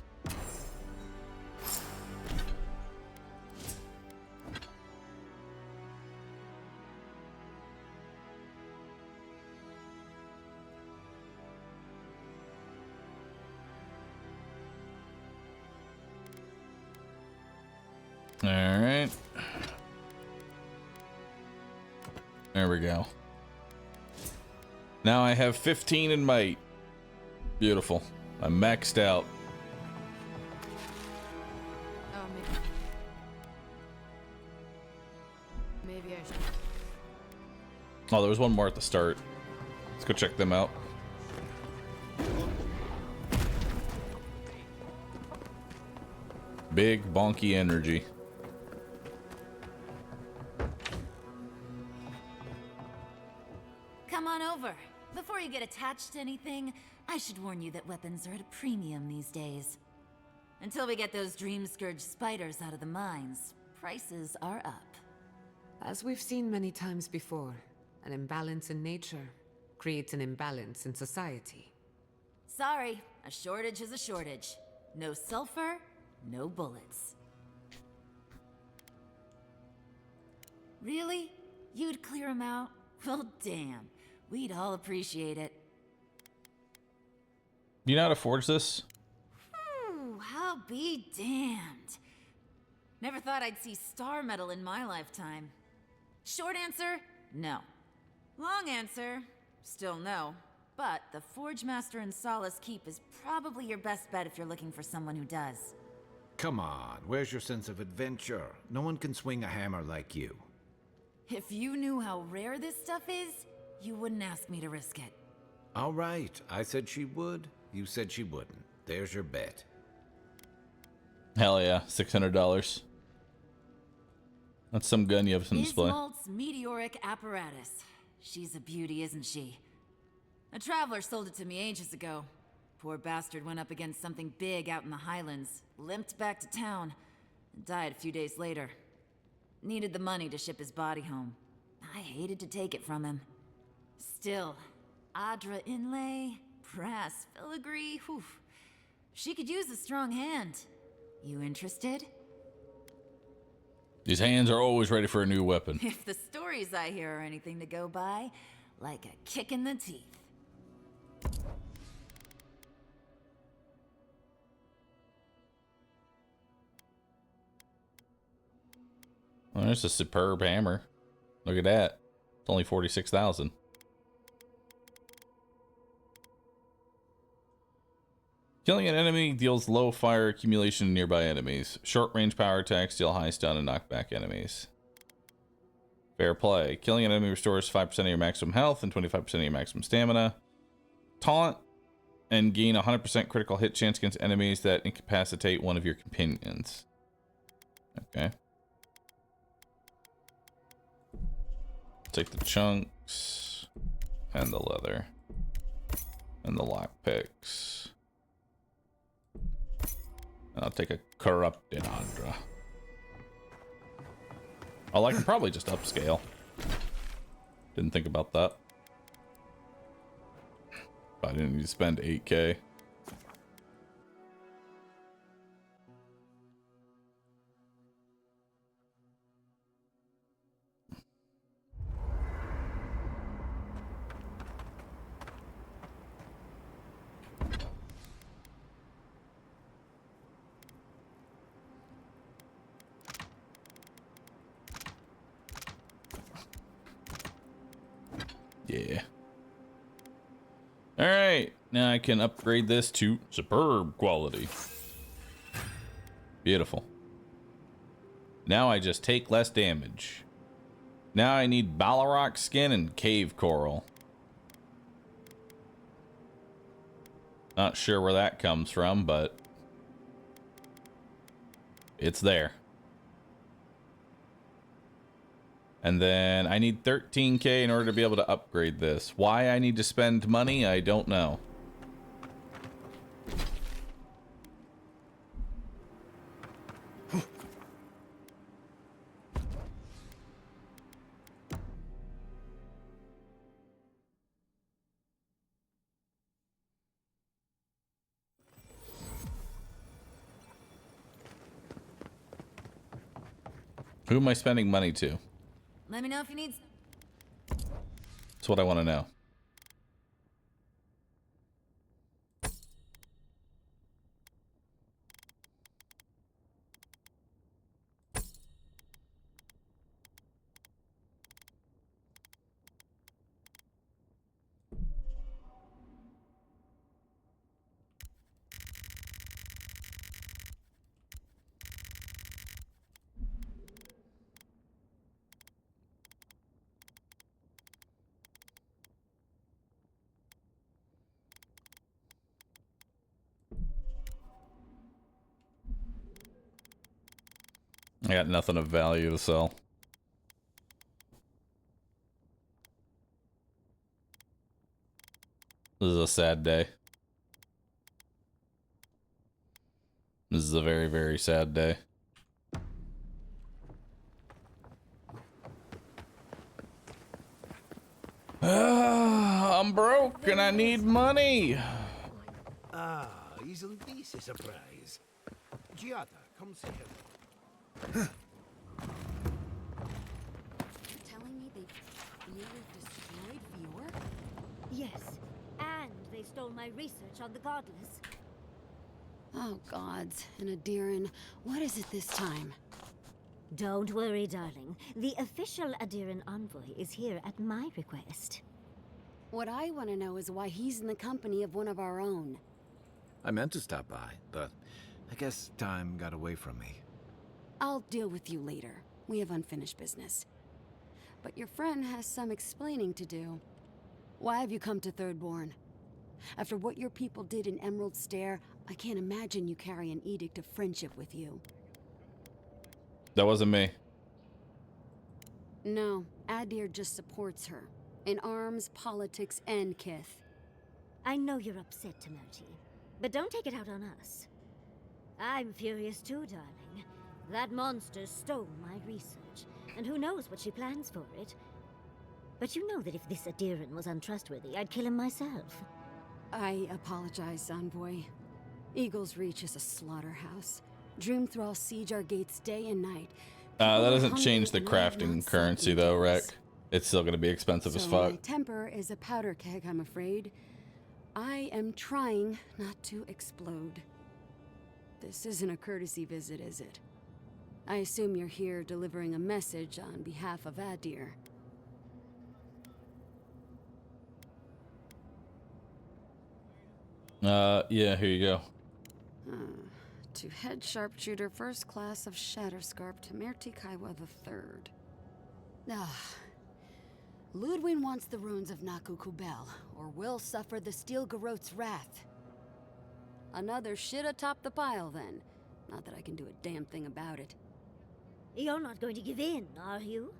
All right. There we go. Now I have 15 in might. Beautiful. I'm maxed out. Oh, maybe I should. Oh, there was one more at the start. Let's go check them out. Big bonky energy. Come on over. Before you get attached to anything, I should warn you that weapons are at a premium these days. Until we get those dream scourge spiders out of the mines, prices are up. As we've seen many times before, an imbalance in nature creates an imbalance in society. Sorry, a shortage is a shortage. No sulfur, no bullets. Really? You'd clear them out? Well, damn. We'd all appreciate it. Do you know how to forge this? I'll be damned. Never thought I'd see star metal in my lifetime. Short answer, no. Long answer, still no. But the Forge Master in Solace Keep is probably your best bet if you're looking for someone who does. Come on, where's your sense of adventure? No one can swing a hammer like you. If you knew how rare this stuff is, you wouldn't ask me to risk it. All right, I said she would. You said she wouldn't. There's your bet. Hell yeah, $600. That's some gun you have some display. Ismalt's meteoric apparatus. She's a beauty, isn't she? A traveler sold it to me ages ago. Poor bastard went up against something big out in the highlands, limped back to town, and died a few days later. Needed the money to ship his body home. I hated to take it from him. Still, Adra inlay, brass filigree, whew. She could use a strong hand. You interested? These hands are always ready for a new weapon. If the stories I hear are anything to go by, like a kick in the teeth. Well, there's a superb hammer. Look at that. It's only 46,000. Killing an enemy deals low fire accumulation to nearby enemies. Short range power attacks deal high stun and knock back enemies. Fair play. Killing an enemy restores 5% of your maximum health and 25% of your maximum stamina. Taunt and gain 100% critical hit chance against enemies that incapacitate one of your companions. Okay. Take the chunks and the leather and the lockpicks. I'll take a corrupted Andra. Oh, I can probably just upscale. Didn't think about that. I didn't need to spend 8K. Yeah. All right, now I can upgrade this to superb quality. Beautiful. Now I just take less damage. Now I need Balrog skin and cave coral. Not sure where that comes from, but it's there. And then I need 13K in order to be able to upgrade this. Why I need to spend money, I don't know. Who am I spending money to? Let me know if you need. That's what I want to know. I got nothing of value to sell. This is a sad day. This is a very, very sad day. I'm broke and I need money. Ah, isn't this a surprise? Giada, come say hello. You're telling me they really destroyed Fior? Yes, and they stole my research on the Godless. Oh, gods. And Adiran, what is it this time? Don't worry, darling. The official Adiran envoy is here at my request. What I want to know is why he's in the company of one of our own. I meant to stop by, but I guess time got away from me. I'll deal with you later. We have unfinished business. But your friend has some explaining to do. Why have you come to Thirdborn? After what your people did in Emerald Stair, I can't imagine you carry an edict of friendship with you. That wasn't me. No, Adir just supports her. In arms, politics, and Kith. I know you're upset, Timoti, but don't take it out on us. I'm furious too, darling. That monster stole my research, and who knows what she plans for it. But you know that if this Adiran was untrustworthy, I'd kill him myself. I apologize, Envoy. Eagle's Reach is a slaughterhouse. Dreamthrall siege our gates day and night. That doesn't change the crafting currency though, Rek. It's still gonna be expensive as fuck. My temper is a powder keg, I'm afraid. I am trying not to explode. This isn't a courtesy visit, is it? I assume you're here delivering a message on behalf of Adir. Yeah, here you go. To Head Sharpshooter, First Class of Shatterscarp, Tamerti Kaiwa III. Ludwin wants the ruins of Naku Kubel, or will suffer the Steel Garrote's wrath. Another shit atop the pile, then. Not that I can do a damn thing about it. You're not going to give in, are you?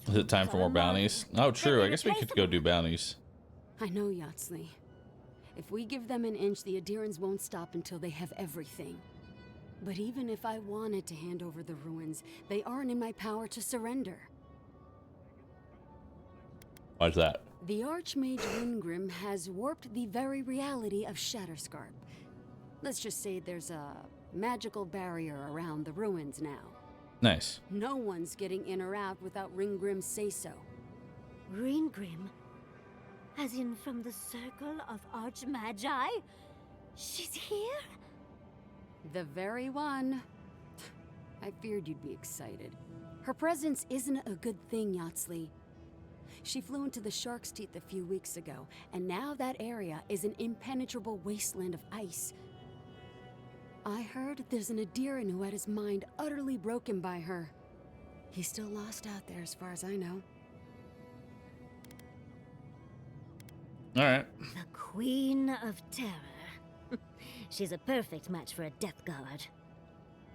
Is it time for more bounties? Oh, true. I guess we could go do bounties. I know, Yatsley. If we give them an inch, the Adirans won't stop until they have everything. But even if I wanted to hand over the ruins, they aren't in my power to surrender. Why's that? The Archmage Wingrim has warped the very reality of Shatterscarp. Let's just say there's a magical barrier around the ruins now. Nice. No one's getting in or out without Ringgrim's say-so. Ringgrim? As in from the Circle of Archmagi? She's here? The very one. I feared you'd be excited. Her presence isn't a good thing, Yatsley. She flew into the Shark's Teeth a few weeks ago, and now that area is an impenetrable wasteland of ice. I heard there's an Adiran who had his mind utterly broken by her. He's still lost out there as far as I know. Alright. The Queen of Terror. She's a perfect match for a Death Guard.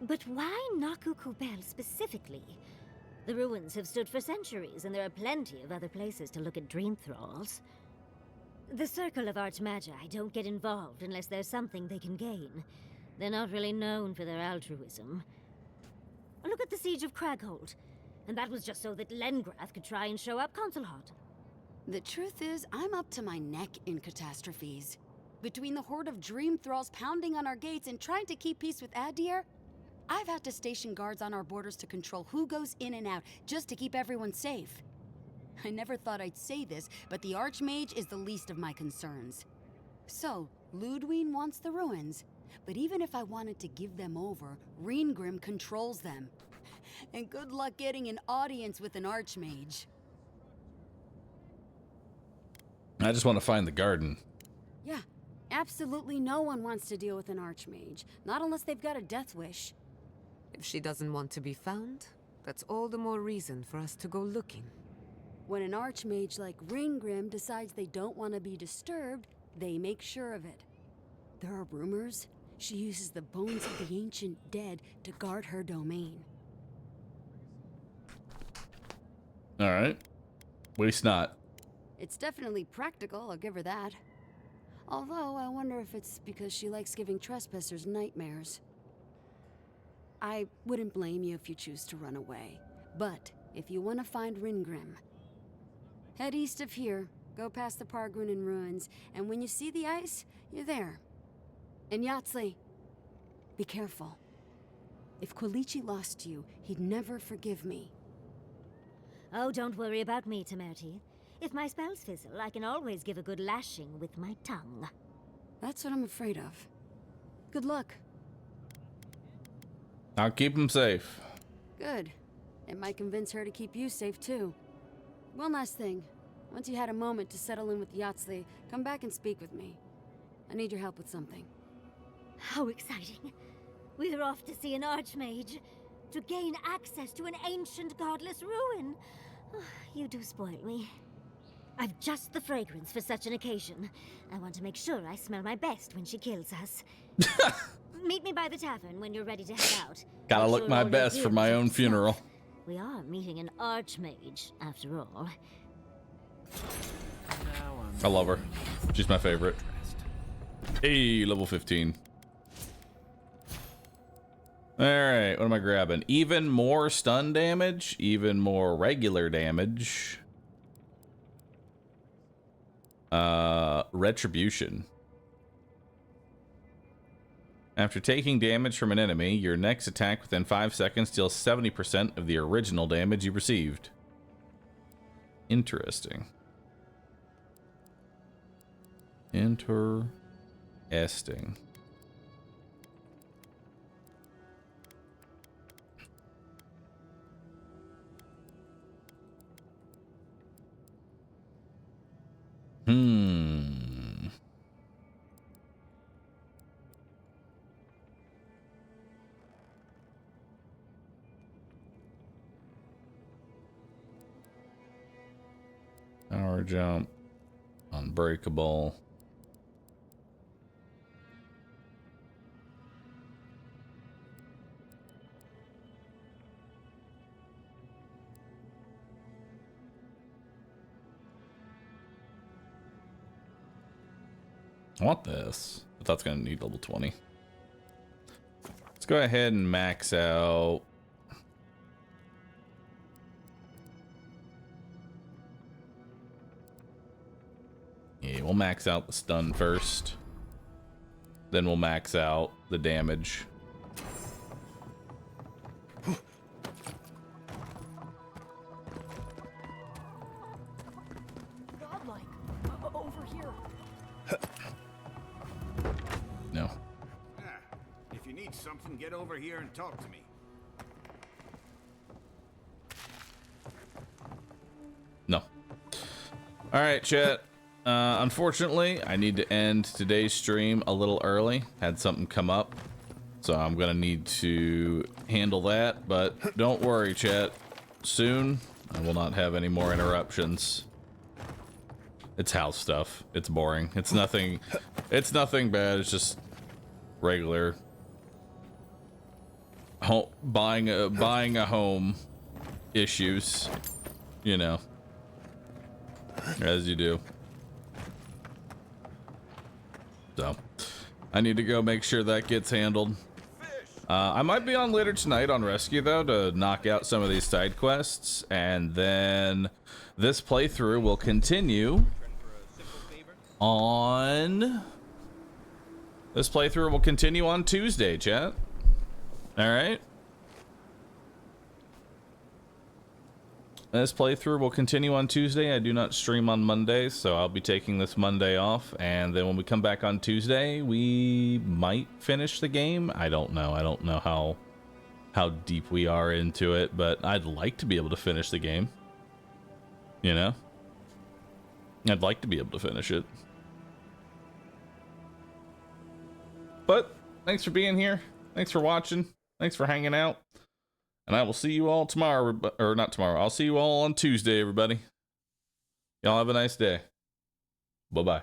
But why Naku Kubel specifically? The ruins have stood for centuries, and there are plenty of other places to look at dream thralls. The Circle of Archmagi don't get involved unless there's something they can gain. They're not really known for their altruism. Look at the Siege of Craghold. And that was just so that Lengrath could try and show up Consulhot. The truth is, I'm up to my neck in catastrophes. Between the horde of dream thralls pounding on our gates and trying to keep peace with Adir, I've had to station guards on our borders to control who goes in and out, just to keep everyone safe. I never thought I'd say this, but the Archmage is the least of my concerns. So, Ludwin wants the ruins, but even if I wanted to give them over, Ringgrim controls them. And good luck getting an audience with an Archmage. I just want to find the garden. Yeah, absolutely no one wants to deal with an Archmage, not unless they've got a death wish. If she doesn't want to be found, that's all the more reason for us to go looking. When an Archmage like Ringgrim decides they don't want to be disturbed, they make sure of it. There are rumors she uses the bones of the ancient dead to guard her domain. All right. Waste not. It's definitely practical, I'll give her that. Although, I wonder if it's because she likes giving trespassers nightmares. I wouldn't blame you if you choose to run away. But, if you want to find Ringrim, head east of here, go past the Pargrunen ruins, and when you see the ice, you're there. And Yahtzee, be careful. If Quilichi lost you, he'd never forgive me. Oh, don't worry about me, Temerity. If my spells fizzle, I can always give a good lashing with my tongue. That's what I'm afraid of. Good luck. I'll keep him safe. Good. It might convince her to keep you safe, too. One last thing. Once you had a moment to settle in with Yahtzee, come back and speak with me. I need your help with something. How exciting. We're off to see an archmage. To gain access to an ancient godless ruin. You do spoil me. I've just the fragrance for such an occasion. I want to make sure I smell my best when she kills us. Meet me by the tavern when you're ready to head out. Gotta look my best for my own funeral. We are meeting an archmage, after all. I love her. She's my favorite. Hey, level 15. Alright, what am I grabbing? Even more stun damage, even more regular damage. Retribution. After taking damage from an enemy, your next attack within 5 seconds deals 70% of the original damage you received. Interesting. Interesting. Power jump. Unbreakable. I want this, but that's going to need level 20. Let's go ahead and max out. Yeah, we'll max out the stun first. Then we'll max out the damage. Godlike, over here. No. If you need something, get over here and talk to me. No. All right, chat. Unfortunately, I need to end today's stream a little early. Had something come up, so I'm gonna need to handle that. But don't worry, chat. Soon, I will not have any more interruptions. It's house stuff. It's boring. It's nothing. It's nothing bad. It's just regular buying a home issues. You know, as you do. So, I need to go make sure that gets handled. I might be on later tonight on Rescue, though, to knock out some of these side quests. And then this playthrough will continue on... This playthrough will continue on Tuesday, chat. Alright? This playthrough will continue on Tuesday. I do not stream on Mondays, so I'll be taking this Monday off. And then when we come back on Tuesday, we might finish the game. I don't know. I don't know how deep we are into it, but I'd like to be able to finish the game. You know? I'd like to be able to finish it. But thanks for being here. Thanks for watching. Thanks for hanging out. And I will see you all tomorrow, or not tomorrow. I'll see you all on Tuesday, everybody. Y'all have a nice day. Bye-bye.